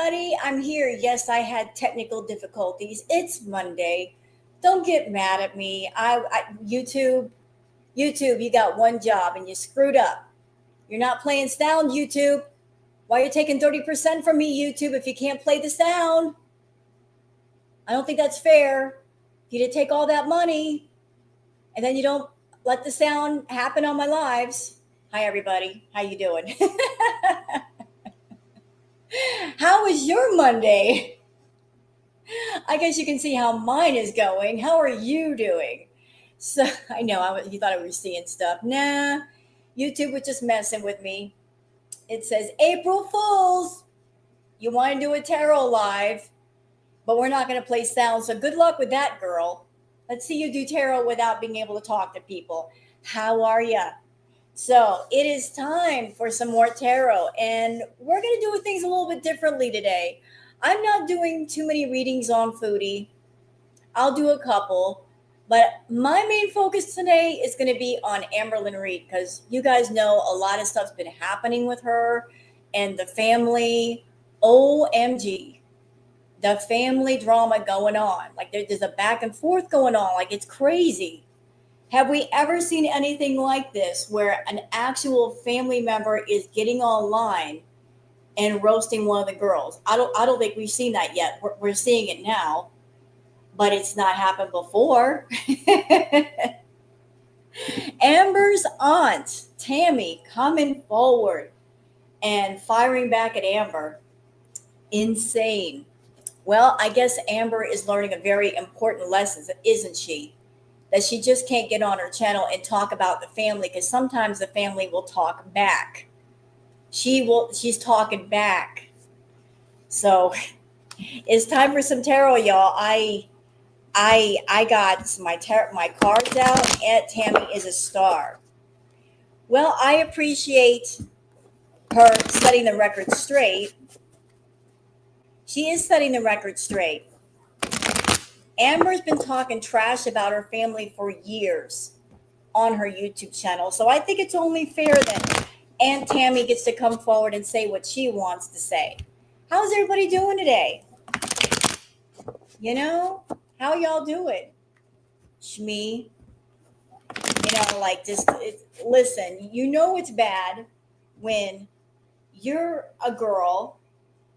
everybody. I'm here. Yes, I had technical difficulties. It's Monday. Don't get mad at me. YouTube, you got one job and you screwed up. You're not playing sound, YouTube. Why are you taking 30% from me, YouTube, if you can't play the sound? I don't think that's fair. You to take all that money and then you don't let the sound happen on my lives. Hi, everybody. How you doing? How was your Monday? I guess you can see how mine is going. How are you doing? So I know you thought I was seeing stuff. Nah, YouTube was just messing with me. It says April Fools. You want to do a tarot live, but we're not going to play sound. So good luck with that, girl. Let's see you do tarot without being able to talk to people. How are you? So it is time for some more tarot, and we're going to do things a little bit differently today. I'm not doing too many readings on Foodie. I'll do a couple, but my main focus today is going to be on Amberlynn Reid, because you guys know a lot of stuff's been happening with her and the family. OMG, the family drama going on. Like there's a back and forth going on. Like it's crazy. Have we ever seen anything like this where an actual family member is getting online and roasting one of the girls? I don't think we've seen that yet. We're seeing it now, but it's not happened before. Amber's aunt, Tammy, coming forward and firing back at Amber. Insane. Well, I guess Amber is learning a very important lesson, isn't she? That she just can't get on her channel and talk about the family, because sometimes the family will talk back. She's talking back. So it's time for some tarot, y'all. I got my cards out. Aunt Tammy is a star. Well, I appreciate her setting the record straight. She is setting the record straight. Amber's been talking trash about her family for years on her YouTube channel. So I think it's only fair that Aunt Tammy gets to come forward and say what she wants to say. How's everybody doing today? You know, how y'all doing? Shmee. Like just listen, you know it's bad when you're a girl,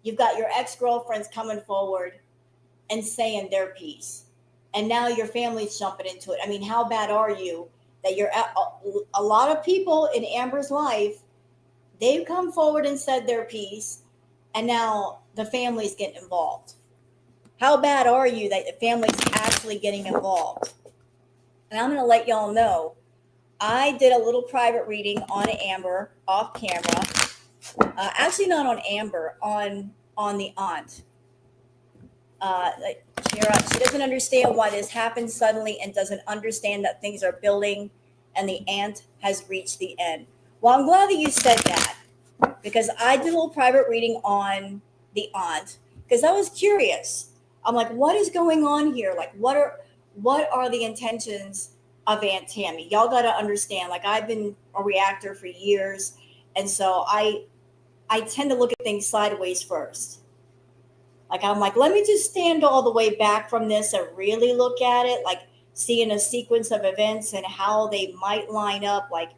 you've got your ex-girlfriends coming forward and saying their piece, and now your family's jumping into it. I mean, how bad are you that you're a lot of people in Amber's life, they've come forward and said their piece, and now the family's getting involved. How bad are you that the family's actually getting involved? And I'm going to let y'all know, I did a little private reading on Amber off camera. Actually not on Amber, on the aunt. She doesn't understand why this happened suddenly and doesn't understand that things are building and the aunt has reached the end. Well, I'm glad that you said that, because I did a little private reading on the aunt because I was curious. I'm like, what is going on here? Like, what are the intentions of Aunt Tammy? Y'all got to understand, like, I've been a reactor for years, and so I tend to look at things sideways first. Like, I'm like, let me just stand all the way back from this and really look at it, like seeing a sequence of events and how they might line up. Like,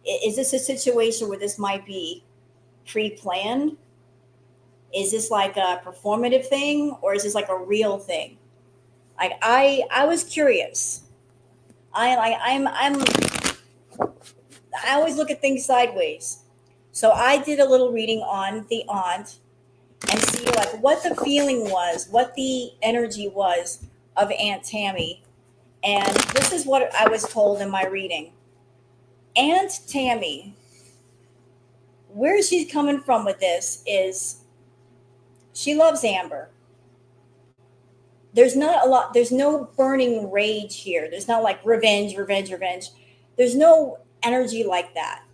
is this a situation where this might be pre-planned? Is this like a performative thing, or is this like a real thing? Like, I was curious. I always look at things sideways. So I did a little reading on the aunt and see like what the feeling was, what the energy was of Aunt Tammy. And this is what I was told in my reading. Aunt Tammy, where she's coming from with this is she loves Amber. There's no burning rage here. There's not like revenge. There's no energy like that.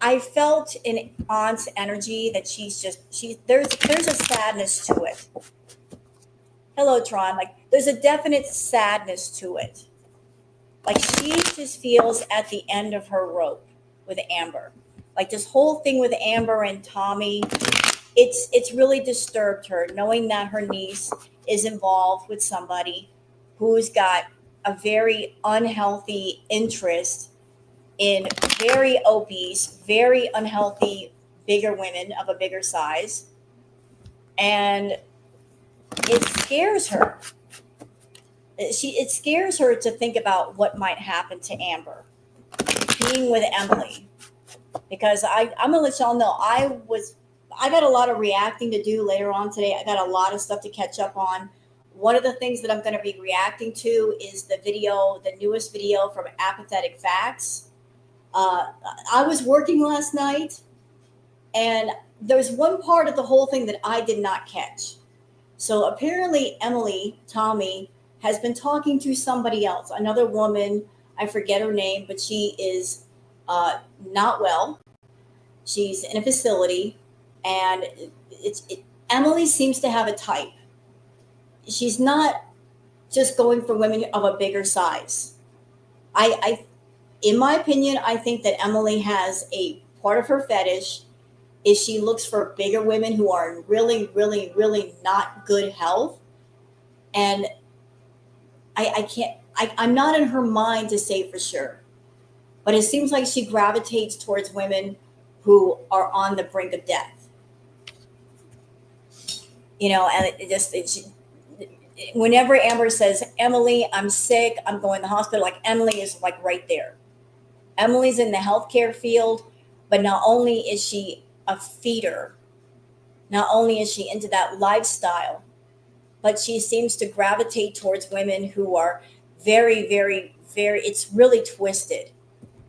I felt in Aunt's energy that there's a sadness to it. Hello, Tron. Like, there's a definite sadness to it. Like, she just feels at the end of her rope with Amber. Like, this whole thing with Amber and Tommy, it's really disturbed her knowing that her niece is involved with somebody who's got a very unhealthy interest in very obese, very unhealthy, bigger women of a bigger size. And it scares her. It scares her to think about what might happen to Amber being with Emily. Because I'm gonna let y'all know I got a lot of reacting to do later on today. I got a lot of stuff to catch up on. One of the things that I'm going to be reacting to is the newest video from Apathetic Facts. I was working last night, and there's one part of the whole thing that I did not catch. So apparently, Tommy, has been talking to somebody else, another woman. I forget her name, but she is not well. She's in a facility, and Emily seems to have a type. She's not just going for women of a bigger size. In my opinion, I think that Emily has a part of her fetish is she looks for bigger women who are in really, really, really not good health. And I'm not in her mind to say for sure, but it seems like she gravitates towards women who are on the brink of death. And whenever Amber says, Emily, I'm sick, I'm going to the hospital, like Emily is like right there. Emily's in the healthcare field, but not only is she a feeder, not only is she into that lifestyle, but she seems to gravitate towards women who are very, very, very, it's really twisted.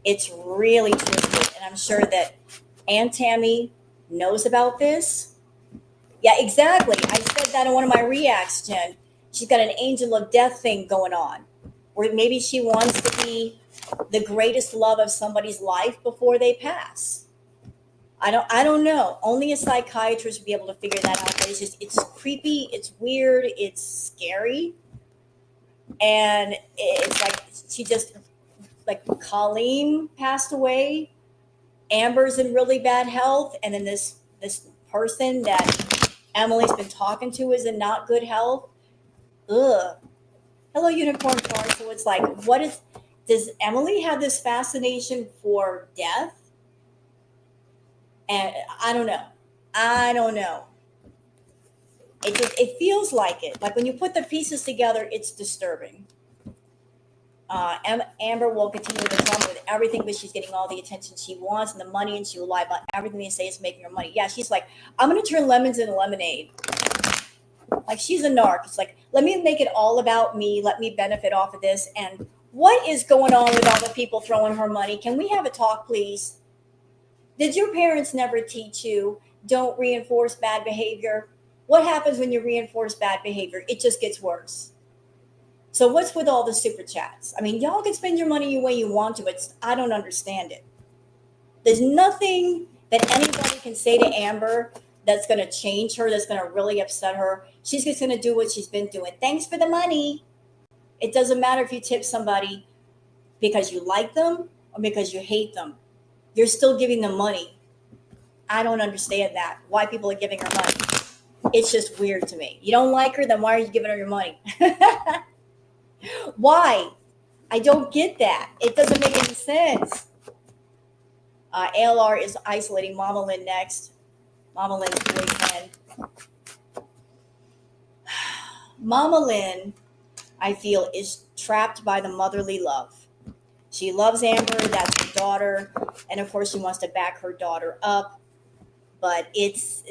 It's really twisted. And I'm sure that Aunt Tammy knows about this. Yeah, exactly. I said that in one of my reacts, Jen. She's got an angel of death thing going on, where maybe she wants to be the greatest love of somebody's life before they pass. I don't know. Only a psychiatrist would be able to figure that out. But it's creepy, it's weird, it's scary. And it's like she just like Colleen passed away. Amber's in really bad health, and then this person that Emily's been talking to is in not good health. Ugh. Hello, unicorn card. So it's like, does Emily have this fascination for death? And I don't know. It feels like it. Like when you put the pieces together, it's disturbing. Amber will continue to drama with everything, but she's getting all the attention she wants and the money, and she will lie about everything they say is making her money. Yeah, she's like, I'm going to turn lemons into lemonade. Like she's a narc. It's like, let me make it all about me. Let me benefit off of this. And what is going on with all the people throwing her money? Can we have a talk, please? Did your parents never teach you don't reinforce bad behavior? What happens when you reinforce bad behavior? It just gets worse. So what's with all the super chats? I mean, y'all can spend your money the way you want to, but I don't understand it. There's nothing that anybody can say to Amber that's going to change her, that's going to really upset her. She's just going to do what she's been doing. Thanks for the money. It doesn't matter if you tip somebody because you like them or because you hate them. You're still giving them money. I don't understand that. Why people are giving her money. It's just weird to me. You don't like her, then why are you giving her your money? Why? I don't get that. It doesn't make any sense. ALR is isolating Mama Lynn next. Mama Lynn's boyfriend. Mama Lynn, I feel, is trapped by the motherly love. She loves Amber, that's her daughter, and of course she wants to back her daughter up. But it's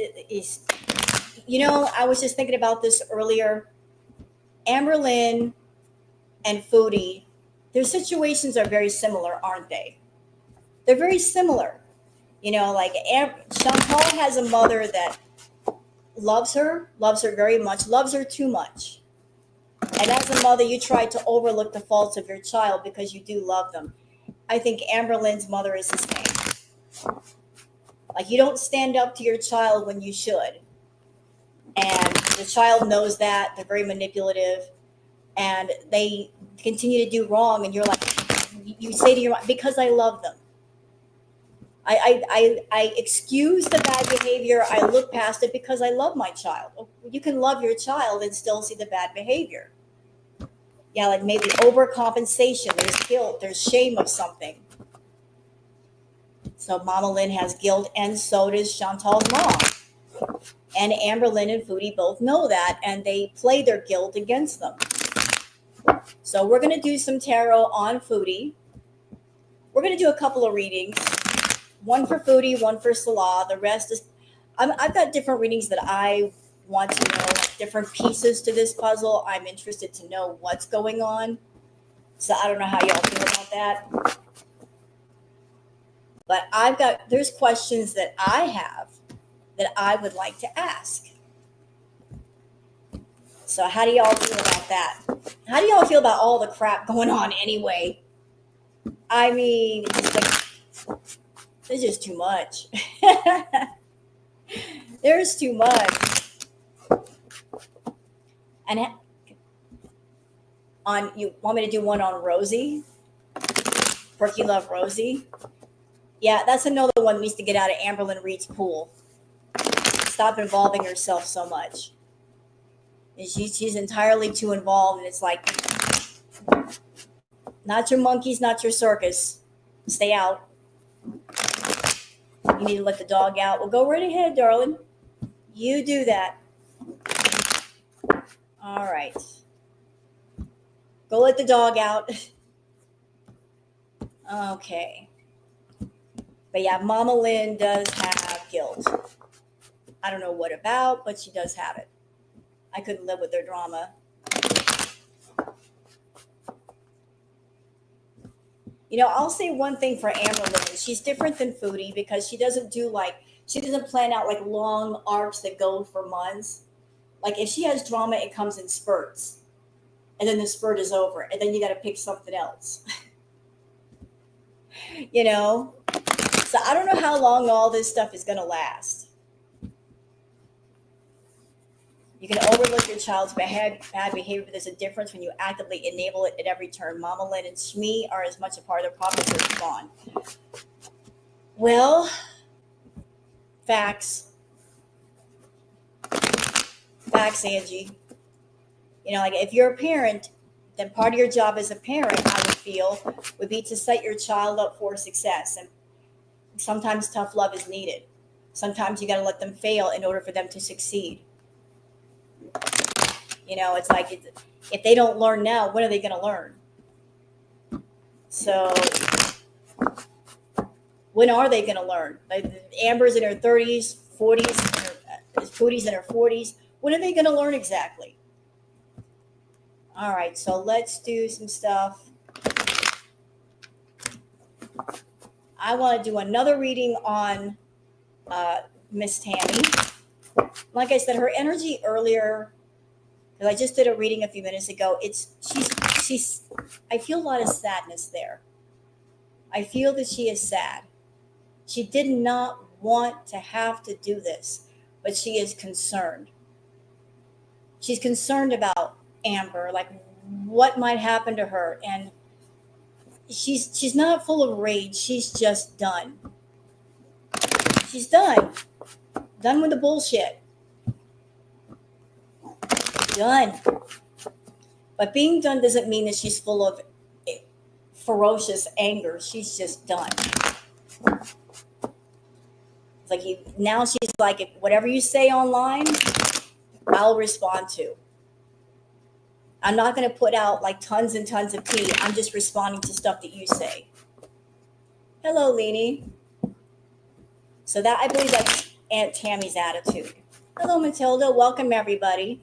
I was just thinking about this earlier. Amberlynn and Foodie, their situations are very similar, aren't they? They're very similar. Like Chantal has a mother that loves her very much, loves her too much. And as a mother, you try to overlook the faults of your child because you do love them. I think Amberlynn's mother is the same. Like, you don't stand up to your child when you should. And the child knows that. They're very manipulative. And they continue to do wrong. And you're like, you say to your mom, because I love them. I excuse the bad behavior. I look past it because I love my child. You can love your child and still see the bad behavior. Yeah, like maybe overcompensation. There's guilt. There's shame of something. So Mama Lynn has guilt, and so does Chantal's mom. And Amberlynn and Foodie both know that, and they play their guilt against them. So we're going to do some tarot on Foodie. We're going to do a couple of readings. One for Foodie, one for Salah. The rest is, I've got different readings that I want to know, different pieces to this puzzle. I'm interested to know what's going on. So I don't know how y'all feel about that. But there's questions that I have that I would like to ask. So how do y'all feel about that? How do y'all feel about all the crap going on anyway? I mean, there's just too much. There's too much. And you want me to do one on Rosie? Perky Love Rosie? Yeah, that's another one that needs to get out of Amberlynn Reid's pool. Stop involving herself so much. And she's entirely too involved, and it's like, not your monkeys, not your circus. Stay out. You need to let the dog out. Well, go right ahead, darling. You do that. All right. Go let the dog out. Okay. But yeah, Mama Lynn does have guilt. I don't know what about, but she does have it. I couldn't live with their drama. You know, I'll say one thing for Amberlynn. She's different than Foodie because she doesn't plan out like long arcs that go for months. Like if she has drama, it comes in spurts. And then the spurt is over. And then you got to pick something else. You know? So I don't know how long all this stuff is going to last. You can overlook your child's bad behavior, but there's a difference when you actively enable it at every turn. Mama Lynn and Shmi are as much a part of the problem as their spawn. Well, facts. Facts, Angie. You know, like if you're a parent, then part of your job as a parent, I would feel, would be to set your child up for success. And sometimes tough love is needed. Sometimes you got to let them fail in order for them to succeed. You know, it's like if they don't learn now, when are they going to learn? So when are they going to learn? Like Amber's in her 30s, 40s, Foodie's in her 40s. When are they going to learn exactly? All right, so let's do some stuff. I want to do another reading on Miss Tammy. Like I said, her energy earlier, because I just did a reading a few minutes ago, she's I feel a lot of sadness there. I feel that she is sad. She did not want to have to do this, but she is concerned. She's concerned about Amber, like what might happen to her, and she's not full of rage. She's just done. She's done with the bullshit. Done. But being done doesn't mean that she's full of ferocious anger. She's just done. It's like now she's like, if whatever you say online, I'll respond to. I'm not going to put out like tons and tons of tea. I'm just responding to stuff that you say. Hello, Leanie. So that, I believe, that's Aunt Tammy's attitude. Hello, Matilda. Welcome, everybody.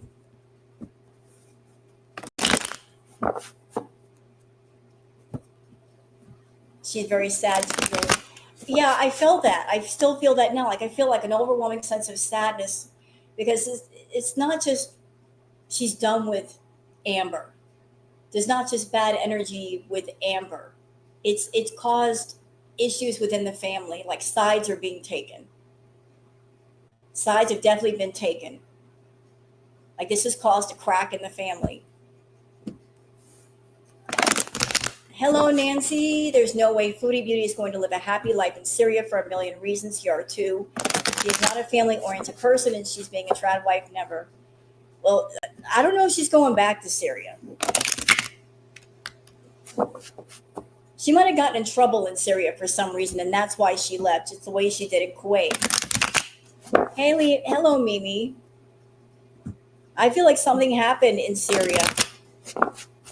She's very sad. Yeah, I felt that. I still feel that now. Like I feel like an overwhelming sense of sadness because it's not just she's done with Amber. There's not just bad energy with Amber. It's caused issues within the family. Like sides are being taken. Sides have definitely been taken. Like this has caused a crack in the family. Hello, Nancy. There's no way Foodie Beauty is going to live a happy life in Syria for a million reasons. Here are two. She is not a family-oriented person, and she's being a trad wife. Never. Well, I don't know if she's going back to Syria. She might have gotten in trouble in Syria for some reason, and that's why she left. It's the way she did in Kuwait. Haley, hello, Mimi. I feel like something happened in Syria.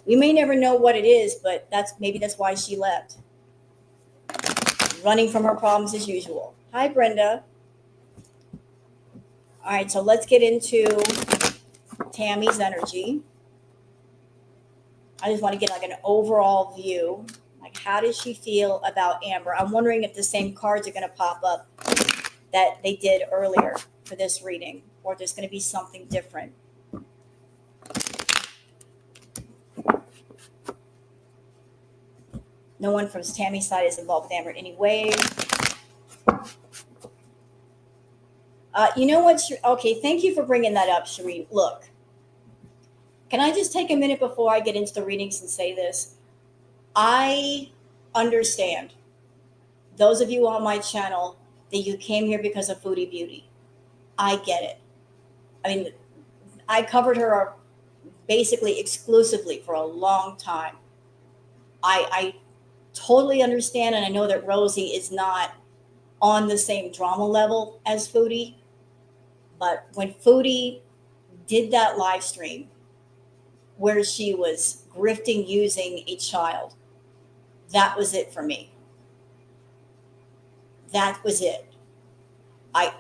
We may never know what it is, but maybe that's why she left. Running from her problems as usual. Hi, Brenda. All right, so let's get into Tammy's energy. I just want to get like an overall view. Like, how does she feel about Amber? I'm wondering if the same cards are going to pop up that they did earlier for this reading, or there's going to be something different. No one from Tammy's side is involved with Amber in any way. You know what? Okay, thank you for bringing that up, Shereen. Look, can I just take a minute before I get into the readings and say this? I understand those of you on my channel that you came here because of Foodie Beauty. I get it. I mean, I covered her basically exclusively for a long time. I totally understand, and I know that Rosie is not on the same drama level as Foodie, but when Foodie did that live stream where she was grifting using a child, that was it for me. That was it. I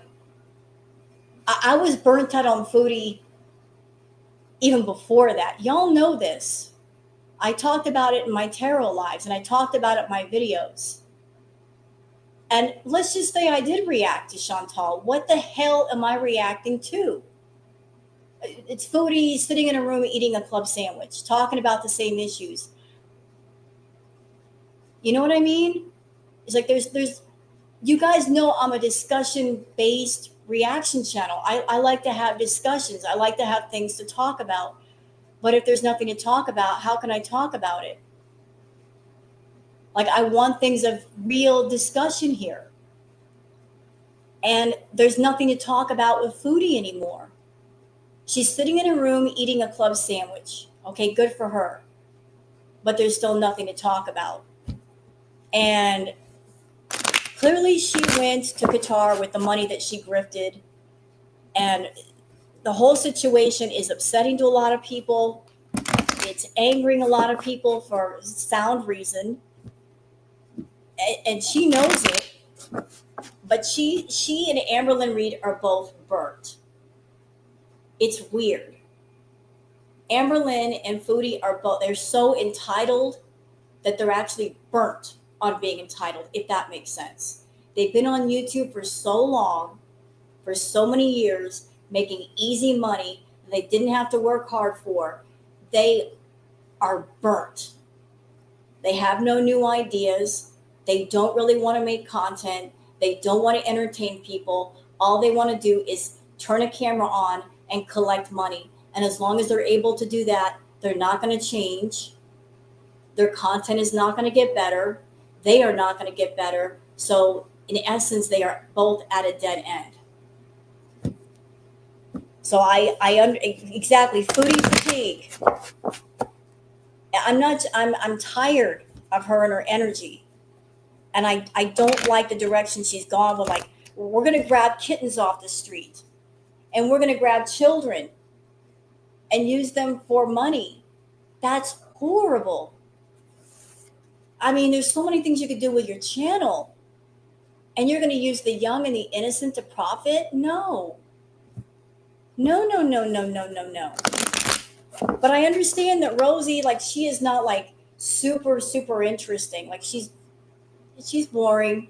was burnt out on Foodie even before that. Y'all know this. I talked about it in my tarot lives, and I talked about it in my videos. And let's just say I did react to Chantal. What the hell am I reacting to? It's Foodie sitting in a room eating a club sandwich, talking about the same issues. You know what I mean? It's like there's you guys know I'm a discussion-based reaction channel. I like to have discussions. I like to have things to talk about. But if there's nothing to talk about, how can I talk about it? Like, I want things of real discussion here. And there's nothing to talk about with Foodie anymore. She's sitting in a room eating a club sandwich. Okay, good for her. But there's still nothing to talk about. And clearly she went to Qatar with the money that she grifted. And the whole situation is upsetting to a lot of people. It's angering a lot of people for sound reason. And she knows it. But she and Amberlynn Reid are both burnt. It's weird. Amberlynn and Foodie are both, they're so entitled that they're actually burnt on being entitled, if that makes sense. They've been on YouTube for so long, for so many years, making easy money they didn't have to work hard for. They are burnt. They have no new ideas. They don't really want to make content. They don't want to entertain people. All they want to do is turn a camera on and collect money. And as long as they're able to do that, they're not going to change. Their content is not going to get better. They are not going to get better. So in essence, they are both at a dead end. So exactly, Foodie fatigue. I'm tired of her and her energy. And I don't like the direction she's gone with, like, we're going to grab kittens off the street and we're going to grab children and use them for money. That's horrible. I mean, there's so many things you could do with your channel, and you're going to use the young and the innocent to profit? No. No. But I understand that Rosie, like, she is not like super interesting. Like, she's boring.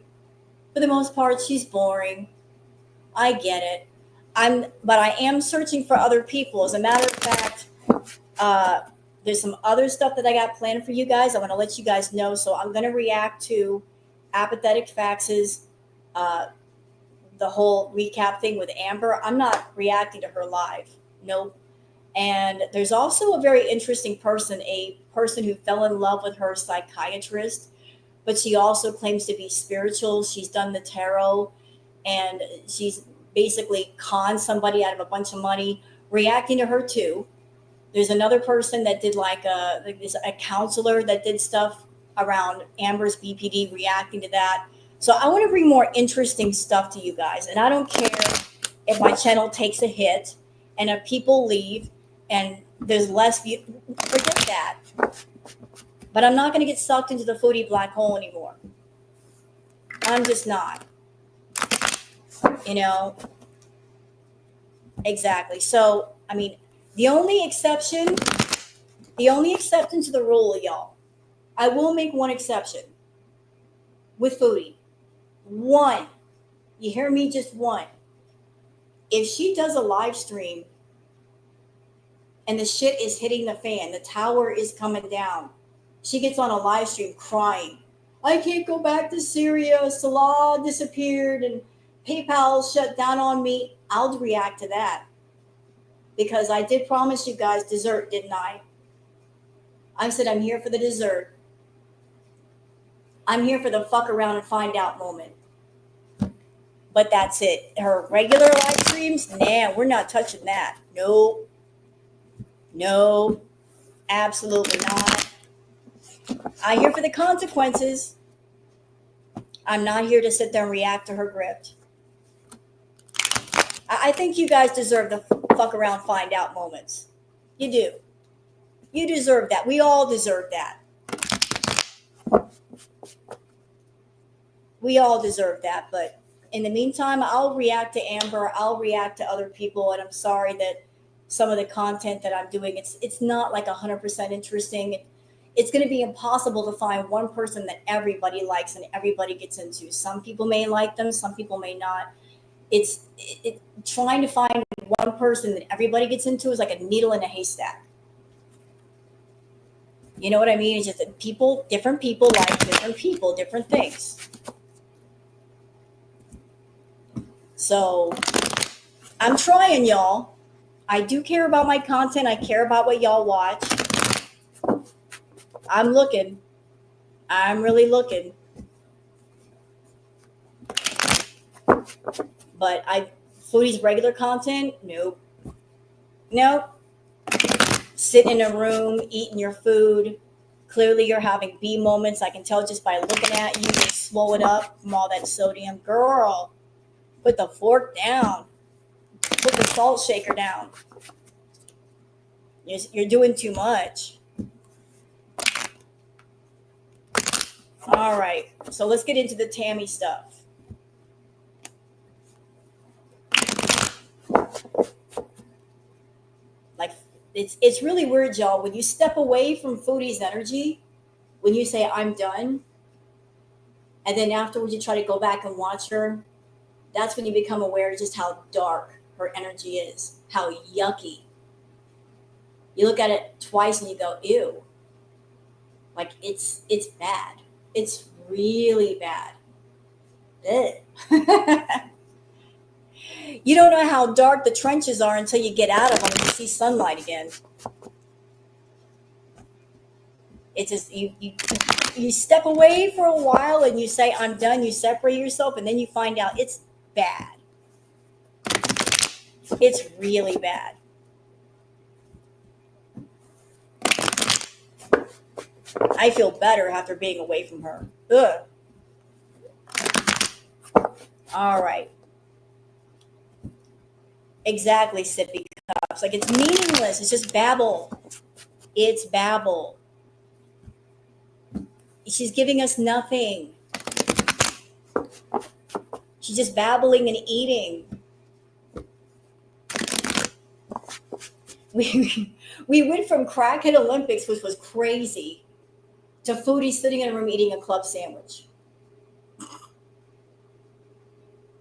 For the most part, she's boring. I get it. But I am searching for other people. As a matter of fact, there's some other stuff that I got planned for you guys. I want to let you guys know. So I'm going to react to Apathetic Fax's, the whole recap thing with Amber. I'm not reacting to her live. Nope. And there's also a very interesting person, a person who fell in love with her psychiatrist, but she also claims to be spiritual. She's done the tarot, and she's basically conned somebody out of a bunch of money, reacting to her too. There's another person that did a counselor that did stuff around Amber's BPD, reacting to that. So I want to bring more interesting stuff to you guys, and I don't care if my channel takes a hit and if people leave and there's less view. Forget that. But I'm not going to get sucked into the foodie black hole anymore. I'm just not. You know, exactly. So, I mean, the only exception to the rule, y'all, I will make one exception with foodie. One. You hear me? Just one. If she does a live stream and the shit is hitting the fan, the tower is coming down, she gets on a live stream crying, I can't go back to Syria, Salah disappeared and PayPal shut down on me, I'll react to that. Because I did promise you guys dessert, didn't I? I said I'm here for the dessert. I'm here for the fuck around and find out moment. But that's it. Her regular live streams, nah, we're not touching that. No. No. Absolutely not. I'm here for the consequences. I'm not here to sit there and react to her grift. I think you guys deserve the fuck around, find out moments. You do. You deserve that. We all deserve that. We all deserve that. But in the meantime, I'll react to Amber. I'll react to other people. And I'm sorry that some of the content that I'm doing, it's not like 100% interesting. It's going to be impossible to find one person that everybody likes and everybody gets into. Some people may like them. Some people may not. It's trying to find one person that everybody gets into is like a needle in a haystack. You know what I mean? It's just that different people like different people, different things. So I'm trying, y'all. I do care about my content. I care about what y'all watch. I'm looking. I'm really looking. But Foodie's regular content, nope. Sitting in a room, eating your food. Clearly you're having B moments. I can tell just by looking at you, you're swollen up from all that sodium. Girl, put the fork down. Put the salt shaker down. You're doing too much. All right, so let's get into the Tammy stuff. Like, it's really weird, y'all. When you step away from Foodie's energy, when you say, I'm done, and then afterwards you try to go back and watch her, that's when you become aware of just how dark her energy is, how yucky. You look at it twice and you go, ew. Like, it's bad. It's really bad. You don't know how dark the trenches are until you get out of them and you see sunlight again. It's just you step away for a while and you say, I'm done. You separate yourself and then you find out it's bad. It's really bad. I feel better after being away from her. Ugh. All right. Exactly, sippy cups. Like, it's meaningless. It's just babble. It's babble. She's giving us nothing. She's just babbling and eating. We went from Crackhead Olympics, which was crazy, to Foodie sitting in a room eating a club sandwich.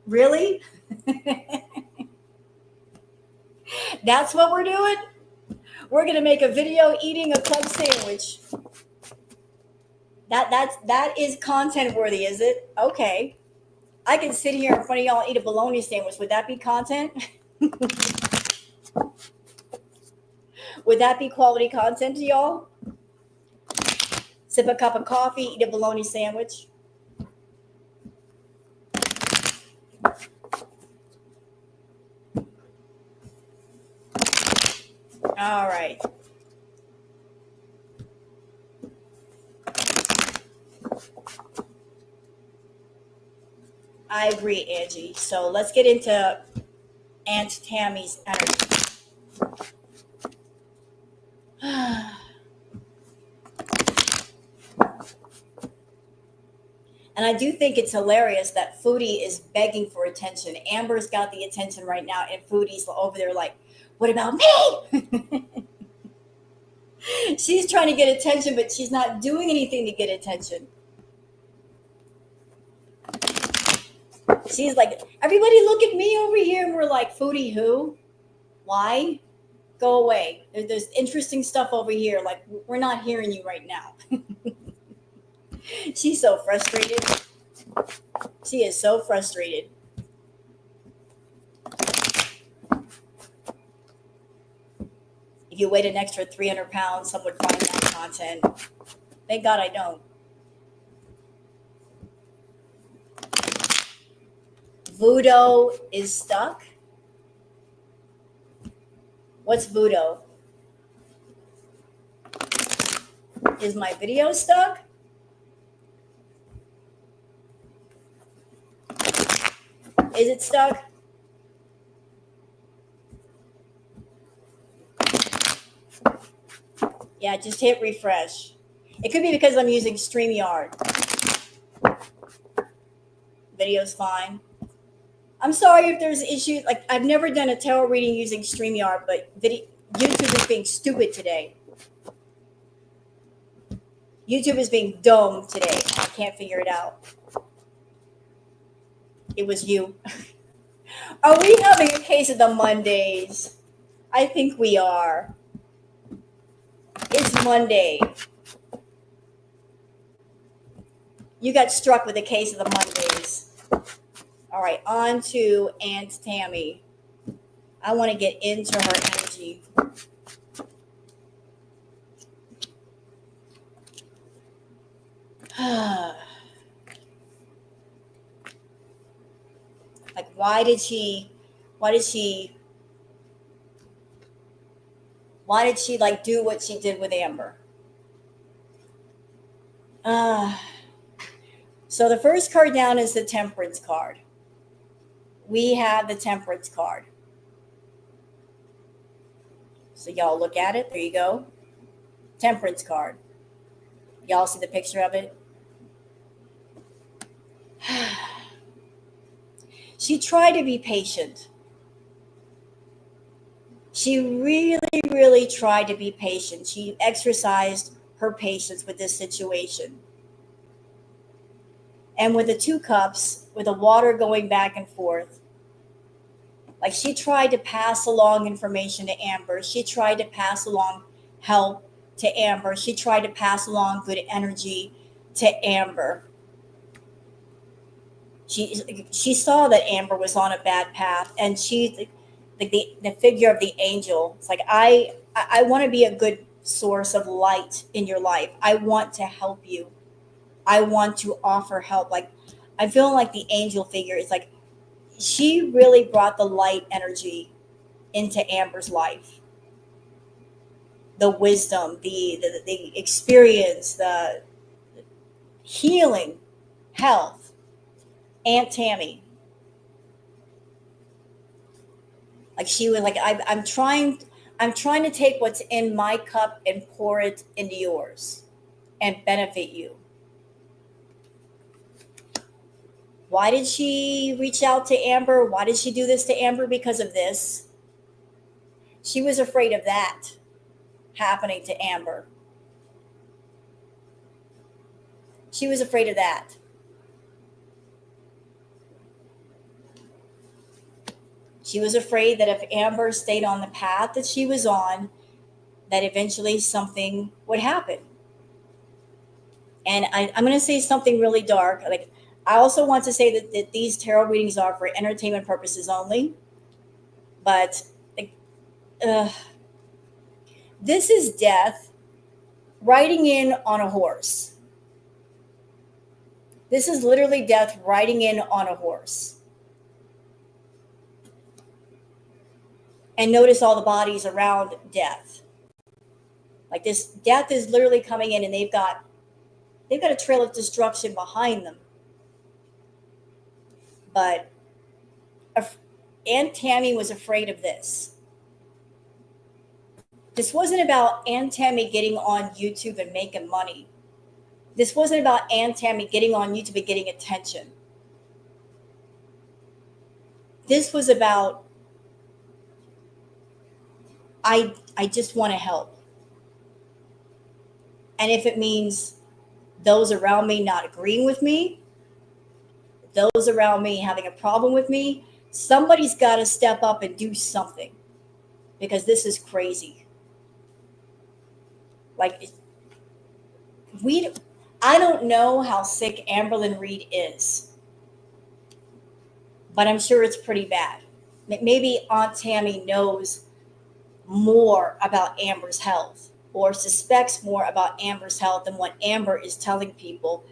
Really? That's what we're doing? We're going to make a video eating a club sandwich. That is content worthy, is it? Okay. I can sit here in front of y'all and eat a bologna sandwich. Would that be content? Would that be quality content to y'all? Sip a cup of coffee, eat a bologna sandwich. All right. I agree, Angie. So let's get into Aunt Tammy's energy. And I do think it's hilarious that Foodie is begging for attention. Amber's got the attention right now, and Foodie's over there like, what about me? She's trying to get attention, but she's not doing anything to get attention. She's like, everybody look at me over here. And we're like, Foodie who? Why? Go away. There's interesting stuff over here. Like, we're not hearing you right now. She's so frustrated. She is so frustrated. If you weighed an extra 300 pounds, some would find that content. Thank God I don't. Voodoo is stuck. What's voodoo? Is my video stuck? Is it stuck? Yeah, just hit refresh. It could be because I'm using StreamYard. Video's fine. I'm sorry if there's issues. Like, I've never done a tarot reading using StreamYard, but YouTube is being stupid today. YouTube is being dumb today. I can't figure it out. It was you. Are we having a case of the Mondays? I think we are. It's Monday. You got struck with a case of the Mondays. All right, on to Aunt Tammy. I want to get into her energy. Like, why did she like do what she did with Amber? So the first card down is the Temperance card. We have the Temperance card. So y'all look at it. There you go. Temperance card. Y'all see the picture of it? She tried to be patient. She really, really tried to be patient. She exercised her patience with this situation. And with the 2 cups, with the water going back and forth, like, she tried to pass along information to Amber. She tried to pass along help to Amber. She tried to pass along good energy to Amber. She saw that Amber was on a bad path, and she, the figure of the angel. It's like, I want to be a good source of light in your life. I want to help you. I want to offer help. Like, I feel like the angel figure is like, she really brought the light energy into Amber's life. The wisdom, the experience, the healing, health. Aunt Tammy. Like, she was like, I'm trying to take what's in my cup and pour it into yours and benefit you. Why did she reach out to Amber? Why did she do this to Amber? Because of this. She was afraid of that happening to Amber. She was afraid of that. She was afraid that if Amber stayed on the path that she was on, that eventually something would happen. And I'm going to say something really dark. Like, I also want to say that these tarot readings are for entertainment purposes only. But This is death riding in on a horse. This is literally death riding in on a horse. And notice all the bodies around death. Like this, death is literally coming in, and they've got a trail of destruction behind them. But Aunt Tammy was afraid of this. This wasn't about Aunt Tammy getting on YouTube and making money. This wasn't about Aunt Tammy getting on YouTube and getting attention. This was about, I just want to help. And if it means those around me not agreeing with me, those around me having a problem with me, somebody's got to step up and do something, because this is crazy. Like, I don't know how sick Amberlynn Reid is, but I'm sure it's pretty bad. Maybe Aunt Tammy knows more about Amber's health, or suspects more about Amber's health than what Amber is telling people.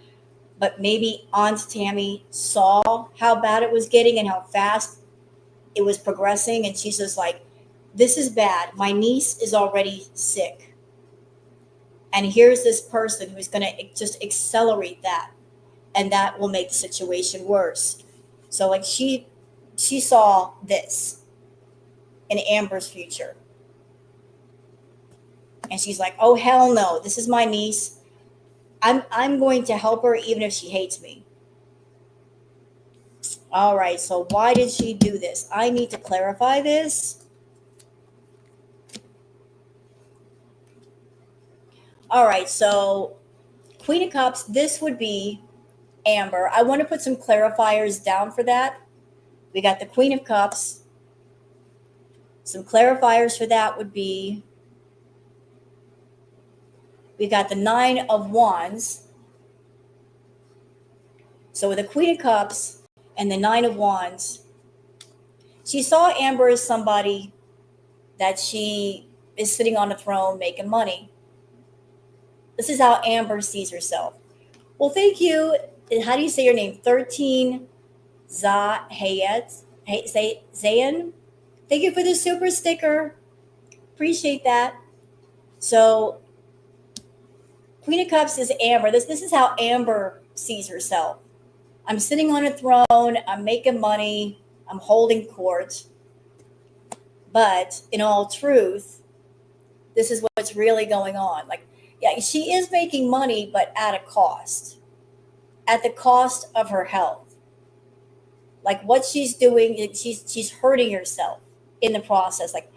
But maybe Aunt Tammy saw how bad it was getting and how fast it was progressing. And she's just like, this is bad. My niece is already sick. And here's this person who's going to just accelerate that. And that will make the situation worse. So like she saw this in Amber's future. And she's like, oh, hell no, this is my niece. I'm going to help her even if she hates me. All right, so why did she do this? I need to clarify this. All right, so Queen of Cups, this would be Amber. I want to put some clarifiers down for that. We got the Queen of Cups. Some clarifiers for that would be, we got the Nine of Wands. So with the Queen of Cups and the Nine of Wands, she saw Amber as somebody that she is sitting on a throne making money. This is how Amber sees herself. Well, thank you. How do you say your name? 13 Zahayet. Zayn. Thank you for the super sticker. Appreciate that. So Queen of Cups is Amber. This is how Amber sees herself. I'm sitting on a throne. I'm making money. I'm holding court. But in all truth, this is what's really going on. Like, yeah, she is making money, but at a cost. At the cost of her health. Like what she's doing, she's hurting herself in the process. Like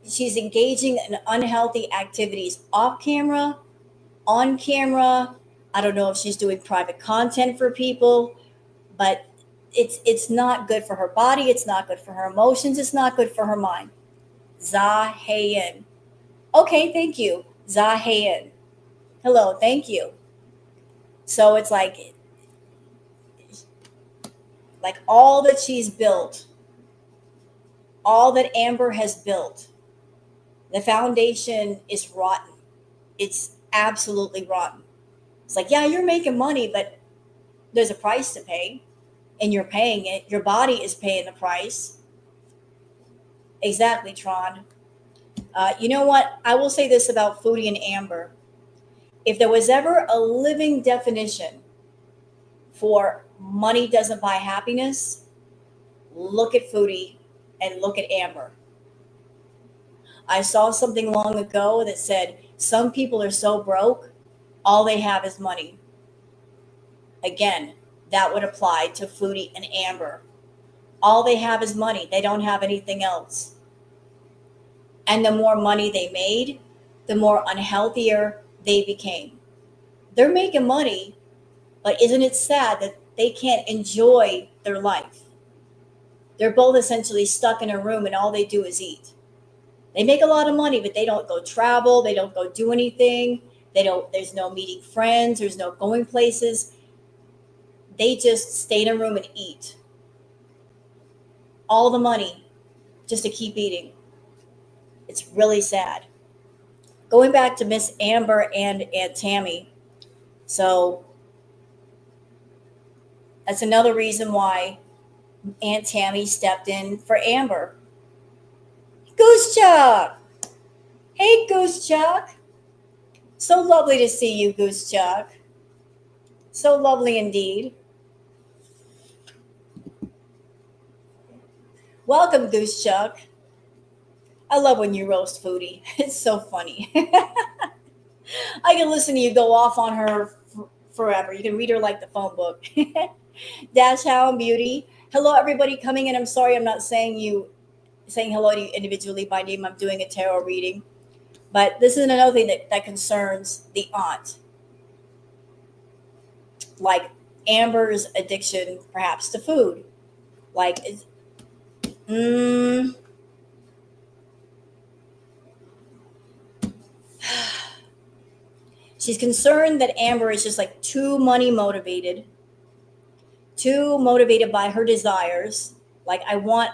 she's engaging in unhealthy activities off camera, on camera. I don't know if she's doing private content for people, but it's not good for her body. It's not good for her emotions. It's not good for her mind. Zahayan. Okay, thank you. Zahayan. Hello, thank you. So it's like all that she's built, all that Amber has built, the foundation is rotten. It's absolutely rotten. It's like, yeah, you're making money, but there's a price to pay, and you're paying it. Your body is paying the price. Exactly, Tron. You know what? I will say this about Foodie and Amber. If there was ever a living definition for money doesn't buy happiness, look at Foodie and look at Amber. I saw something long ago that said some people are so broke, all they have is money. Again, that would apply to Foodie and Amber. All they have is money. They don't have anything else. And the more money they made, the more unhealthier they became. They're making money, but isn't it sad that they can't enjoy their life? They're both essentially stuck in a room and all they do is eat. They make a lot of money, but they don't go travel. They don't go do anything. There's no meeting friends. There's no going places. They just stay in a room and eat. All the money just to keep eating. It's really sad. Going back to Miss Amber and Aunt Tammy. So that's another reason why Aunt Tammy stepped in for Amber. Goose Chuck! Hey, Goose Chuck! So lovely to see you, Goose Chuck. So lovely indeed. Welcome, Goose Chuck. I love when you roast Foodie. It's so funny. I can listen to you go off on her forever. You can read her like the phone book. Dash Hound Beauty. Hello, everybody coming in. I'm sorry I'm not saying hello to you individually by name. I'm doing a tarot reading. But this is another thing that concerns the aunt. Like Amber's addiction, perhaps, to food. Like, she's concerned that Amber is just like too money motivated, too motivated by her desires. Like, I want.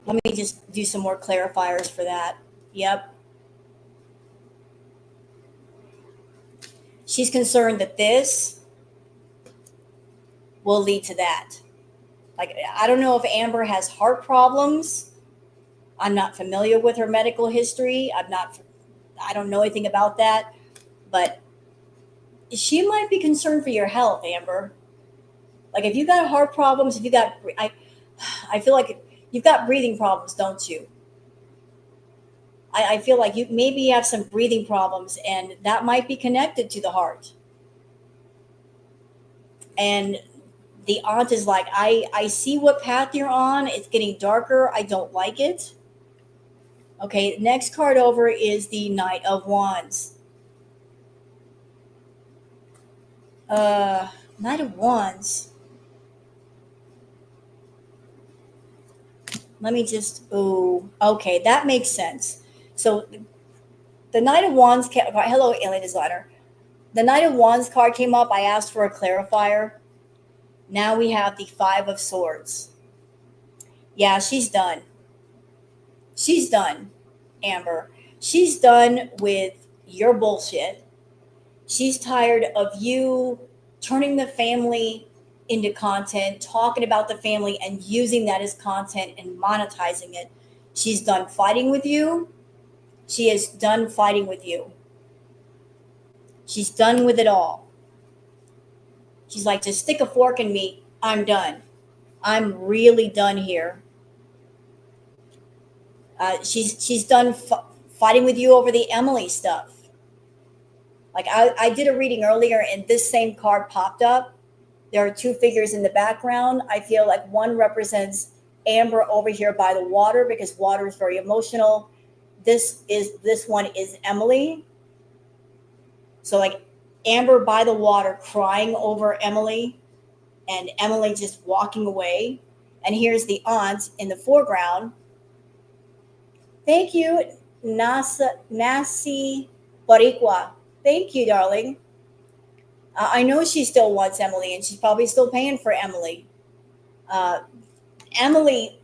Let me just do some more clarifiers for that. Yep. She's concerned that this will lead to that. Like, I don't know if Amber has heart problems. I'm not familiar with her medical history. I don't know anything about that. But she might be concerned for your health, Amber. Like, if you got heart problems, I feel like you've got breathing problems, don't you? I feel like you maybe have some breathing problems, and that might be connected to the heart. And the aunt is like, I see what path you're on. It's getting darker. I don't like it. Okay, next card over is the Knight of Wands. Knight of Wands. Let me just, okay, that makes sense. So the Knight of Wands, hello, Alien Designer. The Knight of Wands card came up. I asked for a clarifier. Now we have the Five of Swords. Yeah, she's done. She's done, Amber. She's done with your bullshit. She's tired of you turning the family into content, talking about the family and using that as content and monetizing it. She's done fighting with you. She is done fighting with you. She's done with it all. She's like, just stick a fork in me. I'm done. I'm really done here. She's done fighting with you over the Emily stuff. Like, I did a reading earlier and this same card popped up. There are two figures in the background. I feel like one represents Amber over here by the water because water is very emotional. This one is Emily. So like Amber by the water crying over Emily and Emily just walking away. And here's the aunt in the foreground. Thank you, Nasi Boricua. Thank you, darling. I know she still wants Emily, and she's probably still paying for Emily. Emily,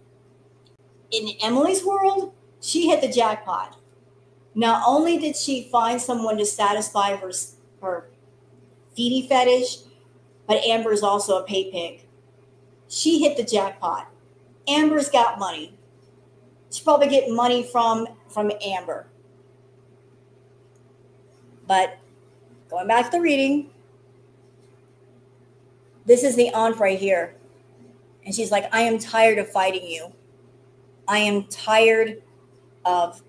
in Emily's world, she hit the jackpot. Not only did she find someone to satisfy her feety fetish, but Amber's also a pay pig. She hit the jackpot. Amber's got money. She's probably getting money from Amber. But going back to the reading, this is the aunt right here. And she's like, I am tired of fighting you. I am tired of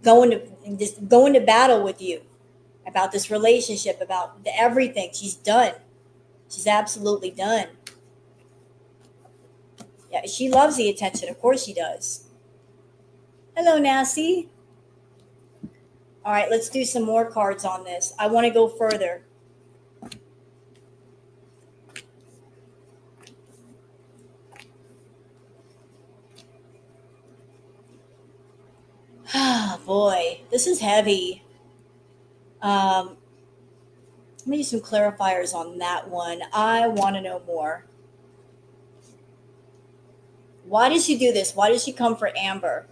going to battle with you about this relationship, about everything. She's done. She's absolutely done. Yeah, she loves the attention. Of course she does. Hello, Nasty. All right, let's do some more cards on this. I want to go further. Ah, boy, this is heavy. Let me do some clarifiers on that one. I want to know more. Why did she do this? Why did she come for Amber?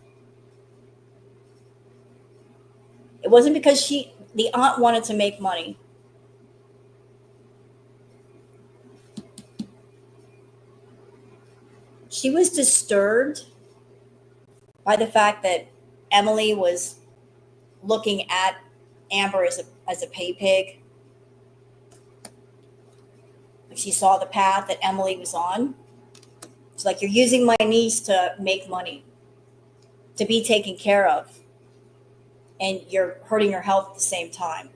It wasn't because the aunt wanted to make money. She was disturbed by the fact that Emily was looking at Amber as a pay pig. Like she saw the path that Emily was on. It's like, you're using my niece to make money, to be taken care of, and you're hurting her health at the same time.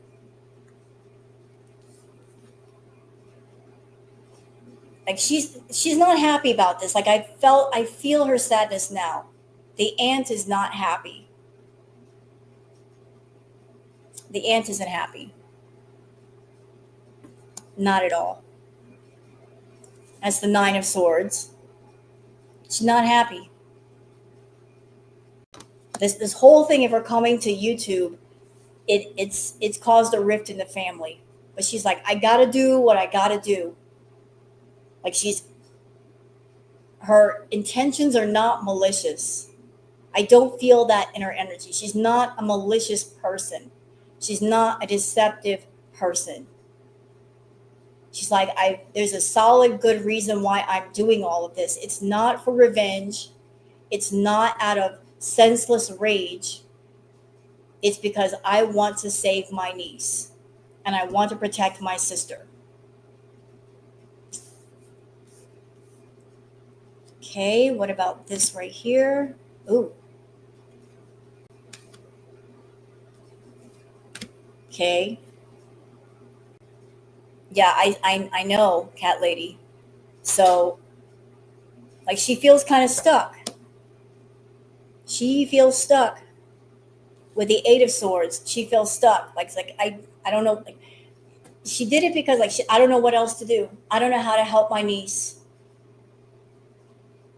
Like she's not happy about this. Like I feel her sadness now. The aunt is not happy. The aunt isn't happy. Not at all. That's the Nine of Swords. She's not happy. This whole thing of her coming to YouTube, it's caused a rift in the family. But she's like, I gotta do what I gotta do. Like her intentions are not malicious. I don't feel that in her energy. She's not a malicious person. She's not a deceptive person. She's like, there's a solid good reason why I'm doing all of this. It's not for revenge. It's not out of senseless rage. It's because I want to save my niece and I want to protect my sister. Okay, what about this right here? Ooh. Okay. Yeah, I know, cat lady. So, like, she feels kind of stuck. She feels stuck with the Eight of Swords. She feels stuck. Like I don't know. Like, she did it because I don't know what else to do. I don't know how to help my niece.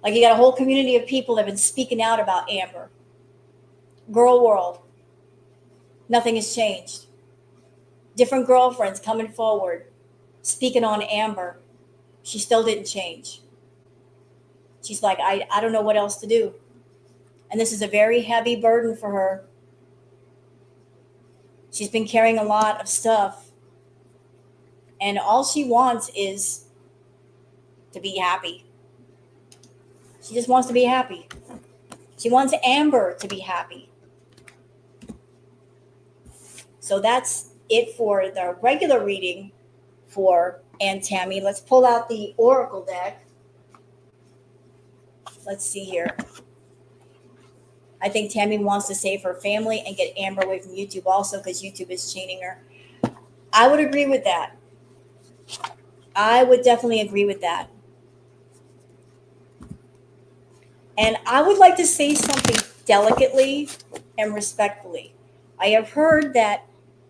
Like, you got a whole community of people that have been speaking out about Amber. Girl world. Nothing has changed. Different girlfriends coming forward, speaking on Amber. She still didn't change. She's like, I don't know what else to do. And this is a very heavy burden for her. She's been carrying a lot of stuff. And all she wants is to be happy. She just wants to be happy. She wants Amber to be happy. So that's it for the regular reading for Aunt Tammy. Let's pull out the Oracle deck. Let's see here. I think Tammy wants to save her family and get Amber away from YouTube also because YouTube is chaining her. I would agree with that. I would definitely agree with that. And I would like to say something delicately and respectfully. I have heard that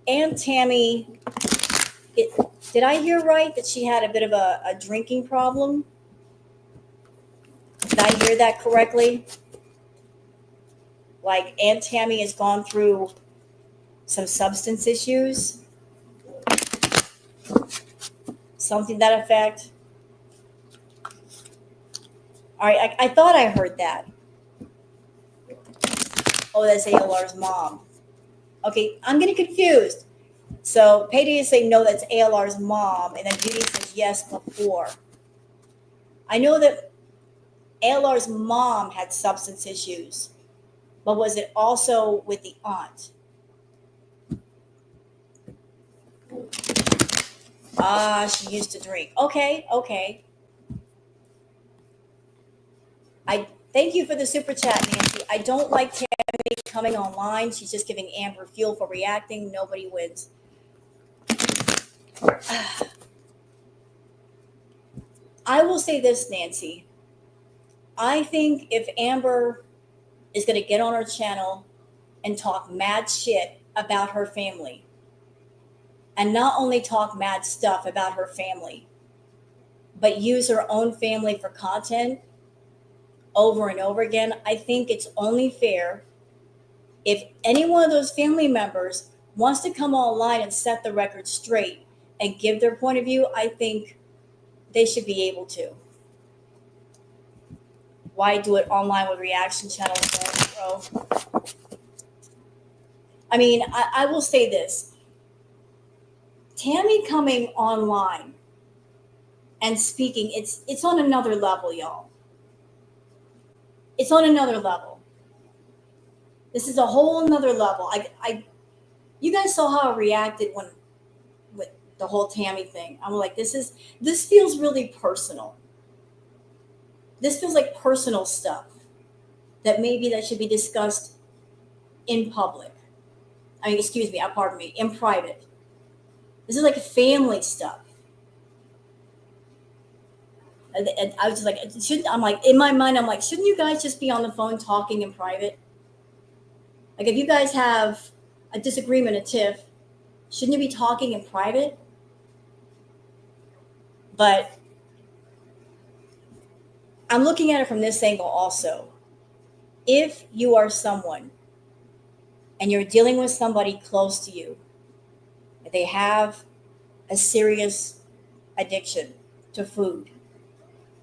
Aunt Tammy, did I hear right that she had a bit of a drinking problem? Did I hear that correctly? Like Aunt Tammy has gone through some substance issues? Something to that effect? All right, I thought I heard that. Oh, that's ALR's mom. Okay, I'm getting confused. So Payday is saying no, that's ALR's mom, and then Judy says yes before. I know that ALR's mom had substance issues, but was it also with the aunt? She used to drink. Okay. I thank you for the super chat, Nancy. I don't like Tammy coming online. She's just giving Amber fuel for reacting. Nobody wins. I will say this, Nancy. I think if Amber is going to get on her channel and talk mad shit about her family, and not only talk mad stuff about her family, but use her own family for content over and over again, I think it's only fair if any one of those family members wants to come online and set the record straight and give their point of view. I think they should be able to. Why do it online with reaction channels, bro? I mean, I will say this. Tammy coming online and speaking, it's on another level, y'all. It's on another level. This is a whole another level. You guys saw how I reacted when with the whole Tammy thing. I'm like, this feels really personal. This feels like personal stuff that maybe that should be discussed in public. I mean, excuse me, pardon me, in private. This is like family stuff. And I was just like, I'm like, in my mind, I'm like, shouldn't you guys just be on the phone talking in private? Like, if you guys have a disagreement, a tiff, shouldn't you be talking in private? But I'm looking at it from this angle also. If you are someone and you're dealing with somebody close to you, they have a serious addiction to food,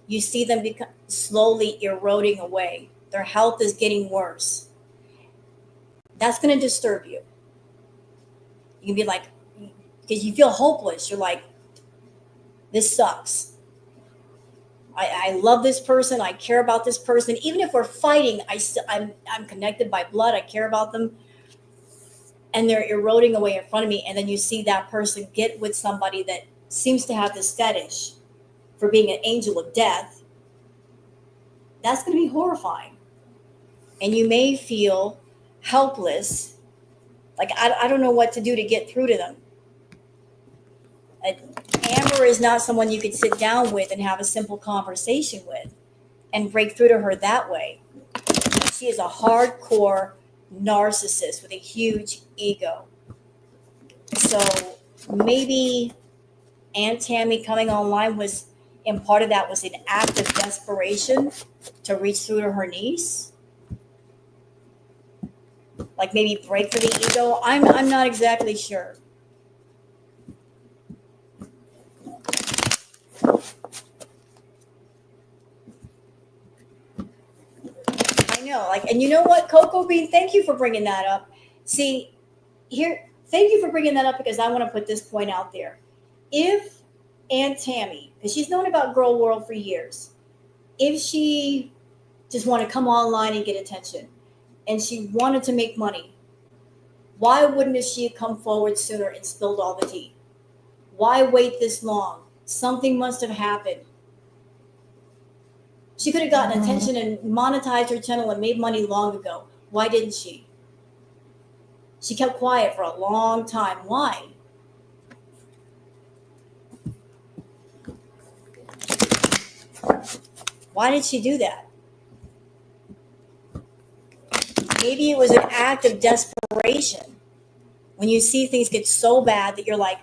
you see them slowly eroding away, their health is getting worse, that's going to disturb you. You can be like, because you feel hopeless, you're like, this sucks. I love this person, I care about this person, even if we're fighting, I'm connected by blood, I care about them, and they're eroding away in front of me. And then you see that person get with somebody that seems to have this fetish for being an angel of death. That's going to be horrifying. And you may feel helpless, like I don't know what to do to get through to them. Amber is not someone you could sit down with and have a simple conversation with and break through to her that way. She is a hardcore narcissist with a huge ego. So maybe Aunt Tammy coming online was, and part of that was an act of desperation to reach through to her niece. Like maybe break through the ego. I'm not exactly sure. I know, like, and you know what, Cocoa Bean, thank you for bringing that up. See, here, thank you for bringing that up because I want to put this point out there. If Aunt Tammy, because she's known about Girl World for years, if she just wanted to come online and get attention and she wanted to make money, why wouldn't she come forward sooner and spilled all the tea? Why wait this long? Something must have happened. She could have gotten attention and monetized her channel and made money long ago. Why didn't she? She kept quiet for a long time. Why? Why did she do that? Maybe it was an act of desperation. When you see things get so bad that you're like,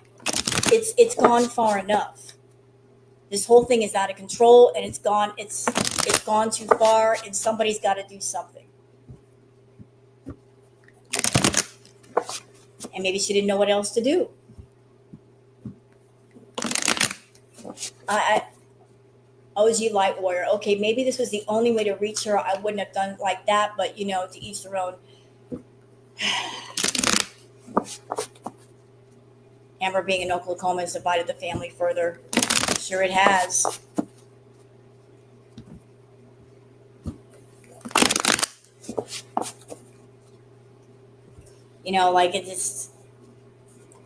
it's gone far enough. This whole thing is out of control and it's gone too far and somebody's got to do something. And maybe she didn't know what else to do. OG Light Warrior. Okay, maybe this was the only way to reach her. I wouldn't have done like that, but to each their own. Amber being in Oklahoma has divided the family further. Sure it has. Like it's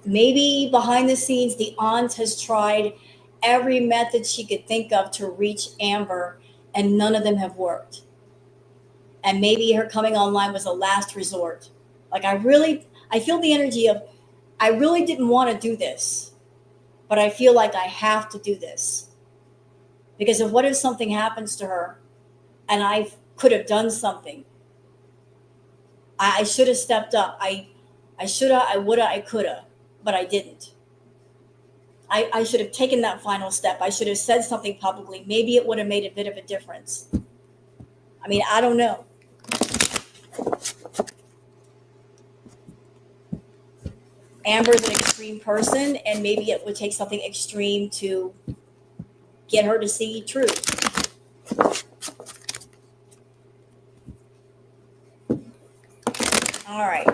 maybe behind the scenes, the aunt has tried every method she could think of to reach Amber, and none of them have worked. And maybe her coming online was a last resort. Like I feel the energy of, I really didn't want to do this, but I feel like I have to do this. Because what if something happens to her and I could have done something? I should have stepped up. I should have, I would have, I could have, but I didn't. I should have taken that final step. I should have said something publicly. Maybe it would have made a bit of a difference. I mean, I don't know. Amber's an extreme person, and maybe it would take something extreme to get her to see truth. All right.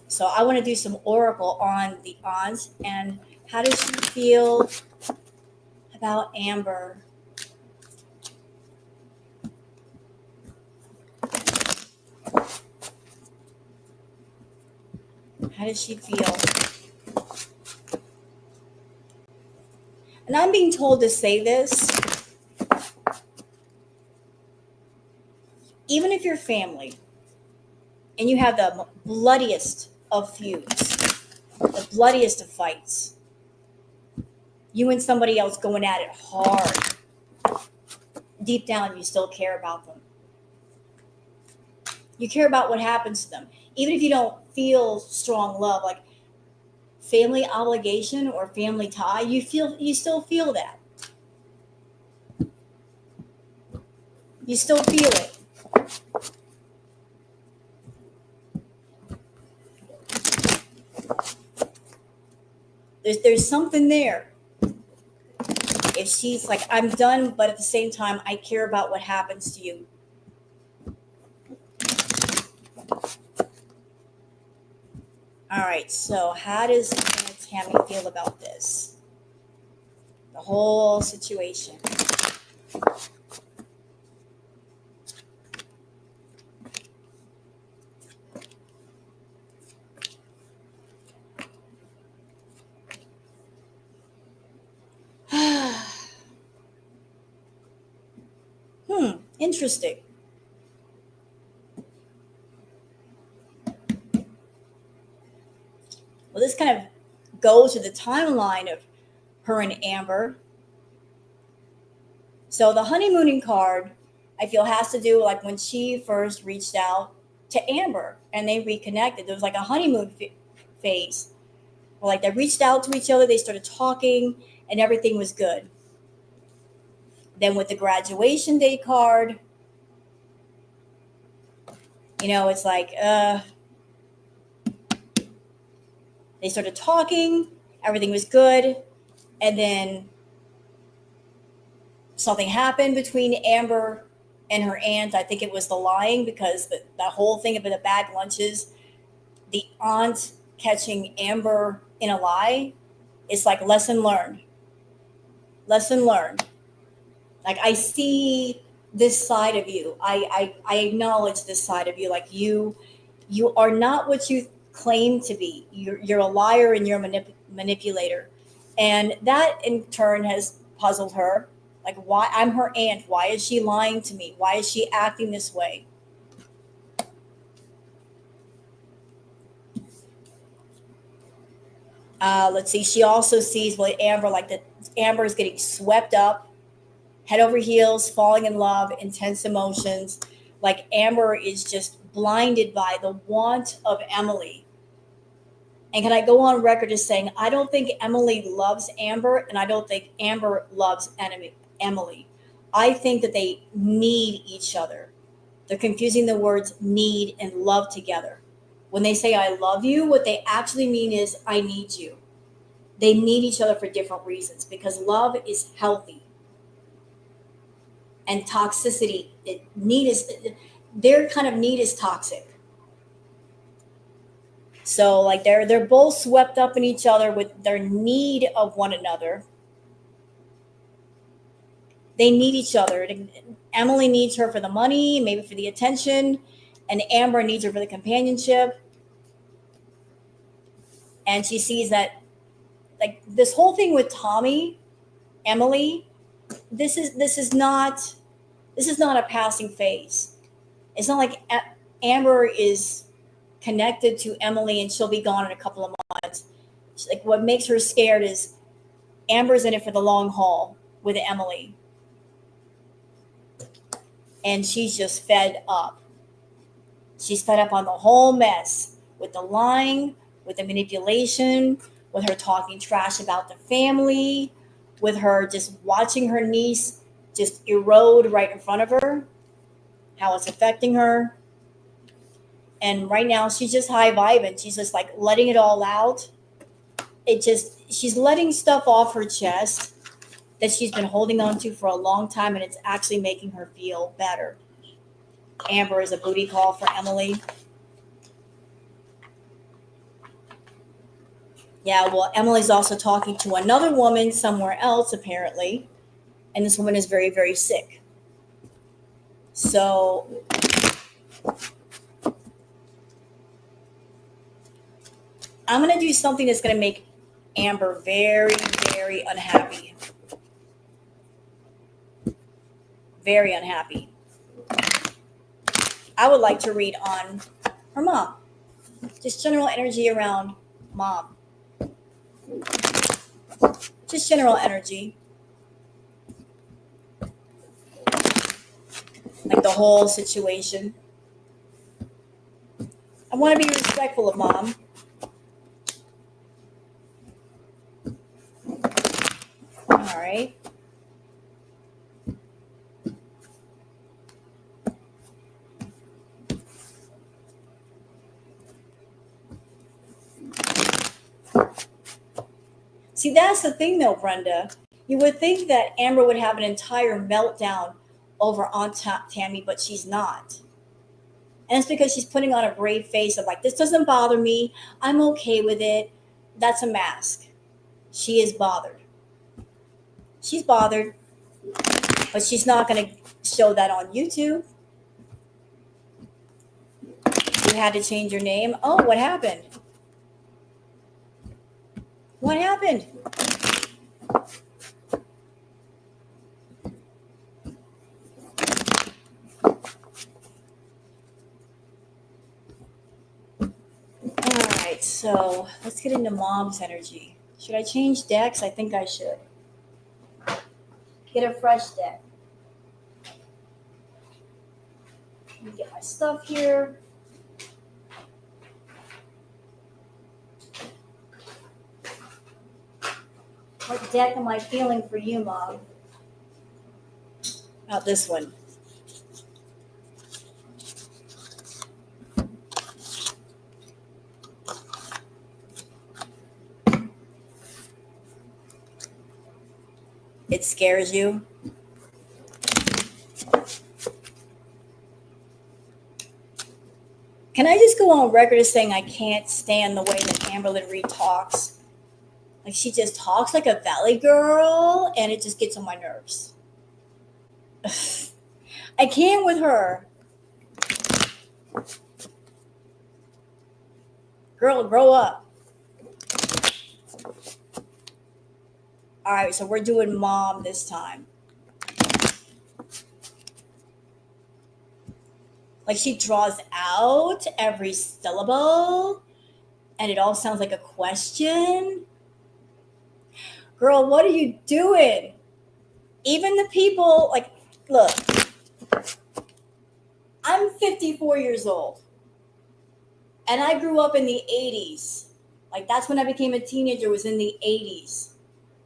So I want to do some oracle on the aunt and how does she feel about Amber? How does she feel? And I'm being told to say this, even if you're family and you have the bloodiest of feuds, the bloodiest of fights, you and somebody else going at it hard, deep down you still care about them. You care about what happens to them. Even if you don't feel strong love, like family obligation or family tie, you still feel that. You still feel it. There's something there. If she's like, I'm done, but at the same time, I care about what happens to you. All right, so how does Tammy feel about this? The whole situation. Interesting. Well, this kind of goes to the timeline of her and Amber. So the honeymooning card, I feel, has to do like when she first reached out to Amber and they reconnected. There was like a honeymoon phase. Where, like they reached out to each other, they started talking, and everything was good. Then with the graduation day card, it's like they started talking, everything was good, and then something happened between Amber and her aunt. I think it was the lying because the whole thing about the bag lunches, the aunt catching Amber in a lie, it's like lesson learned. Lesson learned. Like I see this side of you. I acknowledge this side of you. Like you are not what you claim to be. You're a liar and you're a manipulator, and that in turn has puzzled her. Like, why? I'm her aunt. Why is she lying to me? Why is she acting this way? Let's see. She also sees what Amber, like that Amber is getting swept up, head over heels, falling in love, intense emotions. Like Amber is just blinded by the want of Emily. And can I go on record as saying I don't think Emily loves Amber, and I don't think Amber loves Emily. I think that they need each other. They're confusing the words need and love together. When they say I love you, what they actually mean is I need you. They need each other for different reasons because love is healthy and toxicity. Their kind of need is toxic. So like they're both swept up in each other with their need of one another. They need each other. Emily needs her for the money, maybe for the attention, and Amber needs her for the companionship. And she sees that like this whole thing with Tommy, Emily, this is not a passing phase. It's not like Amber is connected to Emily and she'll be gone in a couple of months. Like what makes her scared is Amber's in it for the long haul with Emily. And she's just fed up. She's fed up on the whole mess with the lying, with the manipulation, with her talking trash about the family, with her just watching her niece just erode right in front of her, how it's affecting her. And right now she's just high vibing. She's just like letting it all out. She's letting stuff off her chest that she's been holding on to for a long time, and it's actually making her feel better. Amber is a booty call for Emily. Yeah, well, Emily's also talking to another woman somewhere else, apparently. And this woman is very, very sick. So I'm going to do something that's going to make Amber very, very unhappy. Very unhappy. I would like to read on her mom. Just general energy around mom. Just general energy. Like the whole situation. I want to be respectful of mom. All right. See, that's the thing though, Brenda. You would think that Amber would have an entire meltdown over Aunt Tammy, but she's not. And it's because she's putting on a brave face of like, this doesn't bother me. I'm okay with it. That's a mask. She is bothered. She's bothered, but she's not going to show that on YouTube. You had to change your name. Oh, what happened? What happened? All right, so let's get into mom's energy. Should I change decks? I think I should. Get a fresh deck. Let me get my stuff here. What deck am I feeling for you, Mom? About this one. It scares you? Can I just go on record as saying I can't stand the way that Amberlynn Reid talks? Like she just talks like a valley girl, and it just gets on my nerves. I can't with her. Girl, grow up. All right, so we're doing mom this time. Like she draws out every syllable, and it all sounds like a question. Girl, what are you doing? Even the people, like, look, I'm 54 years old, and I grew up in the 80s. Like, that's when I became a teenager, was in the 80s,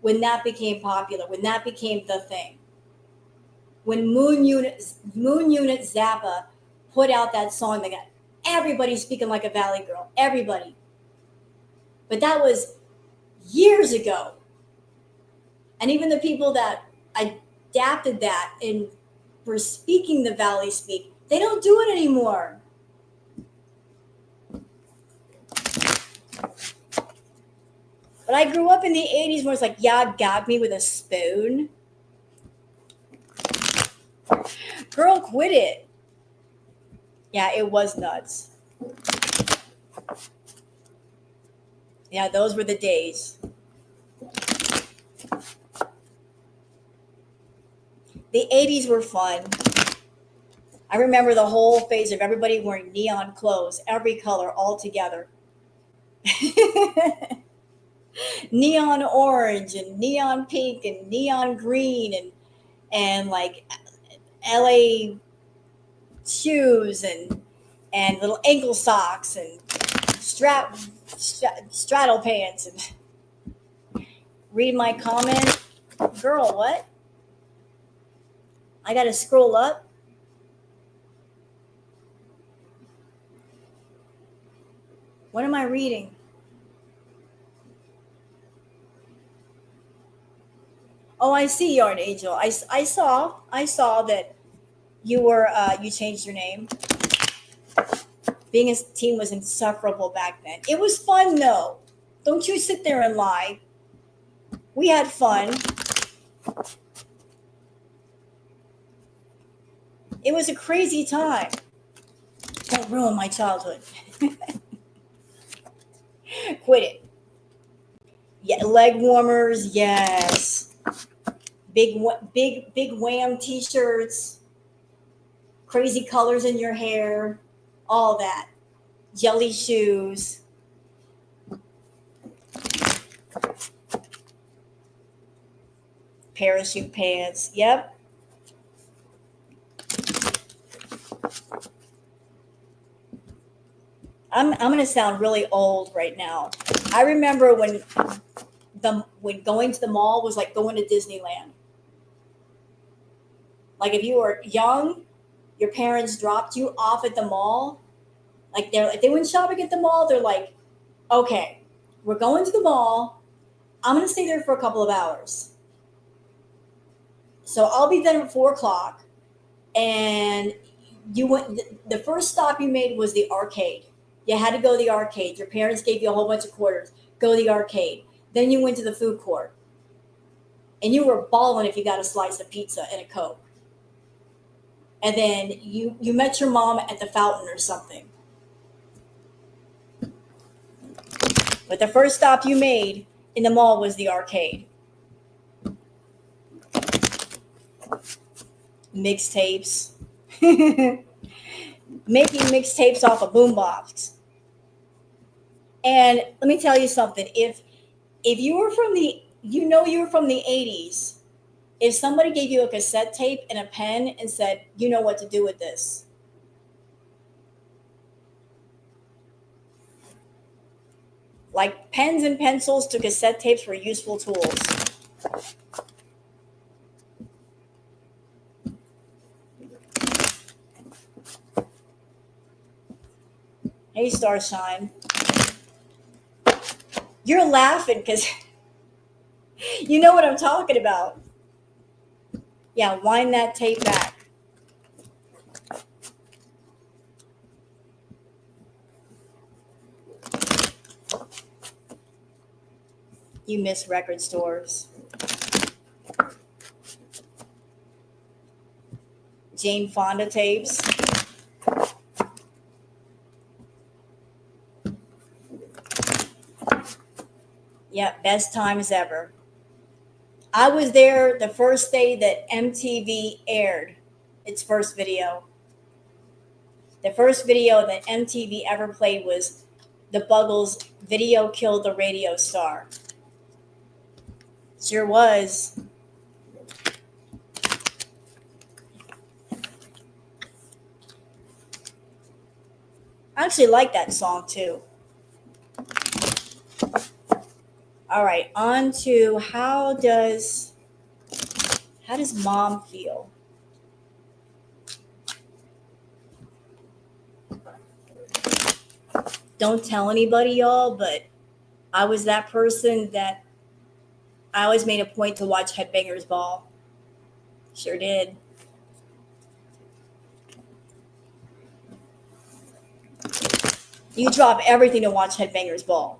when that became popular, when that became the thing. When Moon Unit Zappa put out that song, they got everybody speaking like a valley girl, everybody. But that was years ago. And even the people that adapted that and were speaking the valley speak, they don't do it anymore. But I grew up in the 80s where it's like, yeah, got me with a spoon. Girl, quit it. Yeah, it was nuts. Yeah, those were the days. The 80s were fun. I remember the whole phase of everybody wearing neon clothes, every color all together. Neon orange and neon pink and neon green and like LA shoes and little ankle socks and straddle pants and read my comment. Girl, what? I gotta scroll up. What am I reading? Oh, I see, Yarn Angel. I saw that you changed your name. Being a teen was insufferable back then. It was fun though. Don't you sit there and lie. We had fun. It was a crazy time. Don't ruin my childhood. Quit it. Yeah, leg warmers, yes. Big wham t-shirts, crazy colors in your hair, all that. Jelly shoes. Parachute pants. Yep. I'm gonna sound really old right now. I remember when going to the mall was like going to Disneyland. Like if you were young, your parents dropped you off at the mall. Like if they went shopping at the mall, they're like, okay, we're going to the mall. I'm gonna stay there for a couple of hours. So I'll be there at 4 o'clock. And you went. The first stop you made was the arcade. You had to go to the arcade. Your parents gave you a whole bunch of quarters. Go to the arcade. Then you went to the food court, and you were balling if you got a slice of pizza and a Coke. And then you met your mom at the fountain or something. But the first stop you made in the mall was the arcade. Mixtapes. Making mixtapes off a boombox. And let me tell you something. If you were from you were from the 80s, if somebody gave you a cassette tape and a pen and said, you know what to do with this. Like pens and pencils to cassette tapes were useful tools. Hey, Starshine. You're laughing because you know what I'm talking about. Yeah, wind that tape back. You miss record stores. Jane Fonda tapes. Yeah, best times ever. I was there the first day that MTV aired its first video. The first video that MTV ever played was the Buggles' Video Killed the Radio Star. Sure was. I actually like that song too. All right, on to how does mom feel? Don't tell anybody, y'all, but I was that person that I always made a point to watch Headbangers Ball. Sure did. You drop everything to watch Headbangers Ball.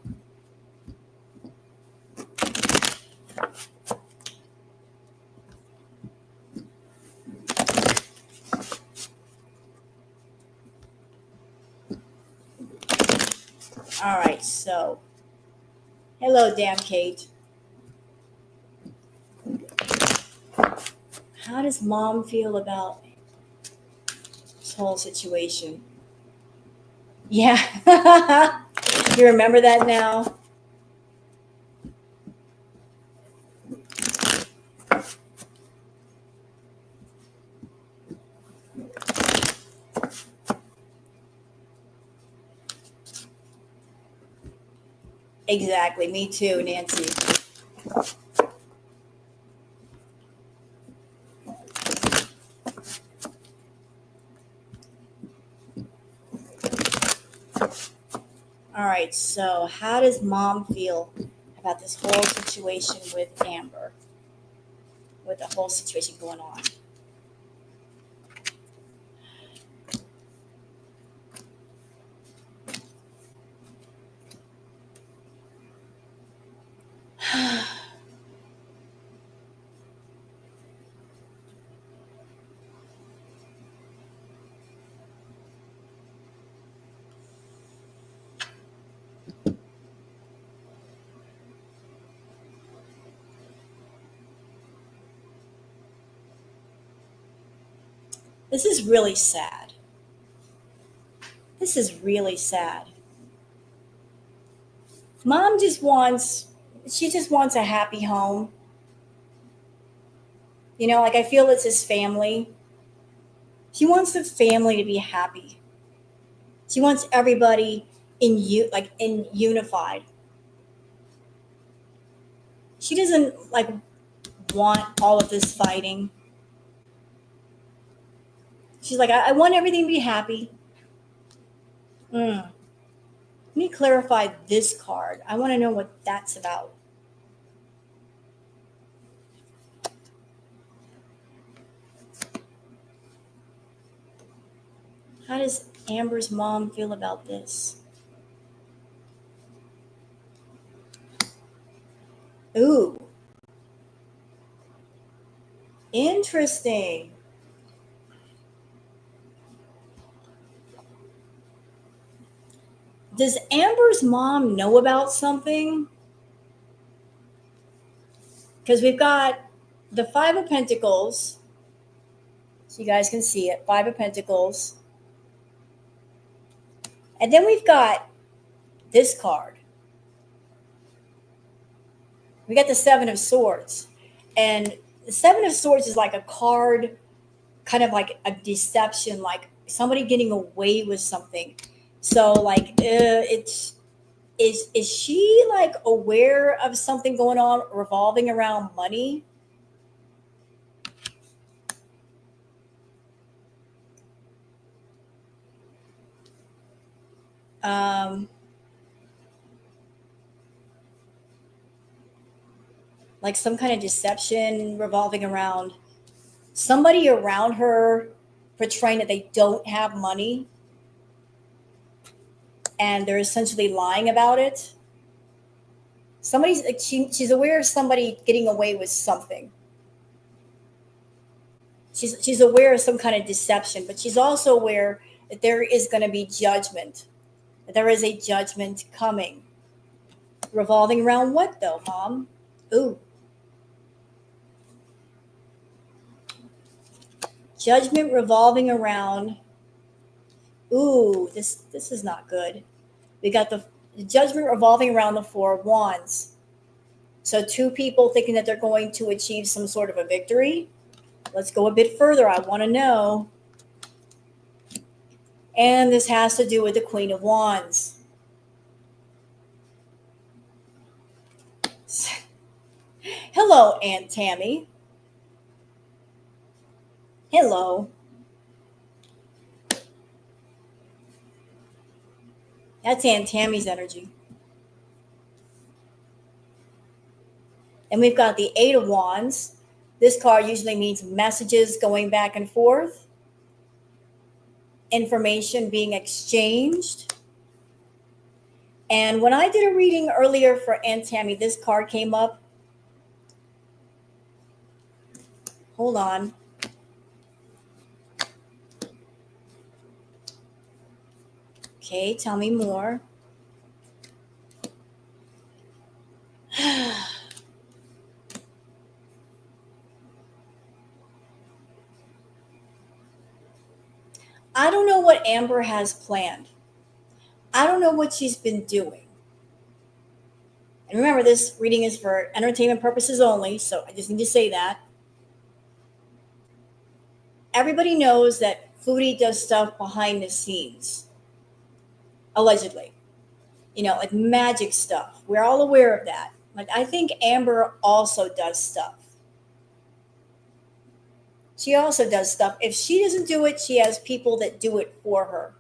All right, so hello, damn Kate. How does mom feel about this whole situation? Yeah. You remember that now? Exactly. Me too, Nancy. All right, so how does mom feel about this whole situation with Amber? With the whole situation going on? This is really sad. This is really sad. Mom just wants, she just wants a happy home. You know, like I feel it's his family. She wants the family to be happy. She wants everybody in unified. She doesn't like want all of this fighting. She's like, I want everything to be happy. Let me clarify this card. I want to know what that's about. How does Amber's mom feel about this? Ooh, interesting. Does Amber's mom know about something? Because we've got the Five of Pentacles. So you guys can see it. Five of Pentacles. And then we've got this card. We got the Seven of Swords. And the Seven of Swords is like a card, kind of like a deception, like somebody getting away with something. So like it's is she like aware of something going on revolving around money? Like some kind of deception revolving around somebody around her portraying that they don't have money and they're essentially lying about it. She's aware of somebody getting away with something. She's aware of some kind of deception, but she's also aware that there is going to be judgment. That there is a judgment coming. Revolving around what though, Mom? Ooh. Judgment revolving around. Ooh, this is not good. We got the judgment revolving around the Four of Wands. So two people thinking that they're going to achieve some sort of a victory. Let's go a bit further. I want to know. And this has to do with the Queen of Wands. Hello, Aunt Tammy. Hello. That's Aunt Tammy's energy. And we've got the Eight of Wands. This card usually means messages going back and forth, information being exchanged. And when I did a reading earlier for Aunt Tammy, this card came up. Hold on. Okay, tell me more. I don't know what Amber has planned. I don't know what she's been doing. And remember, this reading is for entertainment purposes only, so I just need to say that. Everybody knows that Foodie does stuff behind the scenes, allegedly. You know, like magic stuff. We're all aware of that. Like, I think Amber also does stuff. She also does stuff. If she doesn't do it, she has people that do it for her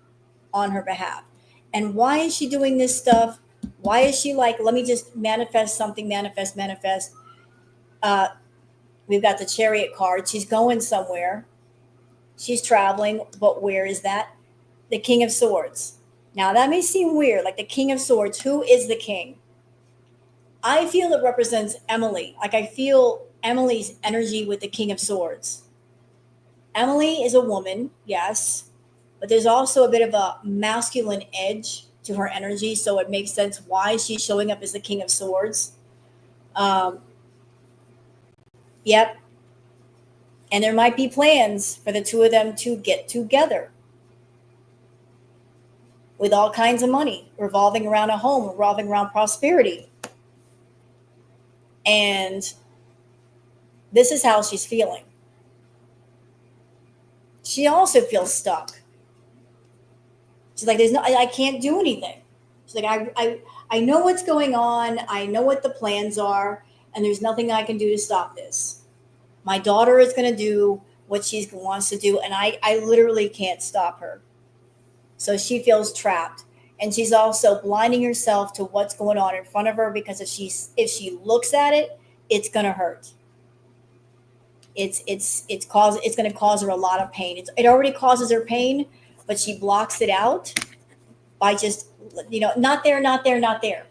on her behalf. And why is she doing this stuff? Why is she like, let me just manifest something, manifest? We've got the Chariot card. She's going somewhere. She's traveling, but where is that? The King of Swords. Now, that may seem weird, like the King of Swords. Who is the king? I feel it represents Emily. Like, I feel Emily's energy with the King of Swords. Emily is a woman, yes, but there's also a bit of a masculine edge to her energy, so it makes sense why she's showing up as the King of Swords. Yep. And there might be plans for the two of them to get together with all kinds of money revolving around a home, revolving around prosperity. And this is how she's feeling. She also feels stuck. She's like, I can't do anything. She's like, I know what's going on. I know what the plans are, and there's nothing I can do to stop this. My daughter is going to do what she wants to do, and I literally can't stop her. So she feels trapped. And she's also blinding herself to what's going on in front of her, because if she looks at it, it's going to hurt. It's going to cause her a lot of pain. It already causes her pain, but she blocks it out by just, not there, not there, not there.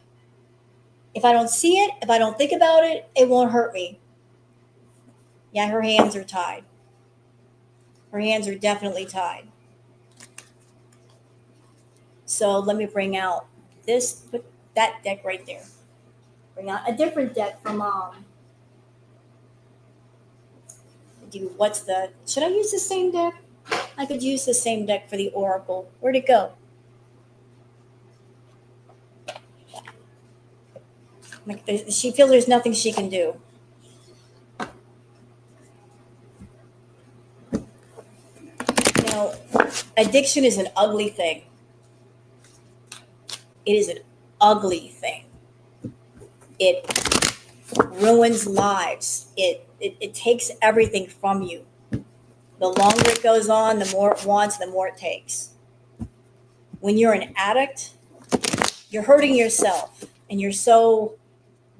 If I don't see it, if I don't think about it, it won't hurt me. Yeah, her hands are tied. Her hands are definitely tied. So let me bring out put that deck right there. Bring out a different deck for Mom. Should I use the same deck? I could use the same deck for the Oracle. Where'd it go? She feels there's nothing she can do. Addiction is an ugly thing. It is an ugly thing. It ruins lives. It takes everything from you. The longer it goes on, the more it wants, the more it takes. When you're an addict, you're hurting yourself, and you're so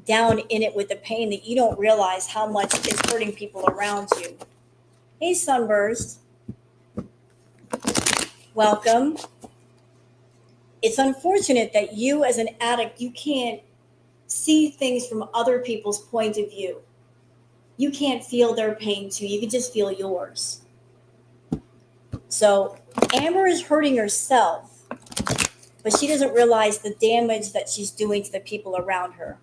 down in it with the pain that you don't realize how much it's hurting people around you. Hey, Sunburst. Welcome. It's unfortunate that you, as an addict, you can't see things from other people's point of view. You can't feel their pain too. You can just feel yours. So Amber is hurting herself, but she doesn't realize the damage that she's doing to the people around her.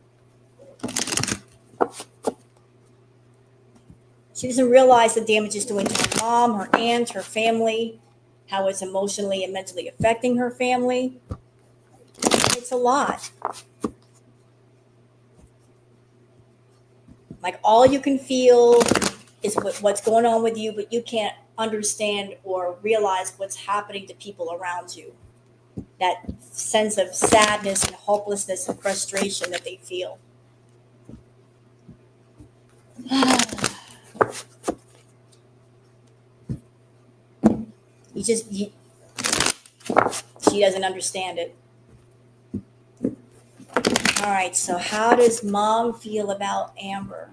She doesn't realize the damage it's doing to her mom, her aunt, her family, how it's emotionally and mentally affecting her family. It's a lot. Like, all you can feel is what's going on with you, but you can't understand or realize what's happening to people around you. That sense of sadness and hopelessness and frustration that they feel. She doesn't understand it. All right, so how does Mom feel about Amber?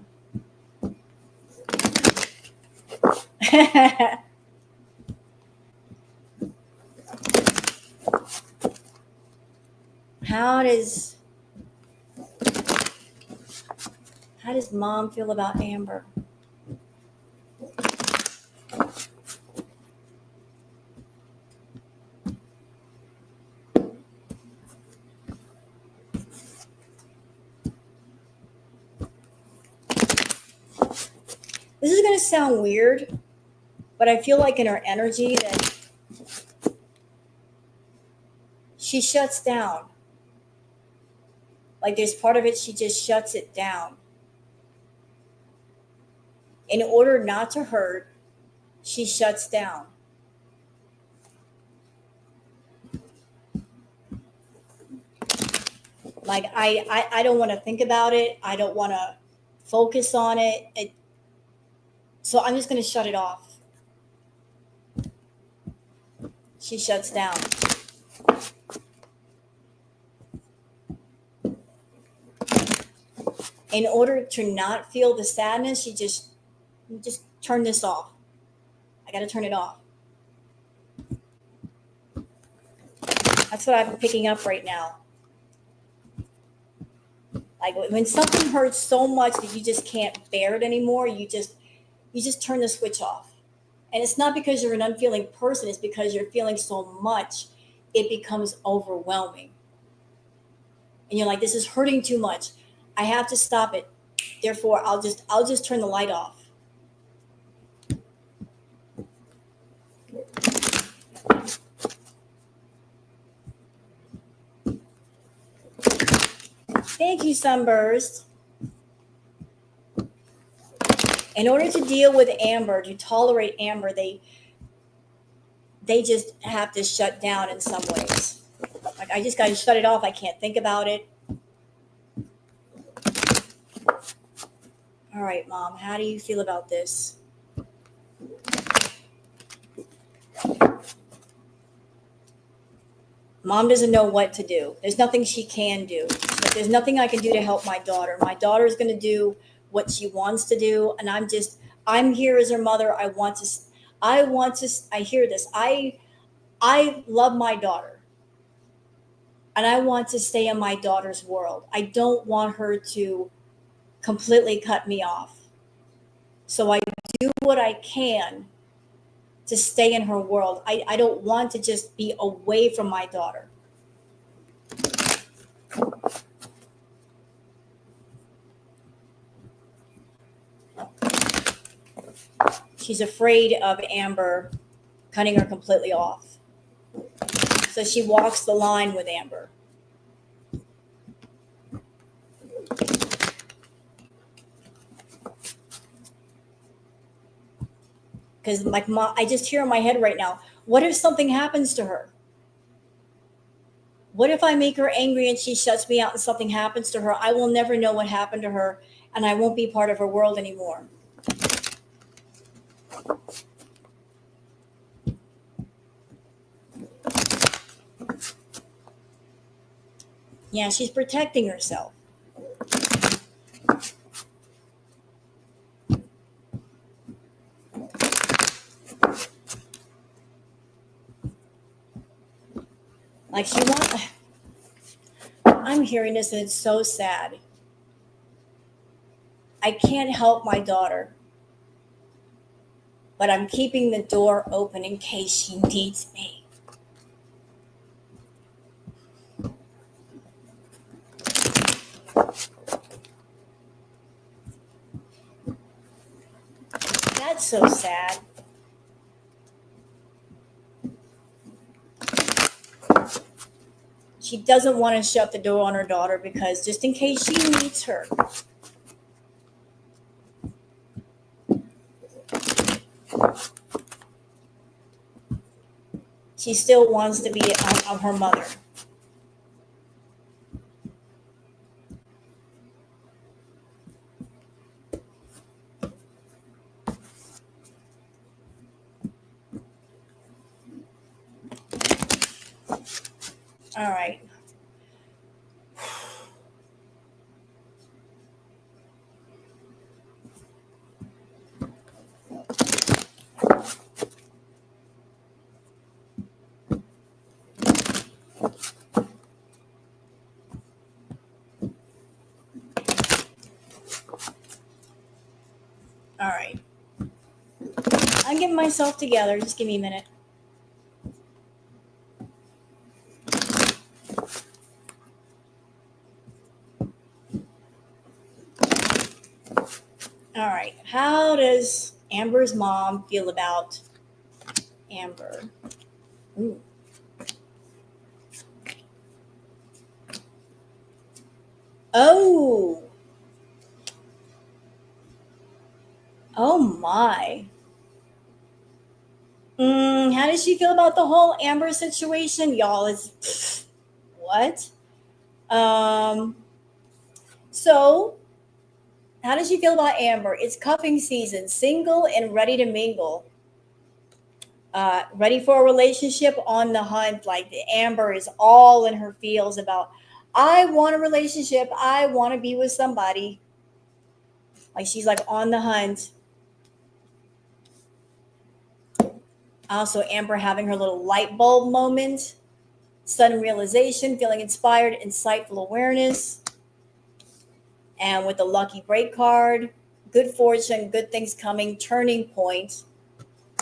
How does Mom feel about Amber? This is going to sound weird, but I feel like in her energy that she shuts down. Like, there's part of it, she just shuts it down. In order not to hurt, she shuts down. Like, I don't want to think about it. I don't want to focus on it. So I'm just going to shut it off. She shuts down. In order to not feel the sadness, she just turn this off. I got to turn it off. That's what I'm picking up right now. Like, when something hurts so much that you just can't bear it anymore, you just turn the switch off. And it's not because you're an unfeeling person, it's because you're feeling so much, it becomes overwhelming. And you're like, this is hurting too much. I have to stop it. Therefore, I'll just turn the light off. Thank you, Sunburst. In order to deal with Amber, to tolerate Amber, they just have to shut down in some ways. Like, I just got to shut it off. I can't think about it. All right, Mom, how do you feel about this? Mom doesn't know what to do. There's nothing she can do. Like, there's nothing I can do to help my daughter. My daughter is going to do what she wants to do, and I'm here as her mother. I hear this. I love my daughter, and I want to stay in my daughter's world. I don't want her to completely cut me off. So I do what I can to stay in her world. I don't want to just be away from my daughter. She's afraid of Amber cutting her completely off. So she walks the line with Amber. Because like Mom, I just hear in my head right now, what if something happens to her? What if I make her angry and she shuts me out and something happens to her? I will never know what happened to her, and I won't be part of her world anymore. Yeah, she's protecting herself. Like I'm hearing this and it's so sad. I can't help my daughter, but I'm keeping the door open in case she needs me. That's so sad. She doesn't want to shut the door on her daughter because just in case she needs her. She still wants to be on her mother. All right. All right. I'm getting myself together. Just give me a minute. All right. How does Amber's mom feel about Amber? Ooh. Oh. Oh my. How does she feel about the whole Amber situation? Y'all is what? Um, so how does she feel about Amber? It's cuffing season, single and ready to mingle. Ready for a relationship, on the hunt. Like the Amber is all in her feels about, I want a relationship. I want to be with somebody. Like she's like on the hunt. Also, Amber having her little light bulb moment, sudden realization, feeling inspired, insightful awareness. And with the lucky break card, good fortune, good things coming, turning point.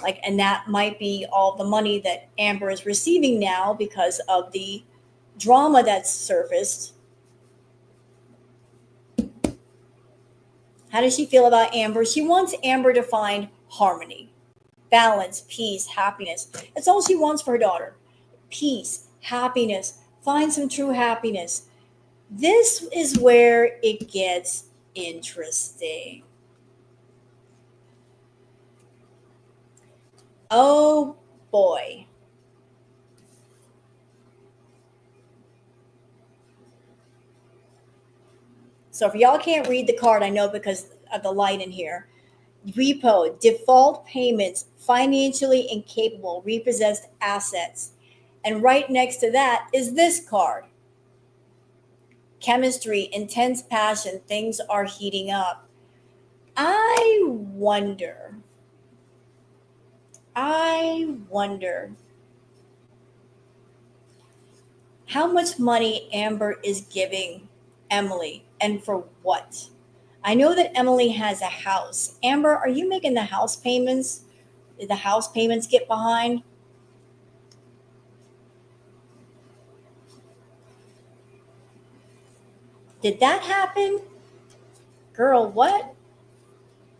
Like, and that might be all the money that Amber is receiving now because of the drama that's surfaced. How does she feel about Amber? She wants Amber to find harmony, balance, peace, happiness. That's all she wants for her daughter. Peace, happiness, find some true happiness. This is where it gets interesting. Oh boy. So if y'all can't read the card, I know because of the light in here. Repo, default payments, financially incapable, repossessed assets. And right next to that is this card, chemistry, intense passion, things are heating up. I wonder how much money Amber is giving Emily and for what? I know that Emily has a house. Amber, are you making the house payments? Did the house payments get behind? Did that happen? Girl, what?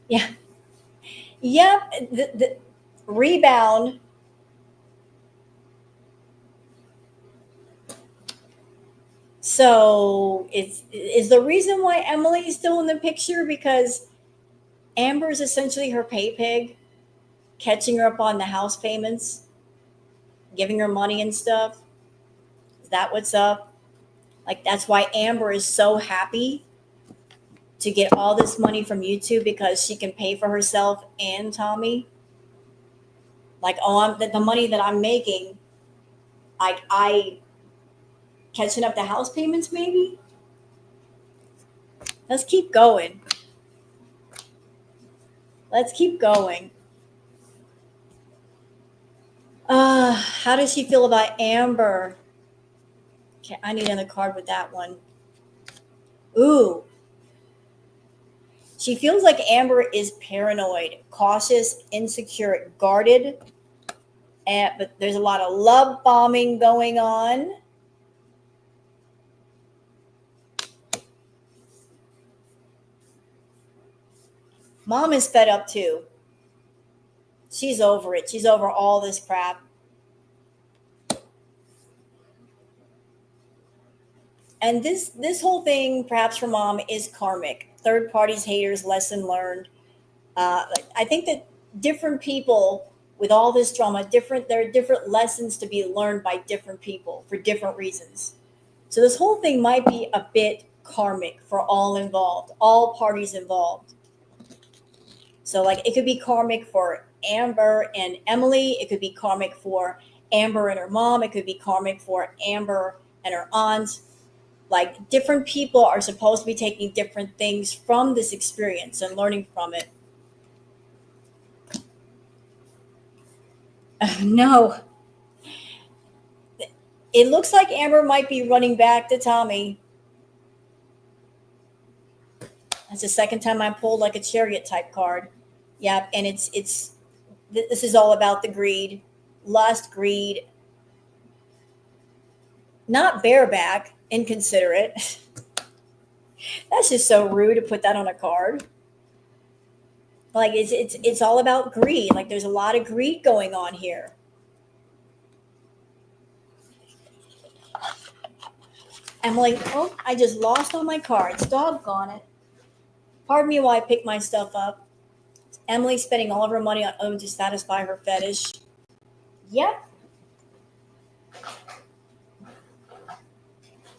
Yeah. Yep. The rebound. So it's is the reason why Emily is still in the picture because Amber is essentially her pay pig, catching her up on the house payments, giving her money and stuff. Is that what's up? Like that's why Amber is so happy to get all this money from YouTube because she can pay for herself and Tommy. Like, oh, the money that I'm making, I catching up the house payments maybe. Let's keep going. Let's keep going. How does she feel about Amber? Okay, I need another card with that one. Ooh, she feels like Amber is paranoid, cautious, insecure, guarded, but there's a lot of love bombing going on. Mom is fed up too. She's over it. She's over all this crap. And this whole thing, perhaps for mom, is karmic. Third parties, haters, lesson learned. I think that different people with all this drama, there are different lessons to be learned by different people for different reasons. So this whole thing might be a bit karmic for all involved, all parties involved. So like it could be karmic for Amber and Emily. It could be karmic for Amber and her mom. It could be karmic for Amber and her aunt. Like different people are supposed to be taking different things from this experience and learning from it. No, it looks like Amber might be running back to Tommy. That's the second time I pulled like a chariot type card. Yep, and this is all about the greed, lust, greed, not bareback, inconsiderate. That's just so rude to put that on a card. Like it's all about greed. Like there's a lot of greed going on here. I'm like, oh, I just lost all my cards. Doggone it. Pardon me while I pick my stuff up. Emily spending all of her money on own to satisfy her fetish. Yep.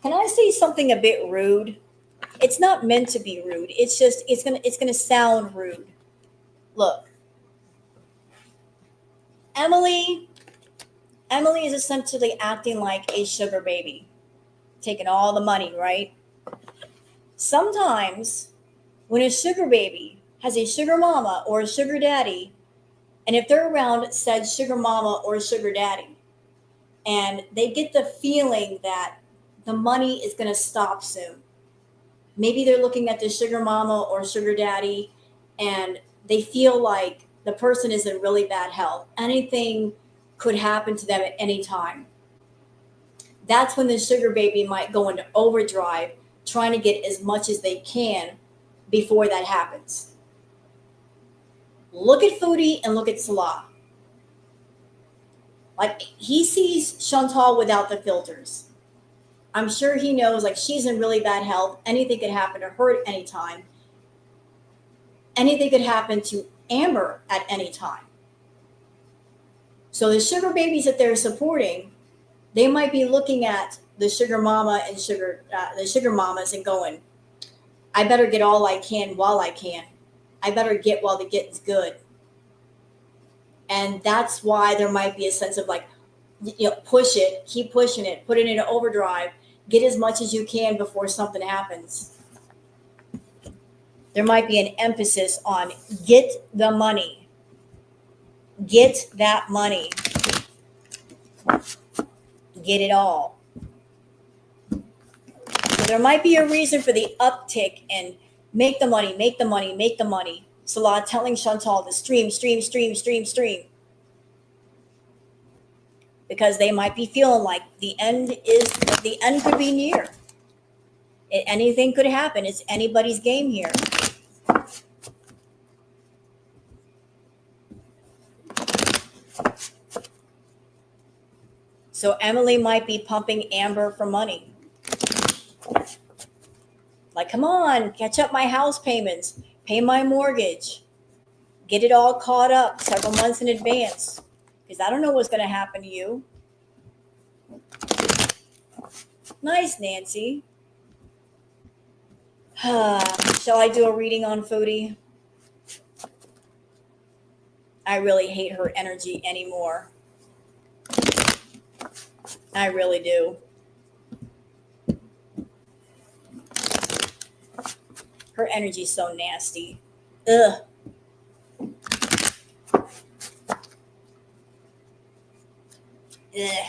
Can I say something a bit rude? It's not meant to be rude. It's just it's gonna sound rude. Look, Emily Emily is essentially acting like a sugar baby, taking all the money, right? Sometimes when a sugar baby has a sugar mama or a sugar daddy, and if they're around said sugar mama or sugar daddy, and they get the feeling that the money is going to stop soon, maybe they're looking at the sugar mama or sugar daddy and they feel like the person is in really bad health. Anything could happen to them at any time. That's when the sugar baby might go into overdrive, trying to get as much as they can before that happens. Look at Foodie and look at Salah. Like he sees Chantal without the filters. I'm sure he knows like she's in really bad health. Anything could happen to her at any time. Anything could happen to Amber at any time. So the sugar babies that they're supporting, they might be looking at the sugar mama and the sugar mamas and going, I better get all I can while I can. I better get while the getting's good. And that's why there might be a sense of like, push it, keep pushing it, put it in overdrive, get as much as you can before something happens. There might be an emphasis on get the money, get that money, get it all. So there might be a reason for the uptick and make the money, make the money, make the money. Salah telling Chantal to stream, stream, stream, stream, stream. Because they might be feeling like the end could be near. Anything could happen. It's anybody's game here. So Emily might be pumping Amber for money. Like, come on, catch up my house payments, pay my mortgage, get it all caught up several months in advance. Because I don't know what's going to happen to you. Nice, Nancy. Shall I do a reading on Foodie? I really hate her energy anymore. I really do. Her energy's so nasty. Ugh. Ugh.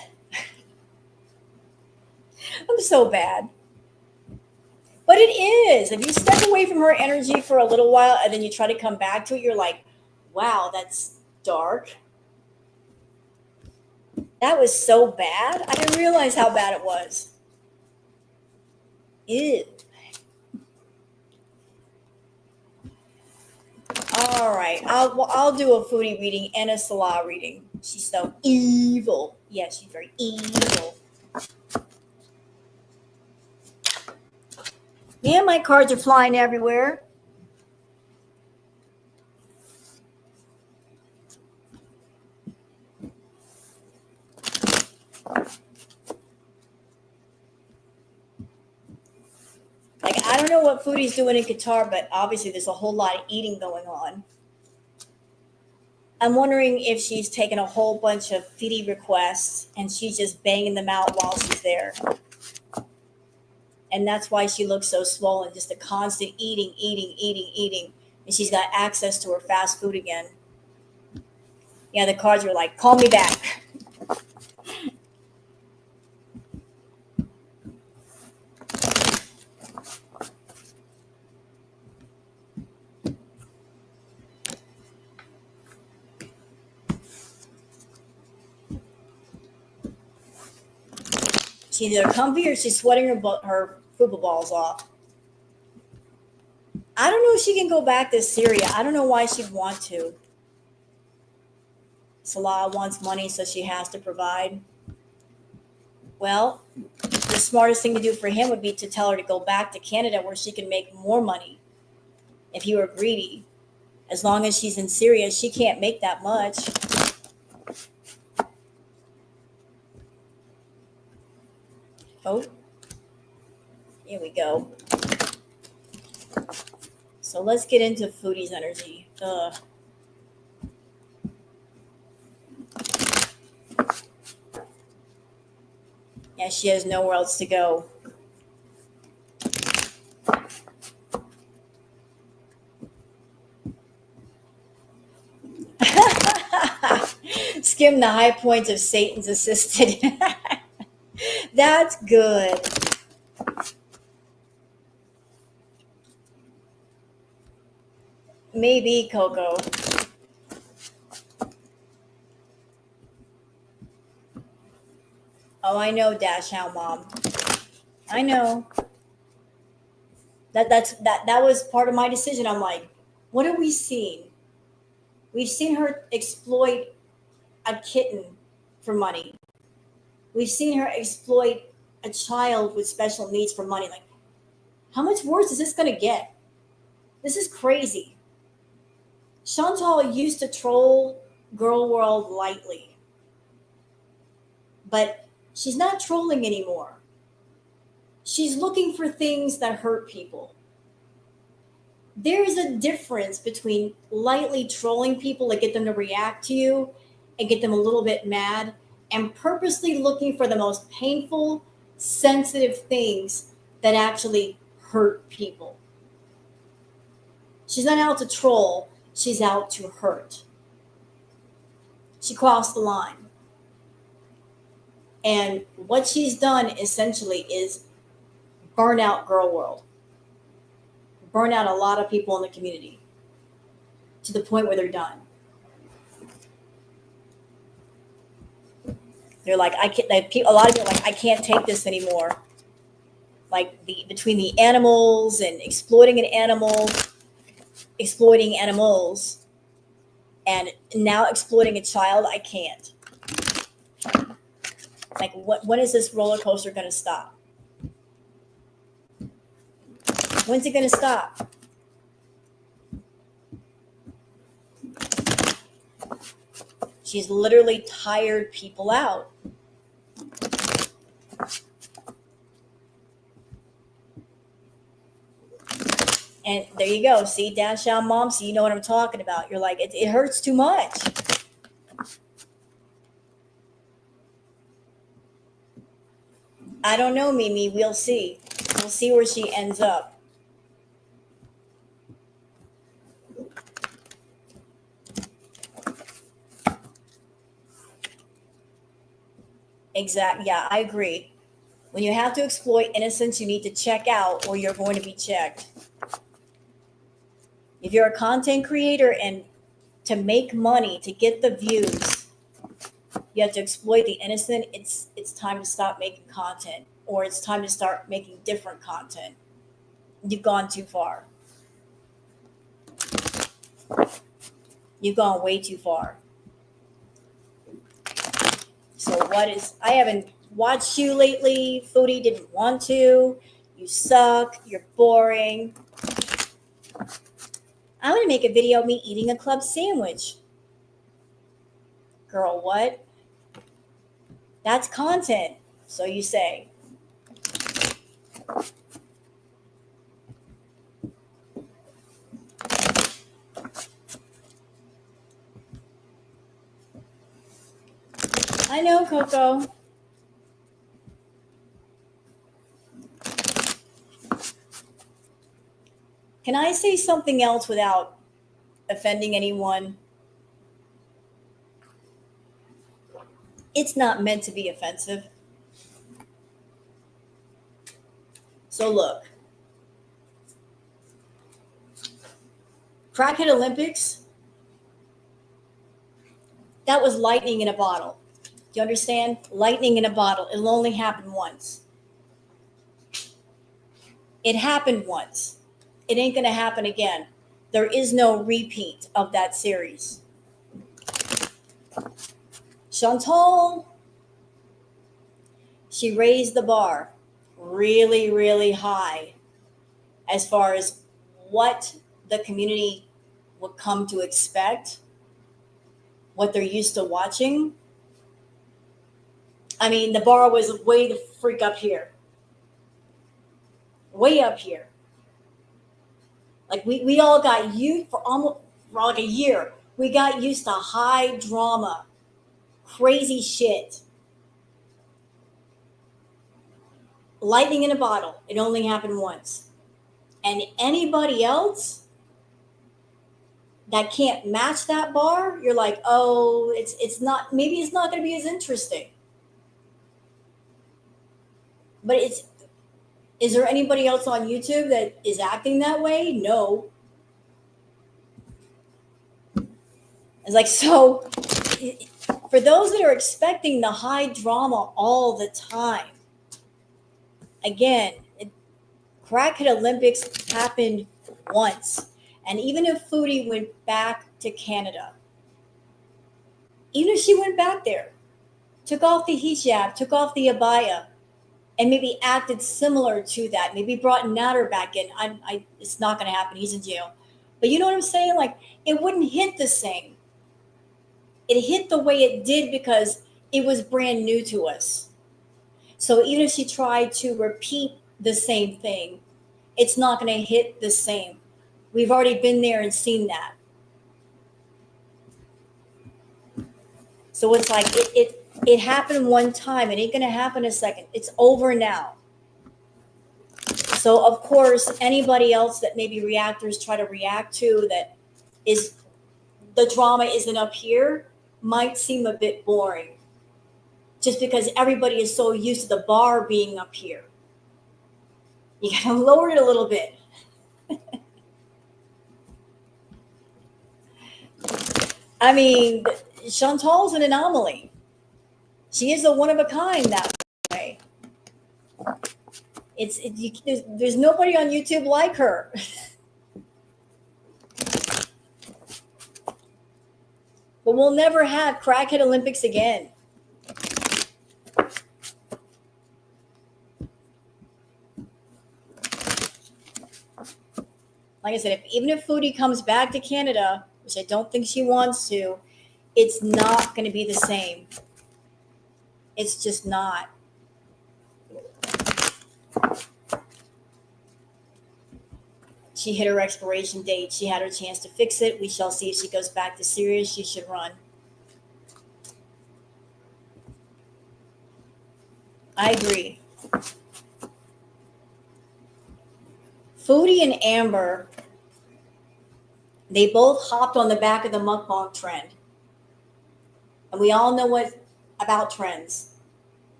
I'm so bad. But it is. If you step away from her energy for a little while and then you try to come back to it, you're like, wow, that's dark. That was so bad. I didn't realize how bad it was. Ew. All right. I'll do a Foodie reading and a Salah reading. She's so evil. Yeah, she's very evil. Yeah, my cards are flying everywhere. Like, I don't know what Foodie's doing in Qatar, but obviously there's a whole lot of eating going on. I'm wondering if she's taken a whole bunch of Foodie requests and she's just banging them out while she's there. And that's why she looks so swollen, just a constant eating. And she's got access to her fast food again. Yeah, the cards were like, call me back. She's either comfy or she's sweating her football balls off. I don't know if she can go back to Syria. I don't know why she'd want to. Salah wants money, so she has to provide. Well, the smartest thing to do for him would be to tell her to go back to Canada where she can make more money if he were greedy. As long as she's in Syria, she can't make that much. Oh, here we go. So let's get into Foodie's energy. Yeah, she has nowhere else to go. Skim the high points of Satan's assisted. That's good. Maybe, Coco. Oh, I know, Dash How Mom. I know. That was part of my decision. I'm like, what have we seen? We've seen her exploit a kitten for money. We've seen her exploit a child with special needs for money. Like, how much worse is this going to get? This is crazy. Chantal used to troll Girl World lightly, but she's not trolling anymore. She's looking for things that hurt people. There is a difference between lightly trolling people to get them to react to you and get them a little bit mad, and purposely looking for the most painful, sensitive things that actually hurt people. She's not out to troll, she's out to hurt. She crossed the line. And what she's done essentially is burn out Girl World, burn out a lot of people in the community to the point where they're done. They're like, I can't. A lot of people are like, I can't take this anymore. Like between the animals and exploiting animals, and now exploiting a child, I can't. Like, when is this roller coaster going to stop? When's it going to stop? She's literally tired people out. And there you go. See, Downtown Mom, so you know what I'm talking about. You're like, it hurts too much. I don't know, Mimi. We'll see. We'll see where she ends up. Exactly. Yeah, I agree. When you have to exploit innocence, you need to check out or you're going to be checked. If you're a content creator and to make money, to get the views, you have to exploit the innocent, it's time to stop making content, or it's time to start making different content. You've gone too far. You've gone way too far. So I haven't watched you lately. Foodie didn't want to. You suck. You're boring. I'm going to make a video of me eating a club sandwich. Girl, what? That's content, so you say. I know, Coco. Can I say something else without offending anyone? It's not meant to be offensive. So look, Crackhead Olympics, that was lightning in a bottle. Do you understand? Lightning in a bottle. It'll only happen once. It happened once. It ain't going to happen again. There is no repeat of that series. Chantal, she raised the bar really, really high as far as what the community would come to expect, what they're used to watching. I mean, the bar was way the freak up here. Way up here. Like we all got used for like a year. We got used to high drama, crazy shit. Lightning in a bottle. It only happened once. And anybody else that can't match that bar, you're like, oh, it's not, maybe it's not going to be as interesting. But is there anybody else on YouTube that is acting that way? No. It's like, so for those that are expecting the high drama all the time, again, Crackhead Olympics happened once. And even if Foodie went back to Canada, even if she went back there, took off the hijab, took off the abaya, and maybe acted similar to that. Maybe brought Natter back in. It's not going to happen. He's in jail. But you know what I'm saying? Like, it wouldn't hit the same. It hit the way it did because it was brand new to us. So even if she tried to repeat the same thing, it's not going to hit the same. We've already been there and seen that. So it's like it happened one time. It ain't going to happen a second. It's over now. So of course, anybody else that maybe reactors try to react to that is the drama isn't up here might seem a bit boring. Just because everybody is so used to the bar being up here. You gotta lower it a little bit. I mean, Chantal's an anomaly. She is a one of a kind that way. There's nobody on YouTube like her. But we'll never have crackhead Olympics again. Like I said, even if Foodie comes back to Canada, which I don't think she wants to, it's not going to be the same. It's just not. She hit her expiration date. She had her chance to fix it. We shall see if she goes back to Syria. She should run. I agree. Foodie and Amber, they both hopped on the back of the mukbang trend. And we all know what about trends.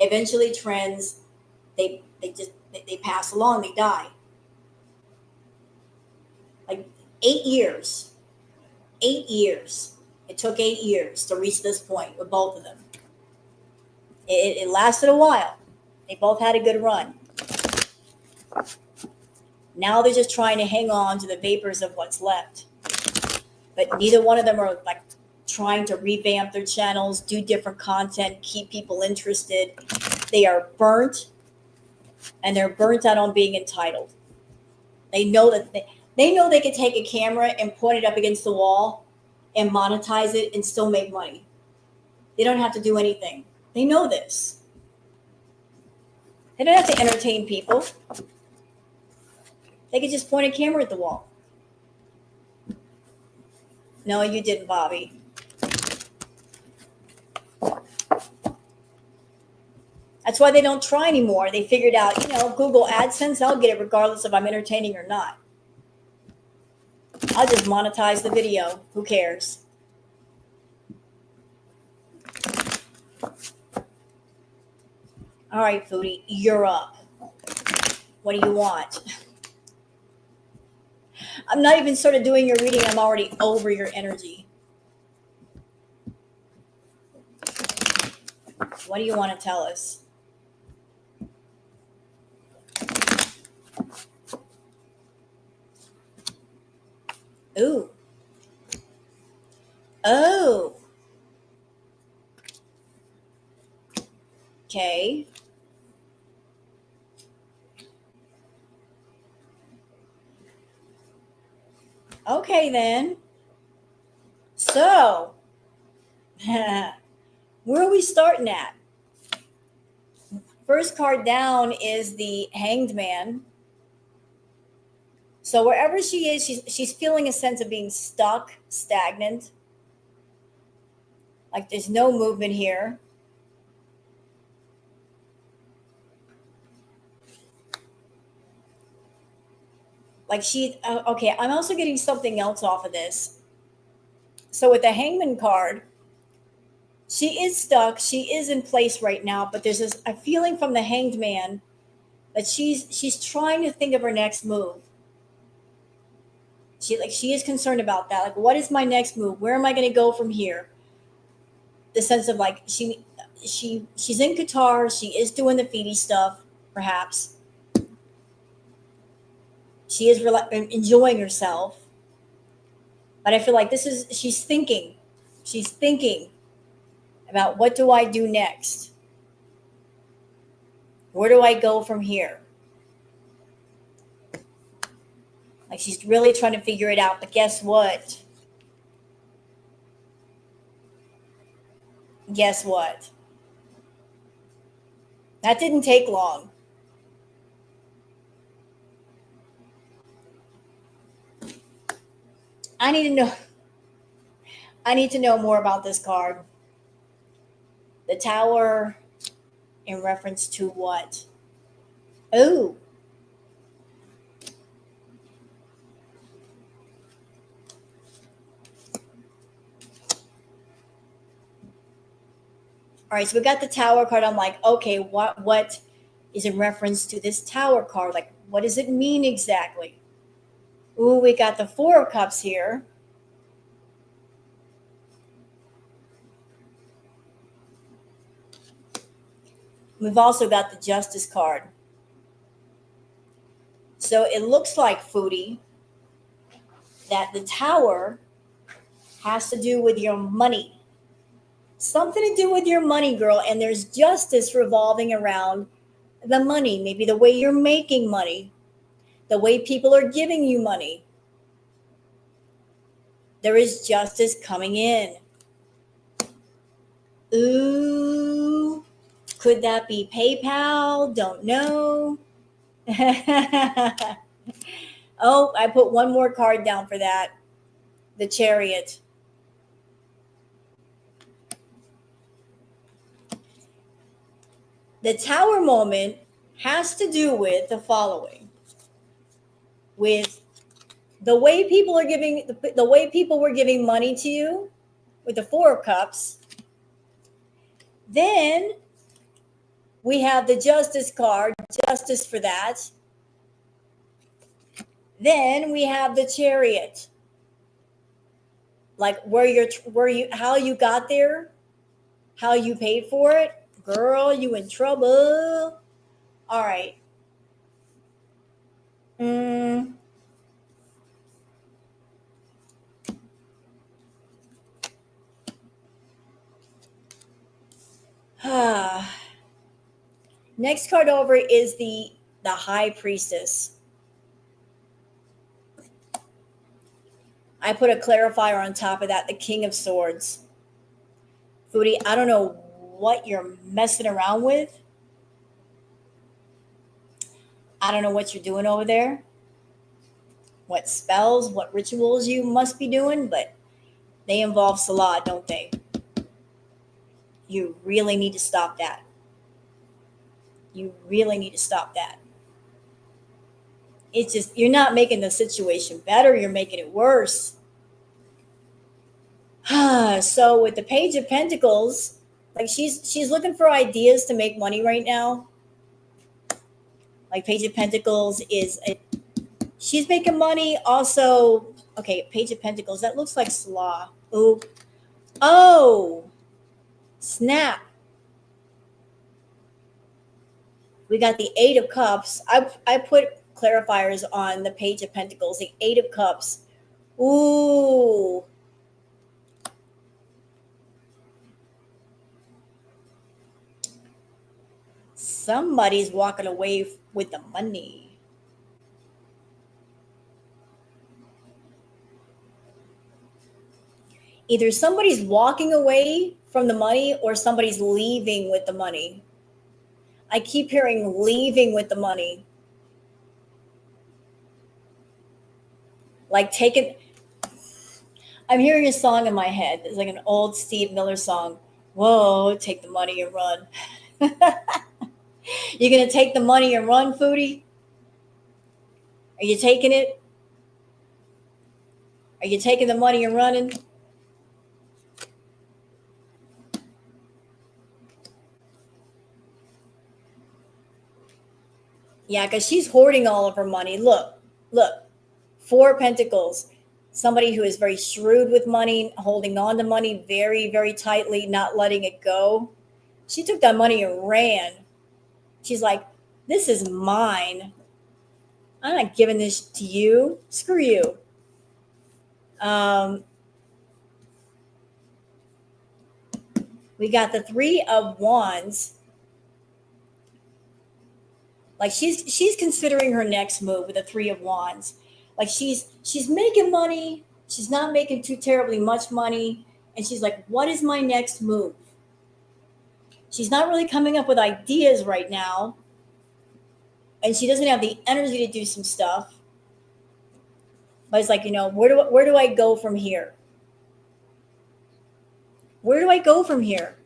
Eventually trends, they pass along, they die. Like 8 years. 8 years. It took 8 years to reach this point with both of them. It lasted a while. They both had a good run. Now they're just trying to hang on to the vapors of what's left. But neither one of them are like trying to revamp their channels, do different content, keep people interested. They are burnt, and they're burnt out on being entitled. They know that they know they could take a camera and point it up against the wall and monetize it and still make money. They don't have to do anything. They know this. They don't have to entertain people. They could just point a camera at the wall. No, you didn't, Bobby. That's why they don't try anymore. They figured out, Google AdSense, I'll get it regardless if I'm entertaining or not. I'll just monetize the video. Who cares? All right, Foodie, you're up. What do you want? I'm not even sort of doing your reading. I'm already over your energy. What do you want to tell us? Ooh. Oh. Okay. Okay, then. So, where are we starting at? First card down is the Hanged Man. So wherever she is, she's feeling a sense of being stuck, stagnant. Like there's no movement here. Like okay, I'm also getting something else off of this. So with the Hangman card, she is stuck. She is in place right now, but there's a feeling from the Hanged Man that she's trying to think of her next move. She is concerned about that. Like, what is my next move? Where am I going to go from here? The sense of like she's in Qatar. She is doing the Foodie stuff, perhaps. She is enjoying herself. But I feel like she's thinking. She's thinking about what do I do next? Where do I go from here? Like she's really trying to figure it out. But guess what? Guess what? That didn't take long. I need to know I need to know more about this card. The tower in reference to what? Oh, all right. So we got the tower card. I'm like, okay, what is in reference to this tower card? Like, what does it mean exactly? Ooh, we got the Four of Cups here. We've also got the Justice card. So it looks like, Foodie, that the tower has to do with your money. Something to do with your money, girl. And there's justice revolving around the money. Maybe the way you're making money, the way people are giving you money. There is justice coming in. Ooh, could that be PayPal? Don't know. Oh, I put one more card down for that. The Chariot. The Tower moment has to do with the following. With the way people are giving, the way people were giving money to you with the Four of Cups. Then we have the Justice card, justice for that. Then we have the Chariot. Like where you how you got there, how you paid for it. Girl, you in trouble. All right. Mm. Next card over is the High Priestess. I put a clarifier on top of that, the King of Swords. Foodie, I don't know what you're messing around with. I don't know what you're doing over there, what spells, what rituals you must be doing, but they involve Salah, don't they? You really need to stop that. You really need to stop that. It's just, you're not making the situation better, you're making it worse. So with the Page of Pentacles, like she's looking for ideas to make money right now. Like Page of Pentacles she's making money. Also, okay, Page of Pentacles, that looks like Salah. Ooh. Oh, snap. We got the Eight of Cups. I put clarifiers on the Page of Pentacles, the Eight of Cups. Ooh. Somebody's walking away with the money. Either somebody's walking away from the money or somebody's leaving with the money. I keep hearing leaving with the money. Like taking, I'm hearing a song in my head. It's like an old Steve Miller song. Whoa, take the money and run. You're going to take the money and run, Foodie? Are you taking it? Are you taking the money and running? Yeah, because she's hoarding all of her money. Look, Four Pentacles. Somebody who is very shrewd with money, holding on to money very, very tightly, not letting it go. She took that money and ran. She's like, this is mine. I'm not giving this to you. Screw you. Um, we got the Three of Wands. Like she's considering her next move with the Three of Wands. Like she's making money. She's not making too terribly much money. And she's like, what is my next move? She's not really coming up with ideas right now. And she doesn't have the energy to do some stuff. But it's like, where do I go from here? Where do I go from here?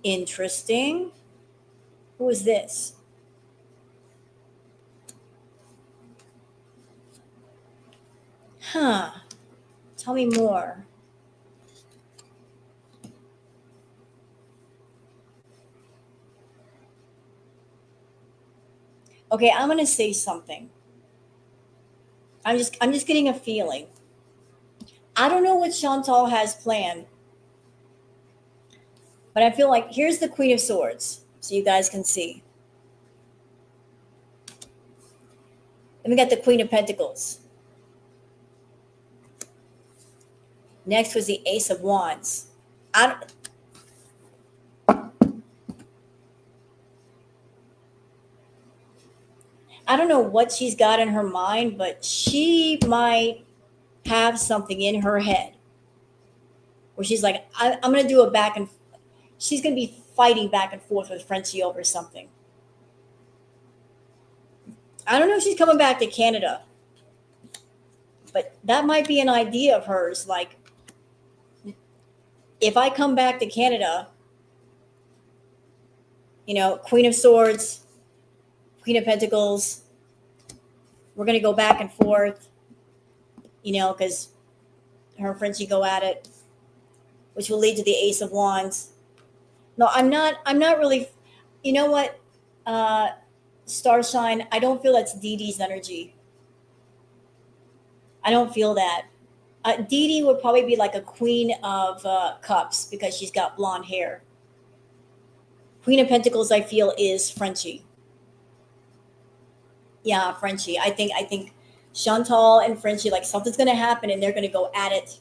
Interesting. Who is this? Huh. Tell me more. Okay, I'm going to say something. I'm just getting a feeling. I don't know what Chantal has planned, but I feel like here's the Queen of Swords, so you guys can see. Then we got the Queen of Pentacles. Next was the Ace of Wands. I don't know what she's got in her mind, but she might have something in her head where she's like, I'm going to do a back and she's going to be fighting back and forth with Frenchie over something. I don't know if she's coming back to Canada, but that might be an idea of hers. Like, if I come back to Canada, Queen of Swords, Queen of Pentacles, we're going to go back and forth, because her and Frenchie go at it, which will lead to the Ace of Wands. No, I'm not really, you know what, Starshine, I don't feel that's Dee Dee's energy. I don't feel that. Dee Dee would probably be like a Queen of Cups because she's got blonde hair. Queen of Pentacles, I feel, is Frenchie. Yeah, Frenchie. I think Chantal and Frenchie, like something's going to happen and they're going to go at it.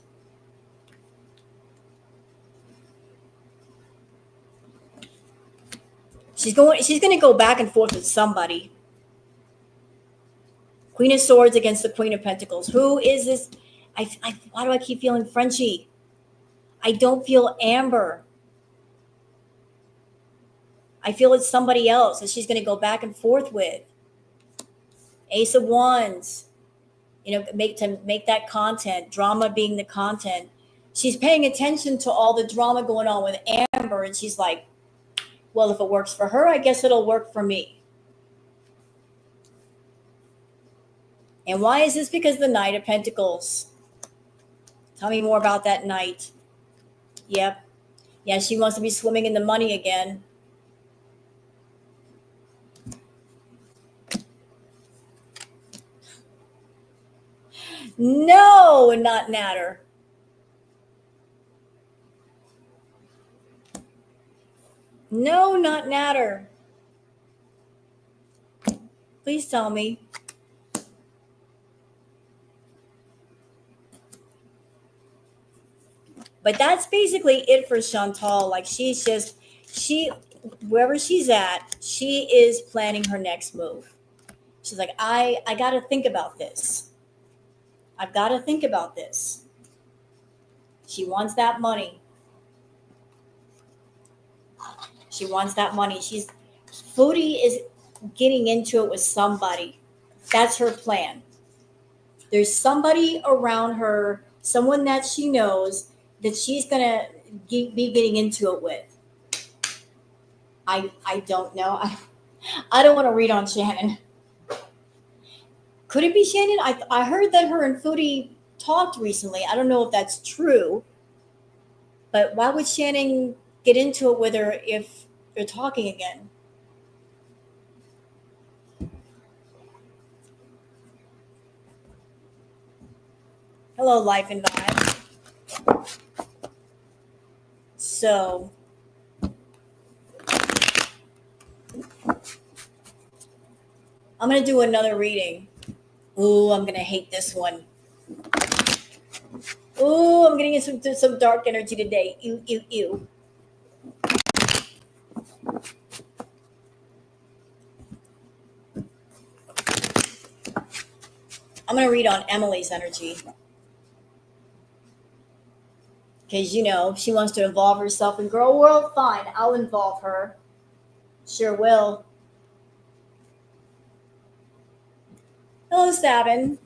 She's going to go back and forth with somebody. Queen of Swords against the Queen of Pentacles. Who is this? Why do I keep feeling Frenchie? I don't feel Amber. I feel it's somebody else that she's going to go back and forth with. Ace of Wands. Make that content, drama being the content. She's paying attention to all the drama going on with Amber, and she's like, well, if it works for her, I guess it'll work for me. And why is this? Because the Knight of Pentacles. Tell me more about that Knight. Yep. Yeah, she wants to be swimming in the money again. No, not Natter. No, not Natter. Please tell me. But that's basically it for Chantal. Like wherever she's at, she is planning her next move. She's like, I got to think about this. I've got to think about this. She wants that money. She wants that money. Foodie is getting into it with somebody. That's her plan. There's somebody around her, someone that she knows that she's going to be getting into it with. I don't know. I don't want to read on Shannon. Could it be Shannon? I heard that her and Foodie talked recently. I don't know if that's true. But why would Shannon get into it with her if they're talking again? Hello, Life and Vibe. So, I'm going to do another reading. Ooh, I'm going to hate this one. Ooh, Ooh, I'm getting some dark energy today. Ew, ew, ew. I'm going to read on Emily's energy. Because, she wants to involve herself in girl world. Fine, I'll involve her. Sure will. Hello, Sabin.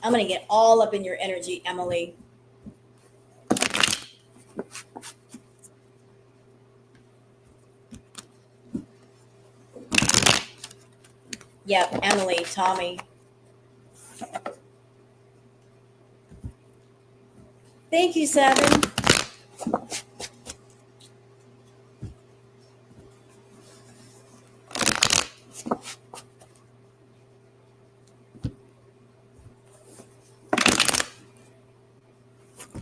I'm going to get all up in your energy, Emily. Yep, Emily, Tommy. Thank you, Sabin.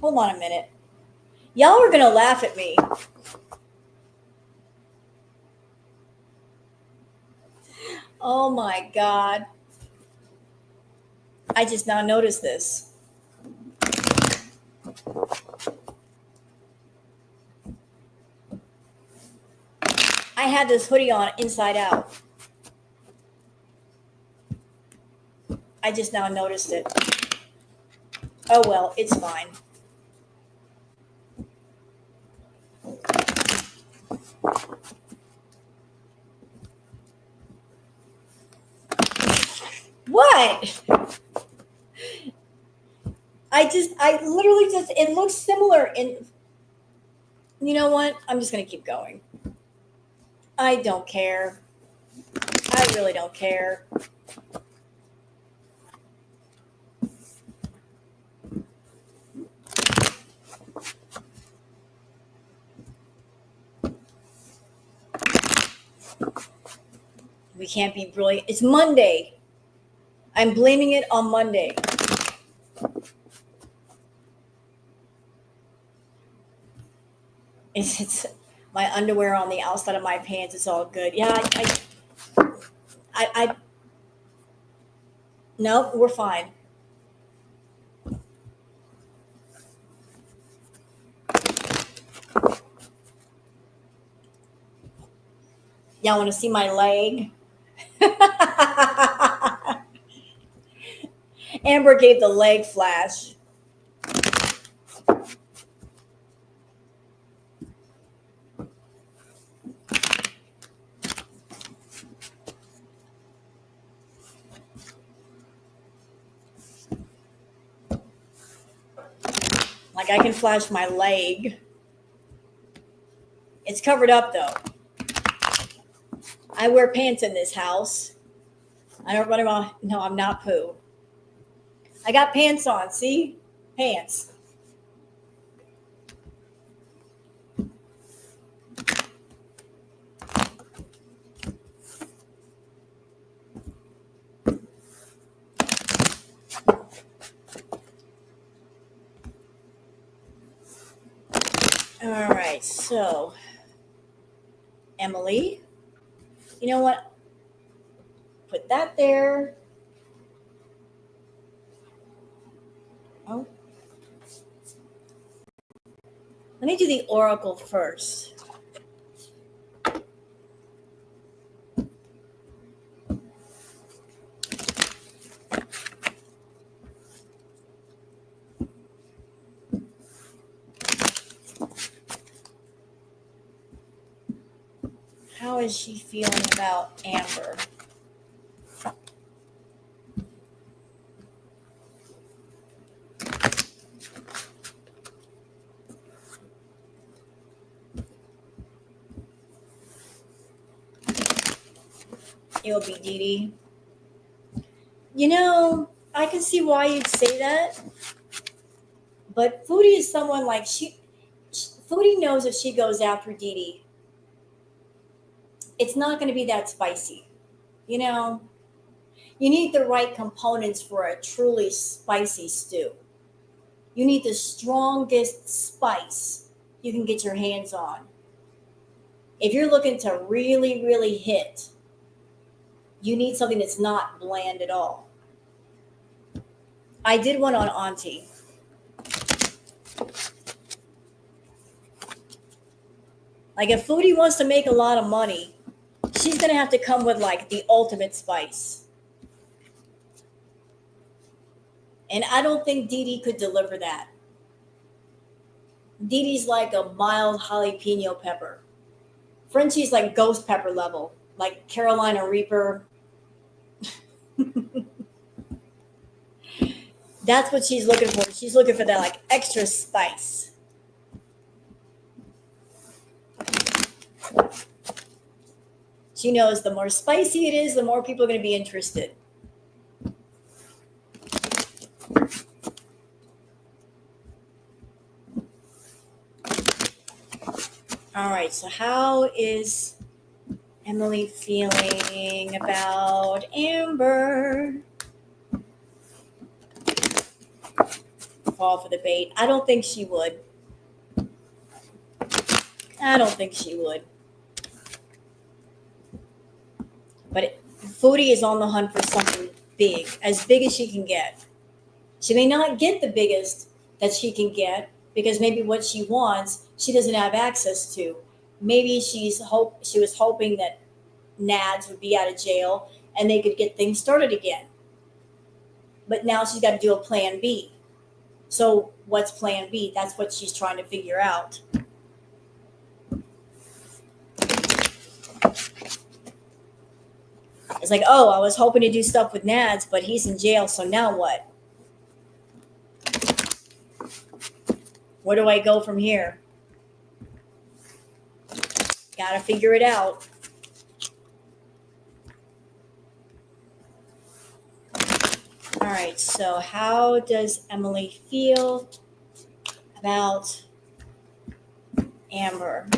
Hold on a minute. Y'all are going to laugh at me. Oh my God. I just now noticed this. I had this hoodie on inside out. I just now noticed it. Oh well, it's fine. What? I literally just, it looks similar in, you know what? I'm just going to keep going. I don't care. I really don't care. We can't be brilliant. It's Monday. I'm blaming it on Monday. It's my underwear on the outside of my pants. It's all good. Yeah, no, we're fine. Y'all want to see my leg? Amber gave the leg flash. Like I can flash my leg. It's covered up though. I wear pants in this house. I don't run around. No, I'm not poo. I got pants on. See? Pants. All right. So, Emily, you know what? Put that there. Oh. Let me do the oracle first. How is she feeling about Amber? It'll be Dee Dee. I can see why you'd say that. But Foodie is someone like Foodie knows if she goes after Dee Dee, it's not going to be that spicy. You need the right components for a truly spicy stew. You need the strongest spice you can get your hands on. If you're looking to really, really hit, you need something that's not bland at all. I did one on Auntie. Like if Foodie wants to make a lot of money, she's gonna have to come with like the ultimate spice. And I don't think Dee Dee could deliver that. Dee Dee's like a mild jalapeno pepper. Frenchie's like ghost pepper level, like Carolina Reaper. That's what she's looking for. She's looking for that like extra spice. She knows the more spicy it is, the more people are going to be interested. All right, so how is Emily feeling about Amber? Fall for the bait. I don't think she would. I don't think she would. But Foodie is on the hunt for something big, as big as she can get. She may not get the biggest that she can get because maybe what she wants she doesn't have access to. Maybe she was hoping that Nads would be out of jail and they could get things started again. But now she's got to do a plan B. So what's plan B? That's what she's trying to figure out. It's like, oh, I was hoping to do stuff with Nads, but he's in jail, so now what? Where do I go from here? Gotta figure it out. All right, so how does Emily feel about Amber?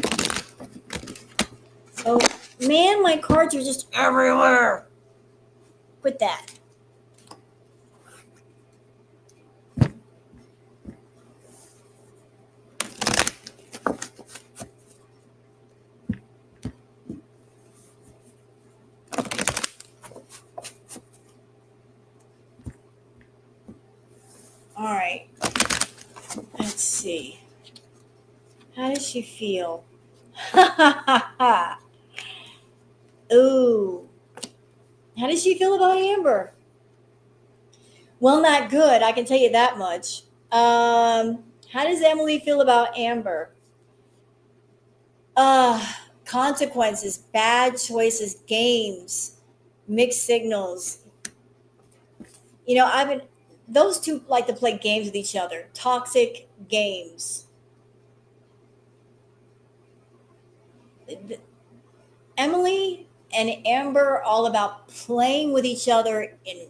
Oh, man, my cards are just everywhere. Quit that. All right. Let's see. How does she feel? Ooh. How does she feel about Amber? Well, not good. I can tell you that much. How does Emily feel about Amber? Consequences, bad choices, games, mixed signals. You know, those two like to play games with each other. Toxic games. Emily and Amber are all about playing with each other in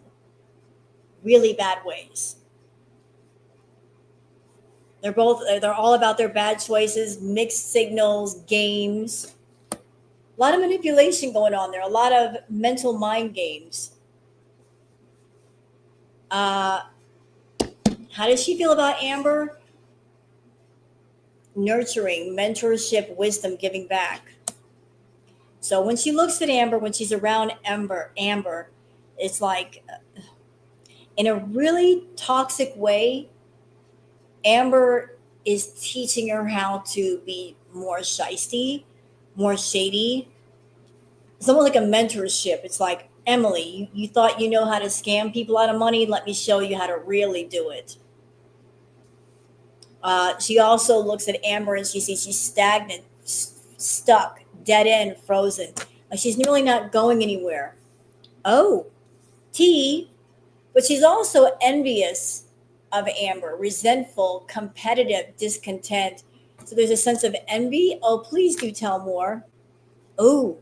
really bad ways. They're all about their bad choices, mixed signals, games. A lot of manipulation going on there, a lot of mental mind games. How does she feel about Amber? Nurturing, mentorship, wisdom, giving back. So when she looks at Amber, when she's around Amber, it's like in a really toxic way, Amber is teaching her how to be more shisty, more shady. It's almost like a mentorship. It's like, Emily, you thought you know how to scam people out of money? Let me show you how to really do it. She also looks at Amber and she sees she's stagnant, stuck, dead end, frozen. Like she's really not going anywhere. Oh, but she's also envious of Amber, resentful, competitive, discontent. So there's a sense of envy. Oh, please do tell more. Oh,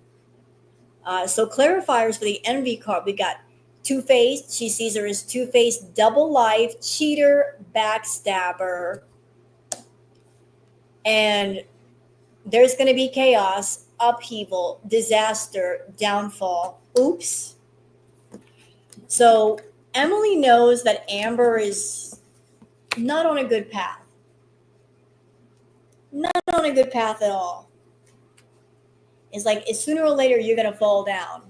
so clarifiers for the envy card. We got two-faced. She sees her as two-faced, double life, cheater, backstabber. And there's going to be chaos, upheaval, disaster, downfall. Oops. So Emily knows that Amber is not on a good path. Not on a good path at all. It's like sooner or later you're going to fall down.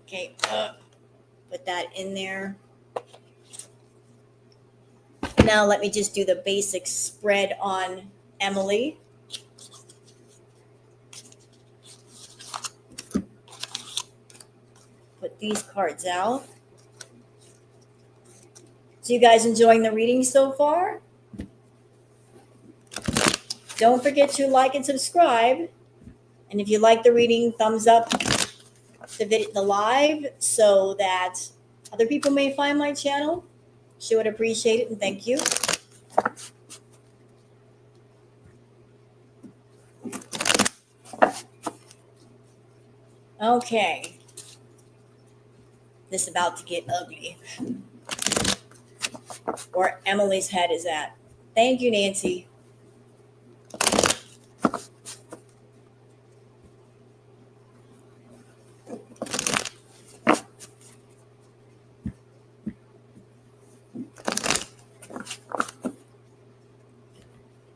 Okay, put that in there. Now let me just do the basic spread on Emily. Put these cards out. So you guys enjoying the reading so far? Don't forget to like and subscribe. And if you like the reading, thumbs up the live so that other people may find my channel. She would appreciate it, and thank you. Okay. This is about to get ugly. Where Emily's head is at. Thank you, Nancy.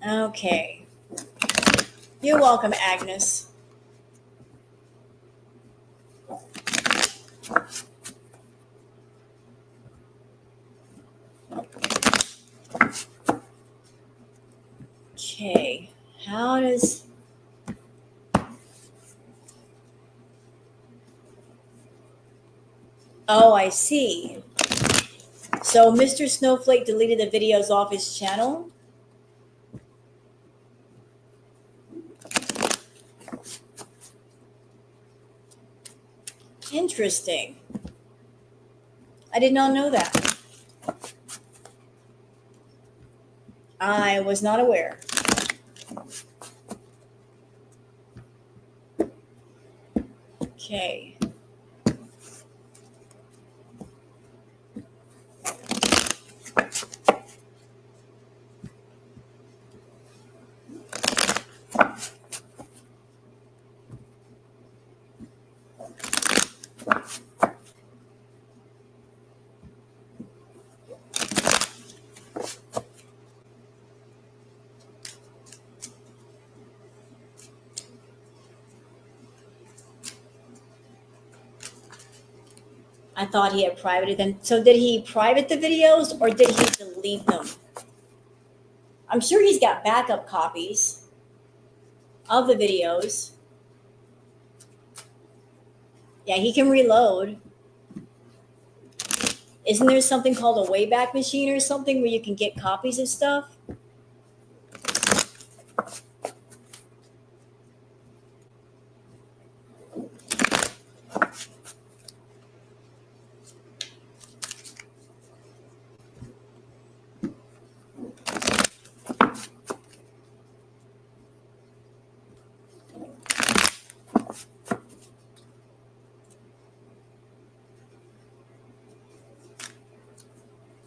Okay. You're welcome, Agnes. Okay. How does... Oh, I see. So Mr. Snowflake deleted the videos off his channel. Interesting. I did not know that. I was not aware. Okay. I thought he had privated them. So did he private the videos or did he delete them? I'm sure he's got backup copies of the videos. Yeah, he can reload. Isn't there something called a Wayback Machine or something where you can get copies of stuff?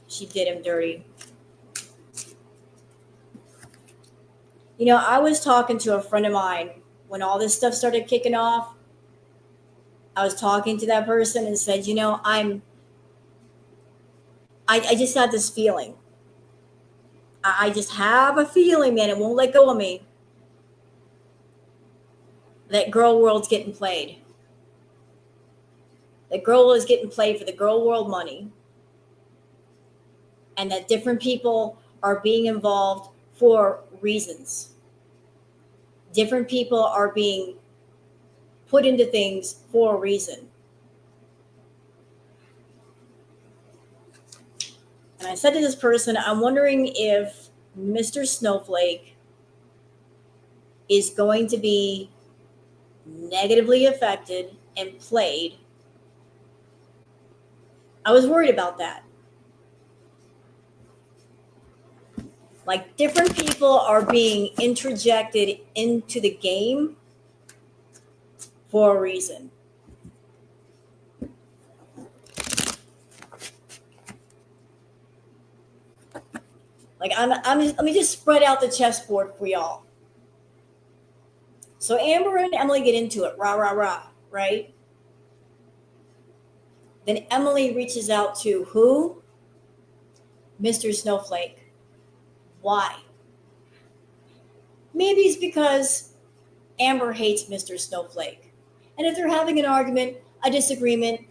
She did him dirty. You know, I was talking to a friend of mine when all this stuff started kicking off. I was talking to that person and said, you know, I just had this feeling. I just have a feeling, man, it won't let go of me. That girl world's getting played. That girl world is getting played for the girl world money. And that different people are being involved for reasons. Different people are being put into things for a reason. And I said to this person, I'm wondering if Mr. Snowflake is going to be negatively affected and played. I was worried about that. Like different people are being interjected into the game for a reason. Like let me just spread out the chessboard for y'all. So Amber and Emily get into it, rah, rah, rah, right? Then Emily reaches out to who? Mr. Snowflake. Why? Maybe it's because Amber hates Mr. Snowflake. And if they're having an argument, a disagreement,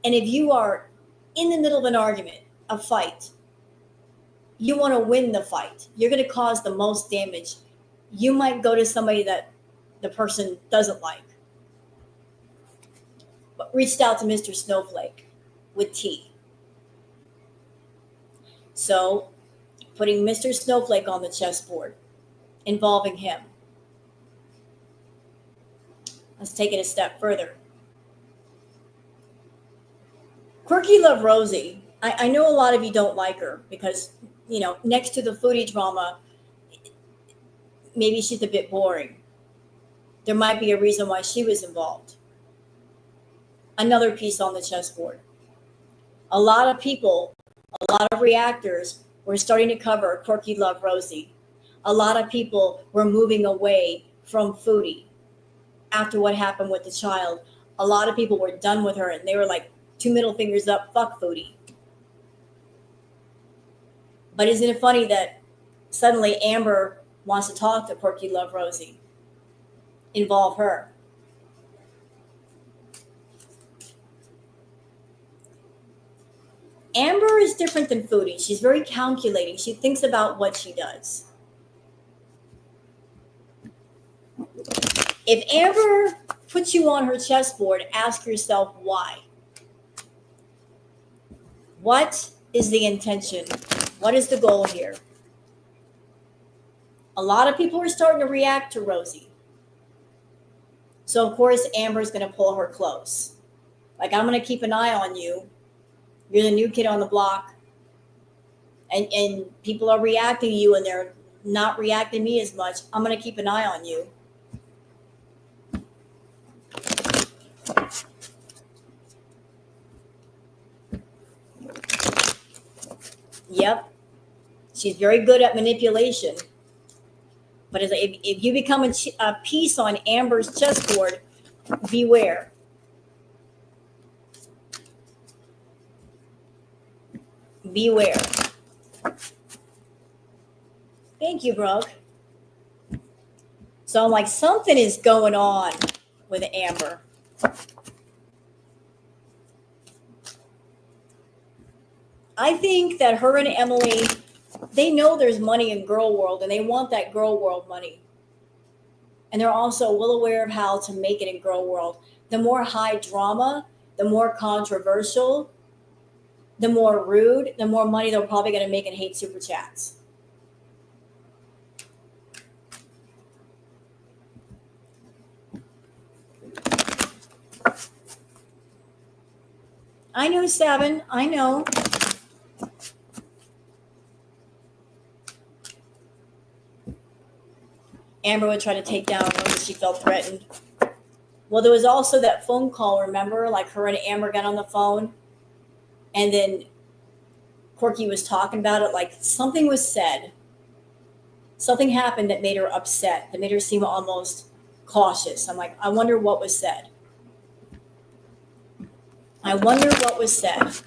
and if you are in the middle of an argument, a fight, you want to win the fight, you're going to cause the most damage. You might go to somebody that the person doesn't like, but reached out to Mr. Snowflake with tea. So putting Mr. Snowflake on the chessboard, involving him. Let's take it a step further. Quirky Love Rosie. I know a lot of you don't like her because, next to the Foodie drama, maybe she's a bit boring. There might be a reason why she was involved. Another piece on the chessboard. A lot of people, a lot of reactors were starting to cover Quirky Love Rosie. A lot of people were moving away from Foodie after what happened with the child. A lot of people were done with her and they were like, 2 middle fingers up, fuck Foodie. But isn't it funny that suddenly Amber wants to talk to Quirky Love Rosie? Involve her. Amber is different than Foodie. She's very calculating. She thinks about what she does. If Amber puts you on her chessboard, ask yourself why. What is the intention? What is the goal here? A lot of people are starting to react to Rosie. So, of course, Amber's going to pull her close. Like, I'm going to keep an eye on you. You're the new kid on the block. And people are reacting to you and they're not reacting to me as much. I'm going to keep an eye on you. Yep. She's very good at manipulation. But if you become a piece on Amber's chessboard, beware. Beware. Thank you, Brooke. So I'm like, something is going on with Amber. I think that her and Emily, they know there's money in girl world and they want that girl world money. And they're also well aware of how to make it in girl world. The more high drama, the more controversial, the more rude, the more money they're probably going to make in hate super chats. I know, Seven. I know. Amber would try to take down when she felt threatened. Well, there was also that phone call, remember? Like her and Amber got on the phone. And then Corky was talking about it. Like something was said. Something happened that made her upset. That made her seem almost cautious. I'm like, I wonder what was said. I wonder what was said.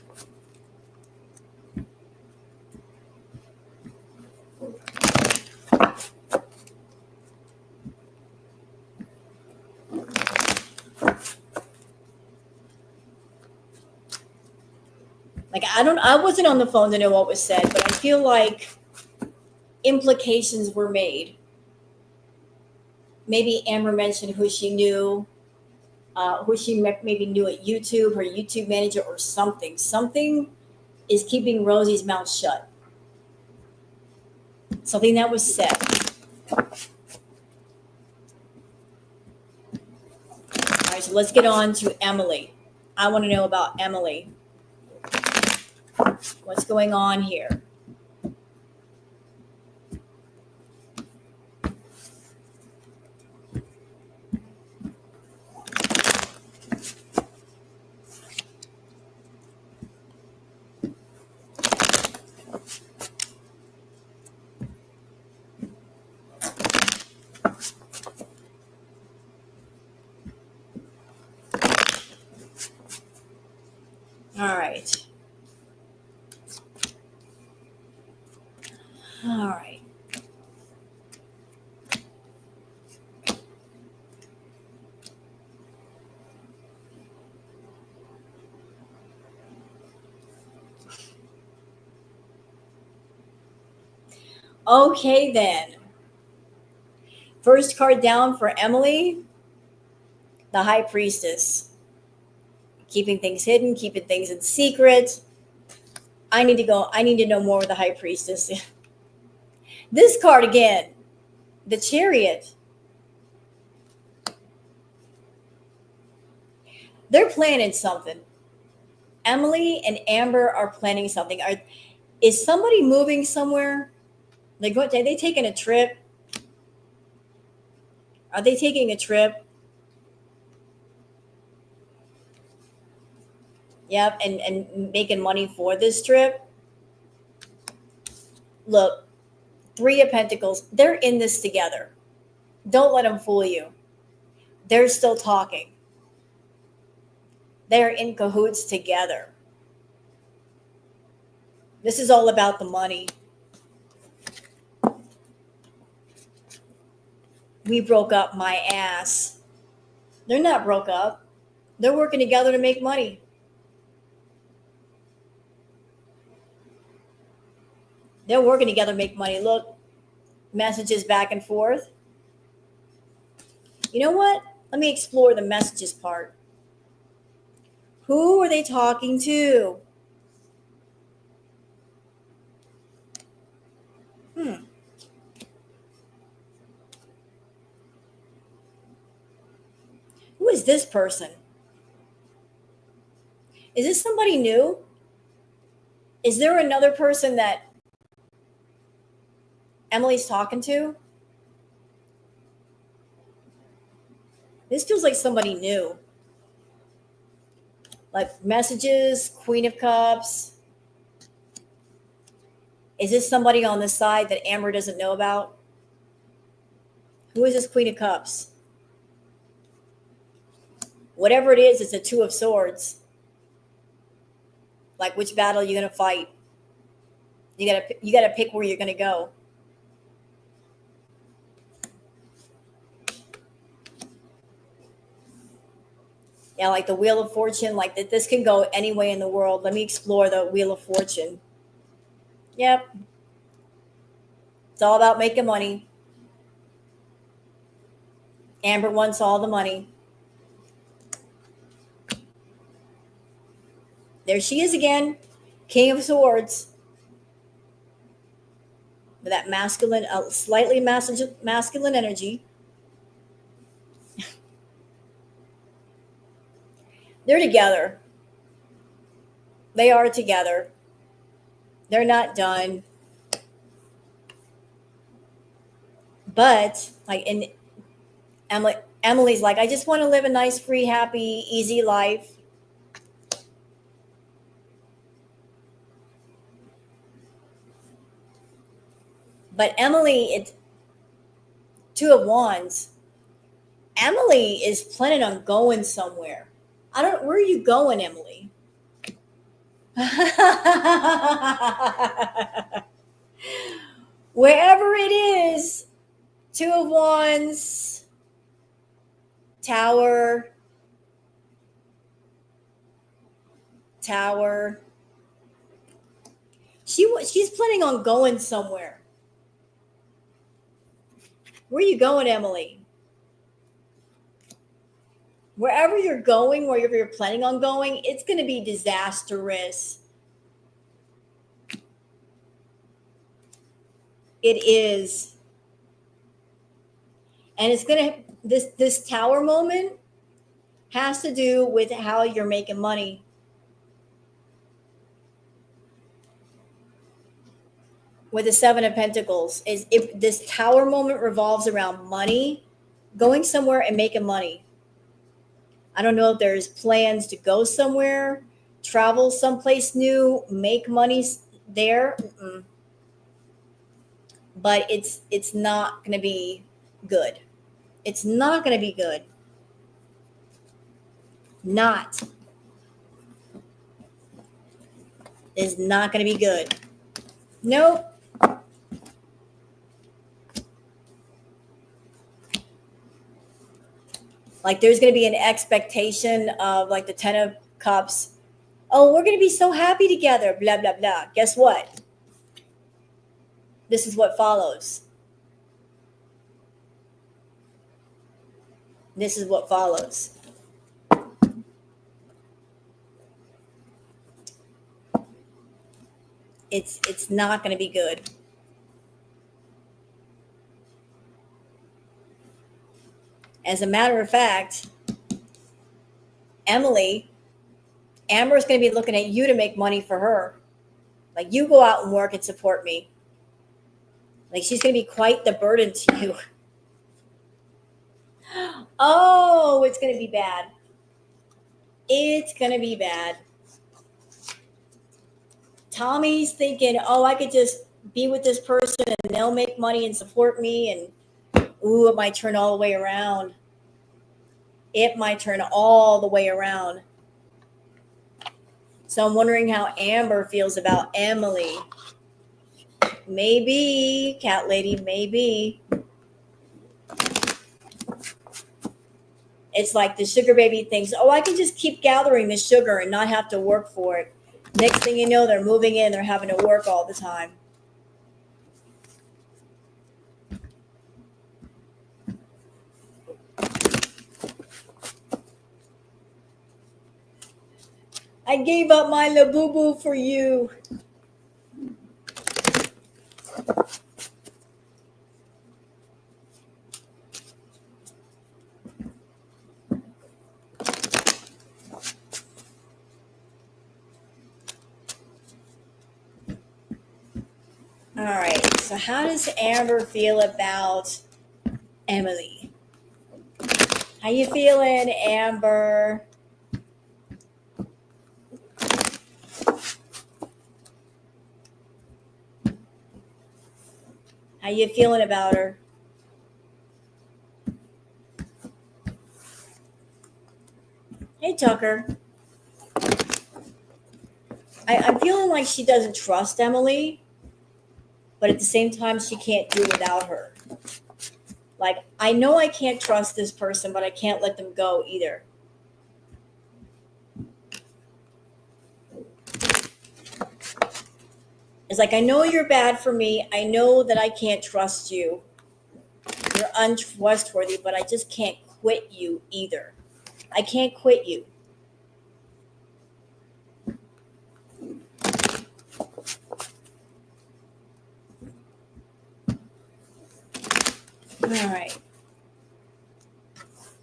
Like, I wasn't on the phone to know what was said, but I feel like implications were made. Maybe Amber mentioned who she knew, who she maybe knew at YouTube, her YouTube manager or something. Something is keeping Rosie's mouth shut. Something that was said. All right, so let's get on to Emily. I want to know about Emily. What's going on here? All right. All right. Okay, then. First card down for Emily, the High Priestess. Keeping things hidden, keeping things in secret. I need to go. I need to know more with the High Priestess. This card again, the Chariot. They're planning something. Emily and Amber are planning something. Is somebody moving somewhere? Are they taking a trip? Are they taking a trip? Yep, and making money for this trip. Look, Three of Pentacles, they're in this together. Don't let them fool you. They're still talking. They're in cahoots together. This is all about the money. We broke up my ass. They're not broke up. They're working together to make money. They're working together to make money. Look, messages back and forth. You know what? Let me explore the messages part. Who are they talking to? Who is this person? Is this somebody new? Is there another person that Emily's talking to? This feels like somebody new. Like messages, Queen of Cups. Is this somebody on the side that Amber doesn't know about? Who is this Queen of Cups? Whatever it is, it's a Two of Swords. Like, which battle are you going to fight? You gotta pick where you're going to go. Yeah, like the Wheel of Fortune. Like that, this can go any way in the world. Let me explore the Wheel of Fortune. Yep, it's all about making money. Amber wants all the money. There she is again, King of Swords. With that masculine, slightly masculine energy. They're together. They are together. They're not done. But like in Emily's like, I just want to live a nice, free, happy, easy life. But Emily, it's Two of Wands. Emily is planning on going somewhere. Where are you going, Emily? Wherever it is, Two of Wands, Tower. She's planning on going somewhere. Where are you going, Emily? Wherever you're going, wherever you're planning on going, it's going to be disastrous. It is. And it's going to, this Tower moment has to do with how you're making money. With the Seven of Pentacles, is if this Tower moment revolves around money, going somewhere and making money. I don't know if there's plans to go somewhere, travel someplace new, make money there. But it's not going to be good. It's not going to be good. Not. is not going to be good. Nope. Like there's going to be an expectation of like the 10 of cups. Oh, we're going to be so happy together, blah, blah, blah. Guess what? This is what follows. This is what follows. It's not going to be good. As a matter of fact, Amber's going to be looking at you to make money for her. Like you go out and work and support me. Like she's going to be quite the burden to you. Oh, it's going to be bad. It's going to be bad. Tommy's thinking, oh, I could just be with this person and they'll make money and support me. And ooh, it might turn all the way around. It might turn all the way around. So I'm wondering how Amber feels about Emily. Maybe, cat lady, maybe. It's like the sugar baby thinks, oh, I can just keep gathering the sugar and not have to work for it. Next thing you know, they're moving in, they're having to work all the time. I gave up my Labubu for you. All right, so how does Amber feel about Emily? How you feeling, Amber? How you feeling about her? Hey, Tucker. I'm feeling like she doesn't trust Emily, but at the same time, she can't do without her. Like, I know I can't trust this person, but I can't let them go either. It's like, I know you're bad for me. I know that I can't trust you. You're untrustworthy, but I just can't quit you either. I can't quit you. All right.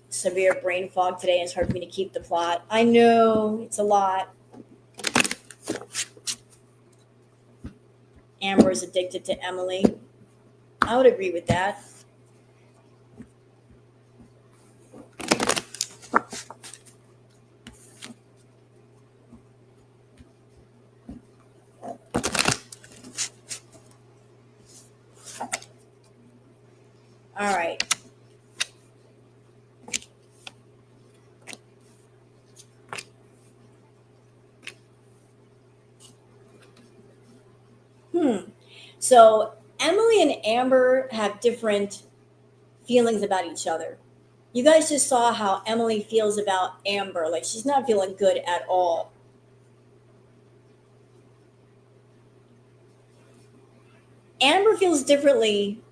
Severe brain fog today. It's hard for me to keep the plot. I know it's a lot. Amber is addicted to Emily. I would agree with that. All right. So Emily and Amber have different feelings about each other. You guys just saw how Emily feels about Amber. Like she's not feeling good at all. Amber feels differently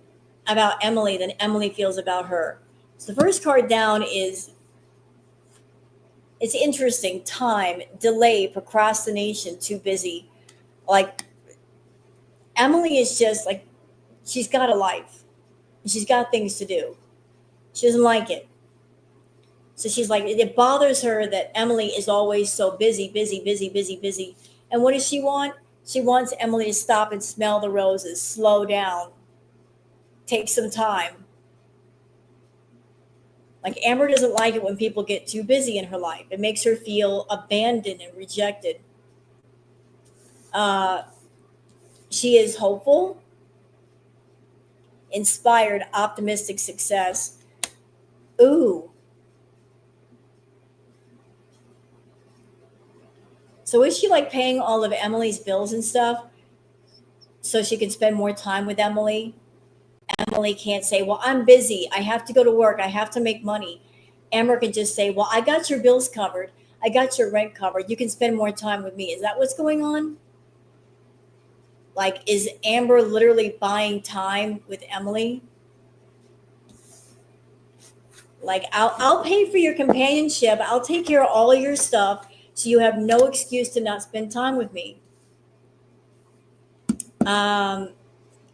about Emily than Emily feels about her. So the first card down is, it's interesting, time, delay, procrastination, too busy. Like Emily is just like, she's got a life. She's got things to do. She doesn't like it. So she's like, it bothers her that Emily is always so busy, busy, busy, busy, busy. And what does she want? She wants Emily to stop and smell the roses, slow down, take some time. Like Amber doesn't like it when people get too busy in her life. It makes her feel abandoned and rejected. She is hopeful, inspired, optimistic, success. Ooh. So is she like paying all of Emily's bills and stuff so she can spend more time with Emily? Emily can't say, well, I'm busy. I have to go to work. I have to make money. Amber can just say, well, I got your bills covered. I got your rent covered. You can spend more time with me. Is that what's going on? Like, is Amber literally buying time with Emily? Like, I'll pay for your companionship. I'll take care of all of your stuff so you have no excuse to not spend time with me.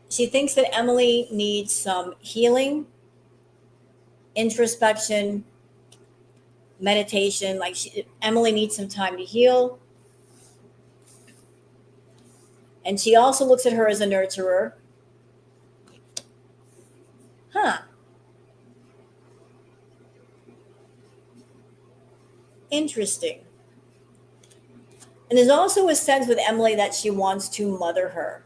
She thinks that Emily needs some healing, introspection, meditation. Like Emily needs some time to heal. And she also looks at her as a nurturer. Huh. Interesting. And there's also a sense with Emily that she wants to mother her.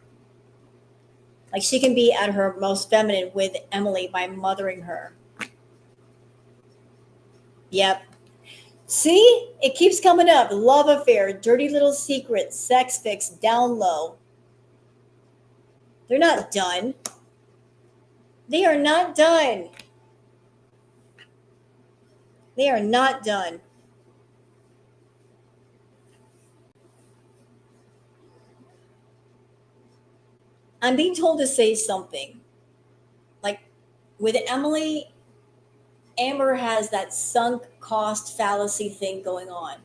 Like she can be at her most feminine with Emily by mothering her. Yep. See, it keeps coming up. Love affair, dirty little secret, sex fix, down low. They're not done. They are not done. They are not done. I'm being told to say something. Like with Emily, Amber has that sunk cost fallacy thing going on.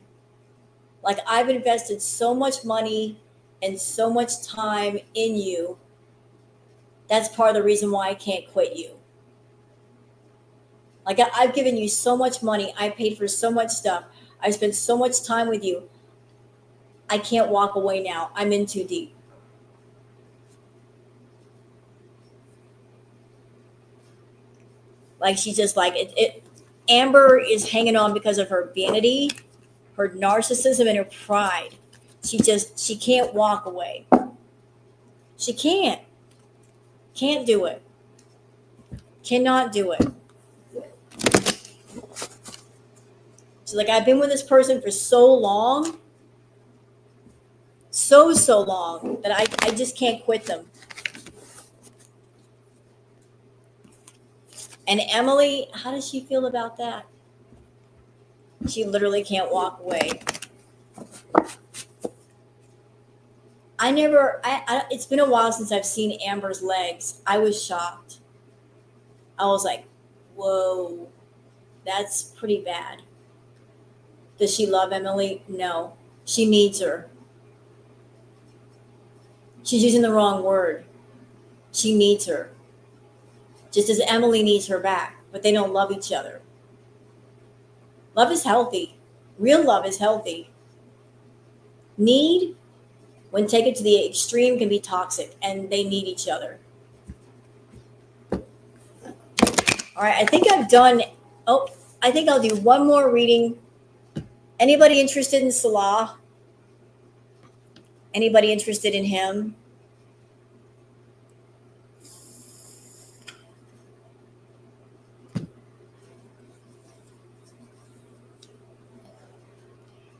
Like I've invested so much money and so much time in you. That's part of the reason why I can't quit you. Like I've given you so much money. I paid for so much stuff. I spent so much time with you. I can't walk away now. I'm in too deep. Like she's just like it. Amber is hanging on because of her vanity, her narcissism, and her pride. She can't walk away. She can't do it. Cannot do it. She's like, I've been with this person for so long, so long that I just can't quit them. And Emily, how does she feel about that? She literally can't walk away. It's been a while since I've seen Amber's legs. I was shocked. I was like, whoa, that's pretty bad. Does she love Emily? No. She needs her. She's using the wrong word. She needs her. Just as Emily needs her back, but they don't love each other. Love is healthy. Real love is healthy. Need, when taken to the extreme, can be toxic, and they need each other. All right, I think I've done. Oh, I think I'll do one more reading. Anybody interested in Salah? Anybody interested in him?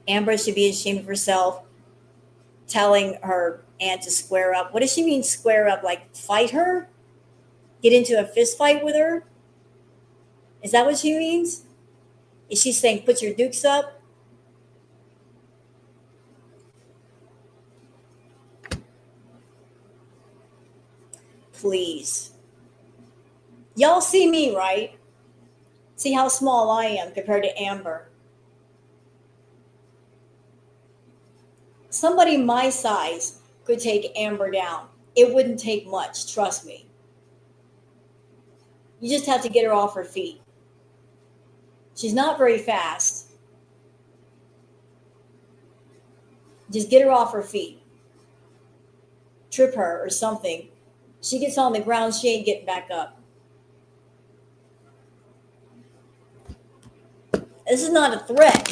Amber should be ashamed of herself, telling her aunt to square up. What does she mean, square up? Like fight her? Get into a fist fight with her? Is that what she means? Is she saying put your dukes up? Please. Y'all see me, right? See how small I am compared to Amber. Somebody my size could take Amber down. It wouldn't take much, trust me. You just have to get her off her feet. She's not very fast. Just get her off her feet. Trip her or something. She gets on the ground, she ain't getting back up. This is not a threat.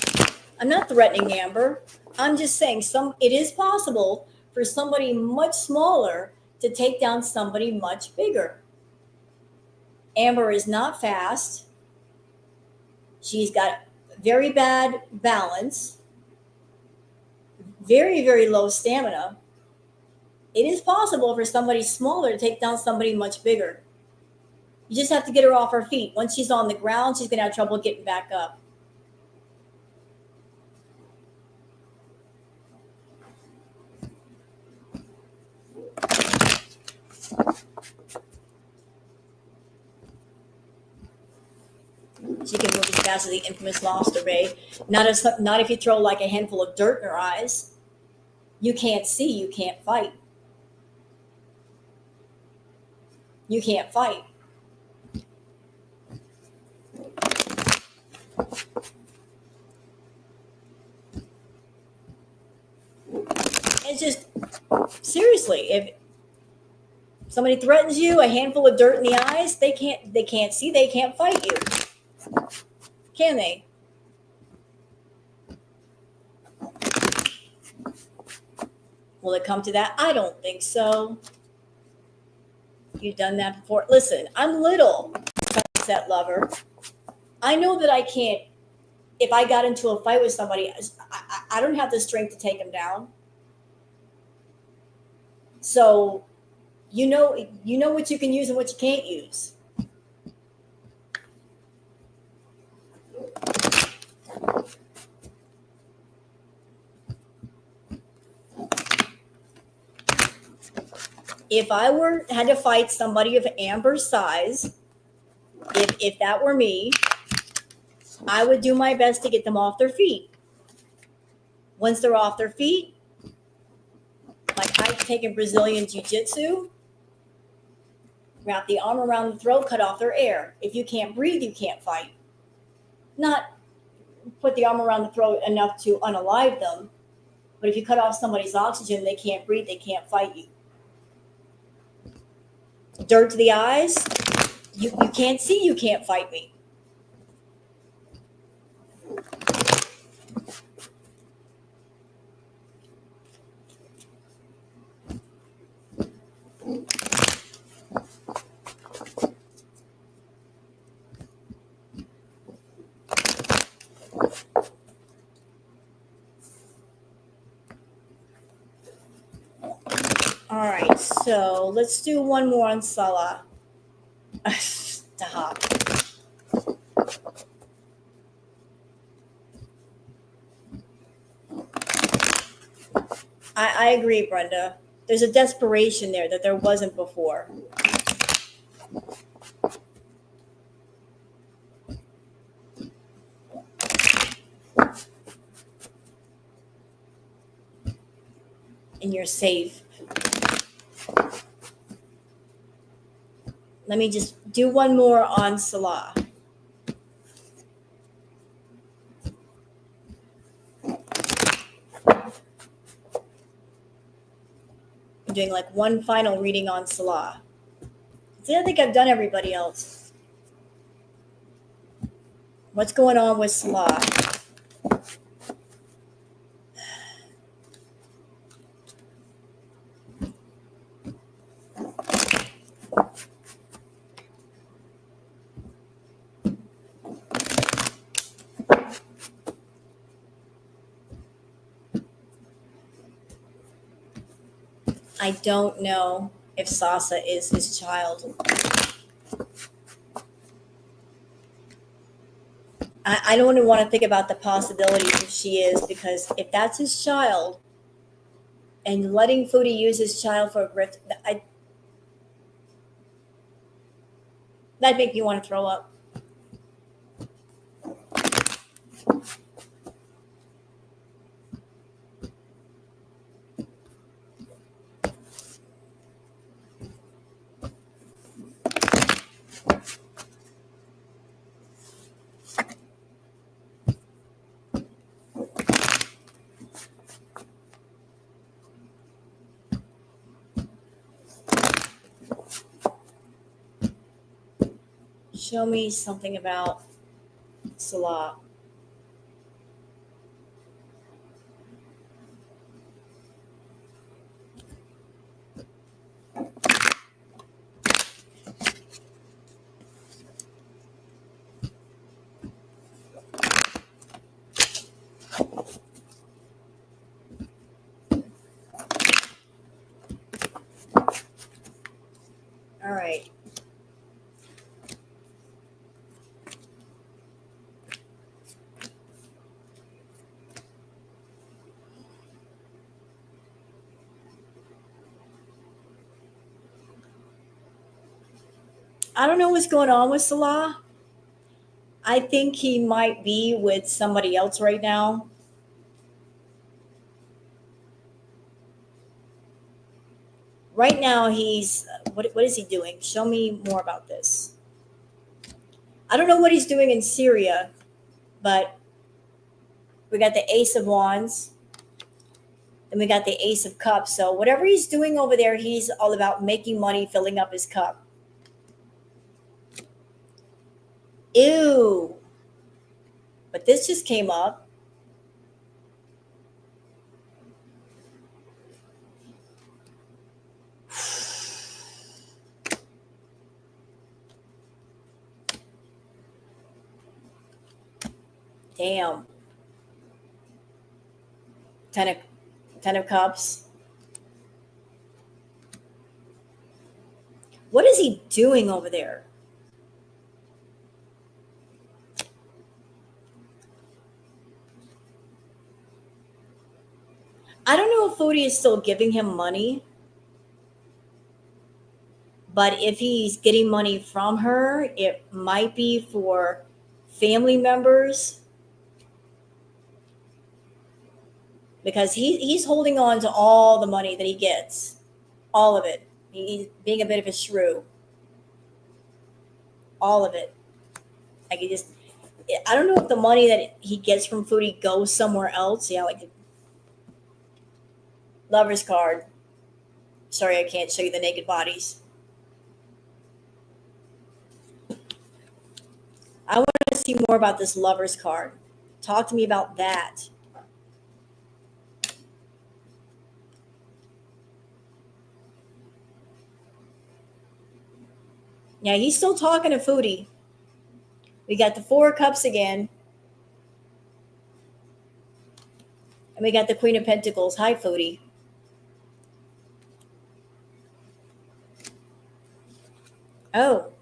I'm not threatening Amber. I'm just saying it is possible for somebody much smaller to take down somebody much bigger. Amber is not fast. She's got very bad balance, very, very low stamina, it is possible for somebody smaller to take down somebody much bigger. You just have to get her off her feet. Once she's on the ground, she's going to have trouble getting back up. She can move as fast as the infamous lobster, Reid. Not if you throw like a handful of dirt in her eyes. You can't see, you can't fight. You can't fight. It's just, seriously, if somebody threatens you, a handful of dirt in the eyes, they can't see, they can't fight you. Can they? Will it come to that? I don't think so. You've done that before. Listen, I'm little, sunset lover. I know that I can't, if I got into a fight with somebody, I don't have the strength to take them down. So you know what you can use and what you can't use. If I had to fight somebody of Amber's size, if that were me, I would do my best to get them off their feet. Once they're off their feet, like I've taken Brazilian Jiu-Jitsu, wrap the arm around the throat, cut off their air. If you can't breathe, you can't fight. Not put the arm around the throat enough to unalive them, but if you cut off somebody's oxygen, they can't breathe, they can't fight you. Dirt to the eyes, you can't see, you can't fight me. All right, so let's do one more on Salah. Stop. I agree, Brenda. There's a desperation there that there wasn't before. And you're safe. Let me just do one more on Salah. I'm doing like one final reading on Salah. See, I think I've done everybody else. What's going on with Salah? I don't know if Sasa is his child. I don't even want to think about the possibilities if she is, because if that's his child and letting Foodie use his child for a grift, that'd make me want to throw up. Show me something about Salah. I don't know what's going on with Salah. I think he might be with somebody else right now. Right now, he's what is he doing? Show me more about this. I don't know what he's doing in Syria, but we got the Ace of Wands, and we got the Ace of Cups. So whatever he's doing over there, he's all about making money, filling up his cup. Ew. But this just came up. Damn. Ten of Ten of Cups. What is he doing over there? I don't know if Foodie is still giving him money, but if he's getting money from her, it might be for family members because he's holding on to all the money that he gets, all of it. He's being a bit of a shrew, all of it. Like he just, I don't know if the money that he gets from Foodie goes somewhere else. Yeah, like the Lover's card. Sorry, I can't show you the naked bodies. I want to see more about this Lover's card. Talk to me about that. Yeah, he's still talking to Foodie. We got the Four of Cups again. And we got the Queen of Pentacles. Hi, Foodie. Oh.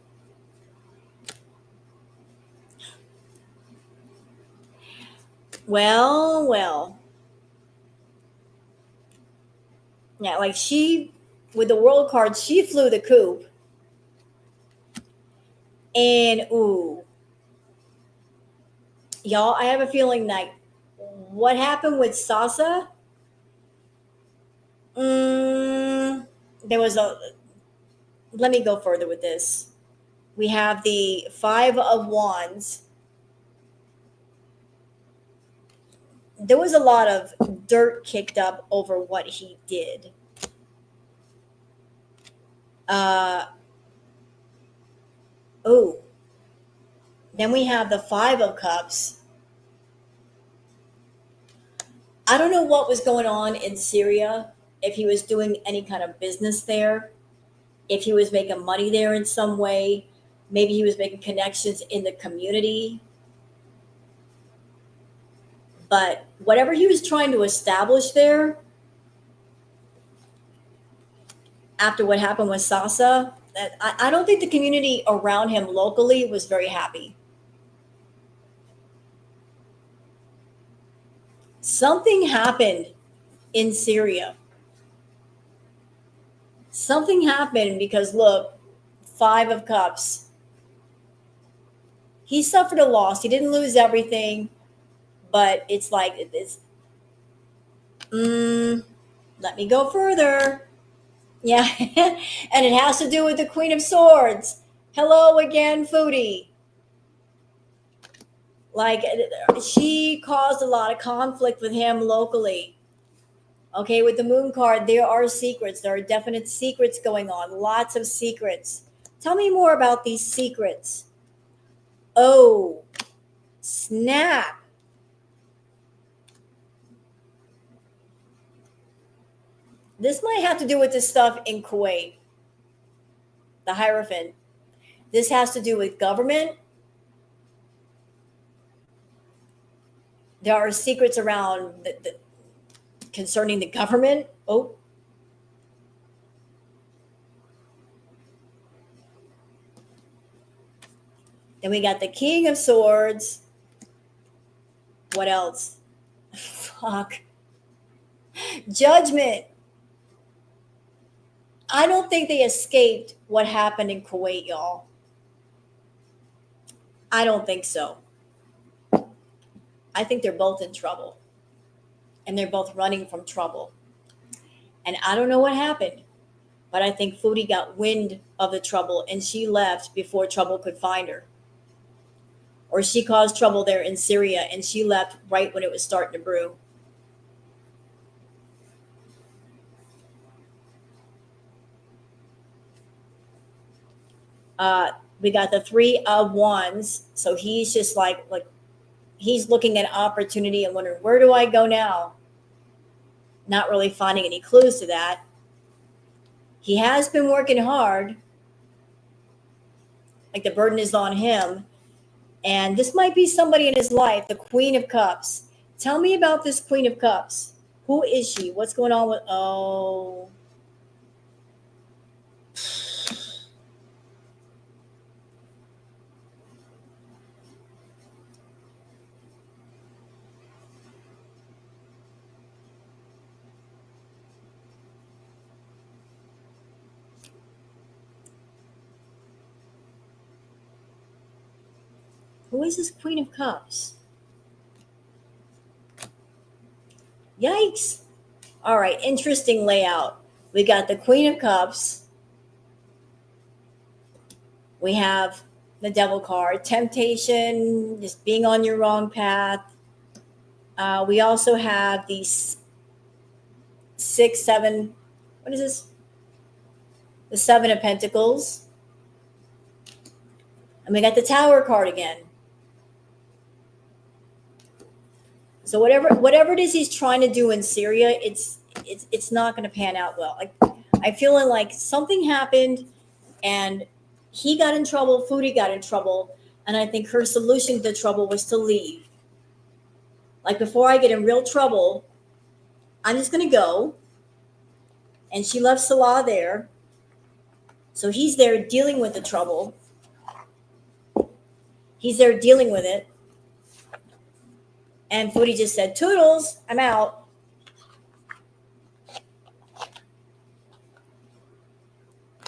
Well, well. Yeah, like with the World card, she flew the coop. And, ooh. Y'all, I have a feeling like what happened with Sasa? There was a. Let me go further with this. We have the Five of Wands. There was a lot of dirt kicked up over what he did. Oh. Then we have the Five of Cups. I don't know what was going on in Syria, if he was doing any kind of business there, if he was making money there in some way. Maybe he was making connections in the community. But whatever he was trying to establish there, after what happened with Sasa, I don't think the community around him locally was very happy. Something happened in Syria. Something happened because look, Five of Cups. He suffered a loss. He didn't lose everything, but it's like it's. Let me go further. Yeah, and it has to do with the Queen of Swords. Hello again, Foodie. Like she caused a lot of conflict with him locally. Okay, with the Moon card, there are secrets. There are definite secrets going on. Lots of secrets. Tell me more about these secrets. Oh, snap. This might have to do with this stuff in Kuwait. The Hierophant. This has to do with government. There are secrets around concerning the government. Oh. Then we got the King of Swords. What else? Fuck. Judgment. I don't think they escaped what happened in Kuwait, y'all. I don't think so. I think they're both in trouble and they're both running from trouble. And I don't know what happened, but I think Foodie got wind of the trouble and she left before trouble could find her. Or she caused trouble there in Syria and she left right when it was starting to brew. We got the 3 of Wands. So he's just like he's looking at opportunity and wondering, where do I go now? Not really finding any clues to that. He has been working hard. Like the burden is on him. And this might be somebody in his life, the Queen of Cups. Tell me about this Queen of Cups. Who is she? What's going on with, oh. Who is this Queen of Cups? Yikes. All right, interesting layout. We got the Queen of Cups. We have the Devil card, temptation, just being on your wrong path. We also have these 6, 7, what is this? The 7 of Pentacles. And we got the Tower card again. So whatever it is he's trying to do in Syria, it's not going to pan out well. I'm feeling like something happened and he got in trouble, Foodie got in trouble, and I think her solution to the trouble was to leave. Like, before I get in real trouble, I'm just going to go. And she left Salah there. So he's there dealing with the trouble. He's there dealing with it. And Foodie just said, toodles, I'm out.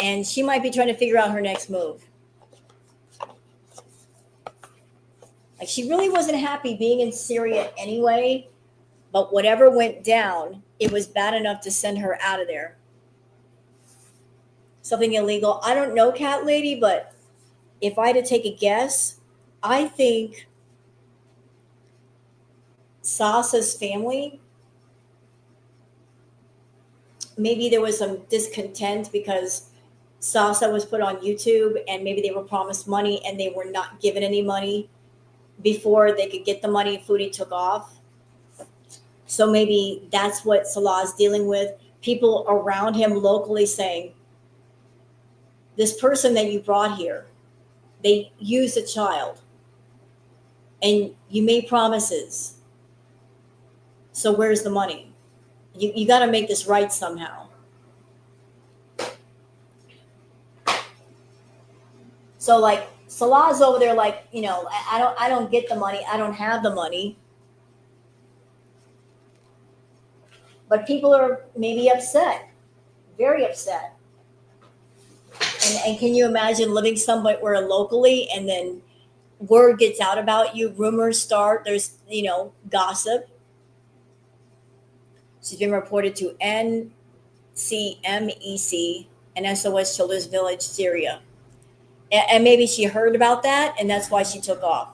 And she might be trying to figure out her next move. Like, she really wasn't happy being in Syria anyway, but whatever went down, it was bad enough to send her out of there. Something illegal. I don't know, Cat Lady, but if I had to take a guess, I think Sasa's family, maybe there was some discontent because Sasa was put on YouTube and maybe they were promised money and they were not given any money before they could get the money. Foodie took off. So maybe that's what Salah's dealing with. People around him locally saying, this person that you brought here, they used a child and you made promises. So where's the money? You got to make this right somehow. So like Salah's over there, like, I don't get the money. I don't have the money. But people are maybe upset, very upset. And can you imagine living somewhere locally and then word gets out about you, rumors start, there's, gossip. She's been reported to NCMEC and SOS Children's Village, Syria. And maybe she heard about that, and that's why she took off.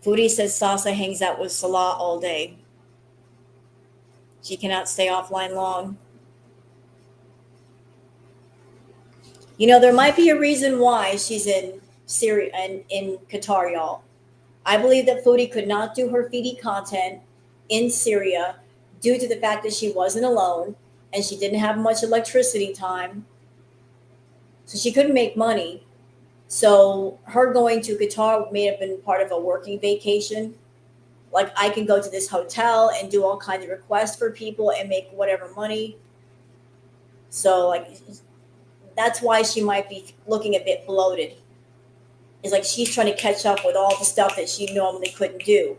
Foodie says Sasa hangs out with Salah all day. She cannot stay offline long. There might be a reason why she's in Syria and in Qatar, y'all. I believe that Foodie could not do her Foodie content in Syria due to the fact that she wasn't alone and she didn't have much electricity time. So she couldn't make money. So her going to Qatar may have been part of a working vacation. Like, I can go to this hotel and do all kinds of requests for people and make whatever money. So like, that's why she might be looking a bit bloated. It's like she's trying to catch up with all the stuff that she normally couldn't do.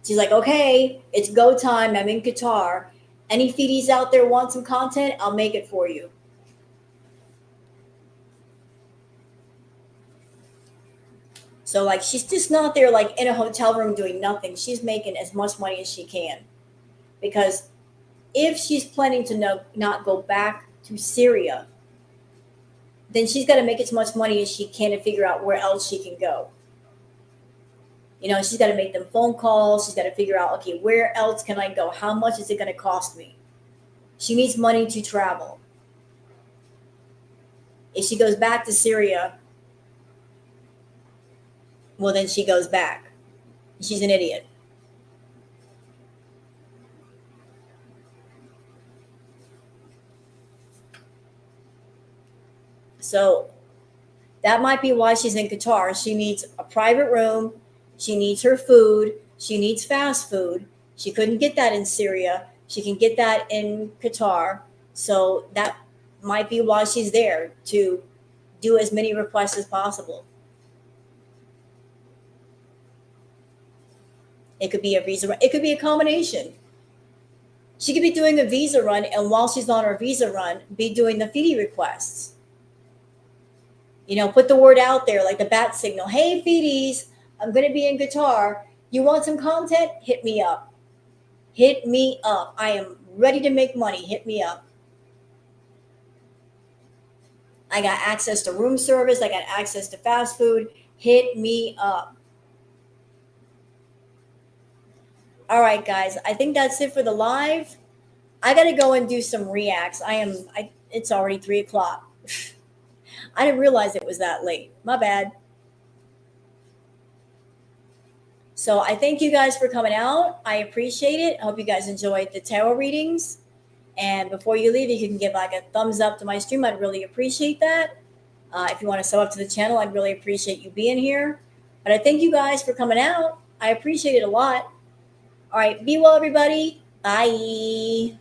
She's like, okay, it's go time. I'm in Qatar. Any feedies out there want some content? I'll make it for you. So like she's just not there like in a hotel room doing nothing. She's making as much money as she can. Because if she's planning to not go back to Syria, then she's got to make as much money as she can to figure out where else she can go. You know, she's got to make them phone calls. She's got to figure out, okay, where else can I go? How much is it going to cost me? She needs money to travel. If she goes back to Syria, well, then she goes back. She's an idiot. So that might be why she's in Qatar. She needs a private room. She needs her food. She needs fast food. She couldn't get that in Syria. She can get that in Qatar. So that might be why she's there, to do as many requests as possible. It could be a visa run. It could be a combination. She could be doing a visa run, and while she's on her visa run, be doing the Foodie requests. You know, put the word out there like the bat signal. Hey, Foodies, I'm going to be in Qatar. You want some content? Hit me up. Hit me up. I am ready to make money. Hit me up. I got access to room service. I got access to fast food. Hit me up. All right, guys. I think that's it for the live. I got to go and do some reacts. It's already 3:00. I didn't realize it was that late. My bad. So I thank you guys for coming out. I appreciate it. I hope you guys enjoyed the tarot readings. And before you leave, you can give like a thumbs up to my stream. I'd really appreciate that. If you want to sub up to the channel, I'd really appreciate you being here. But I thank you guys for coming out. I appreciate it a lot. All right. Be well, everybody. Bye.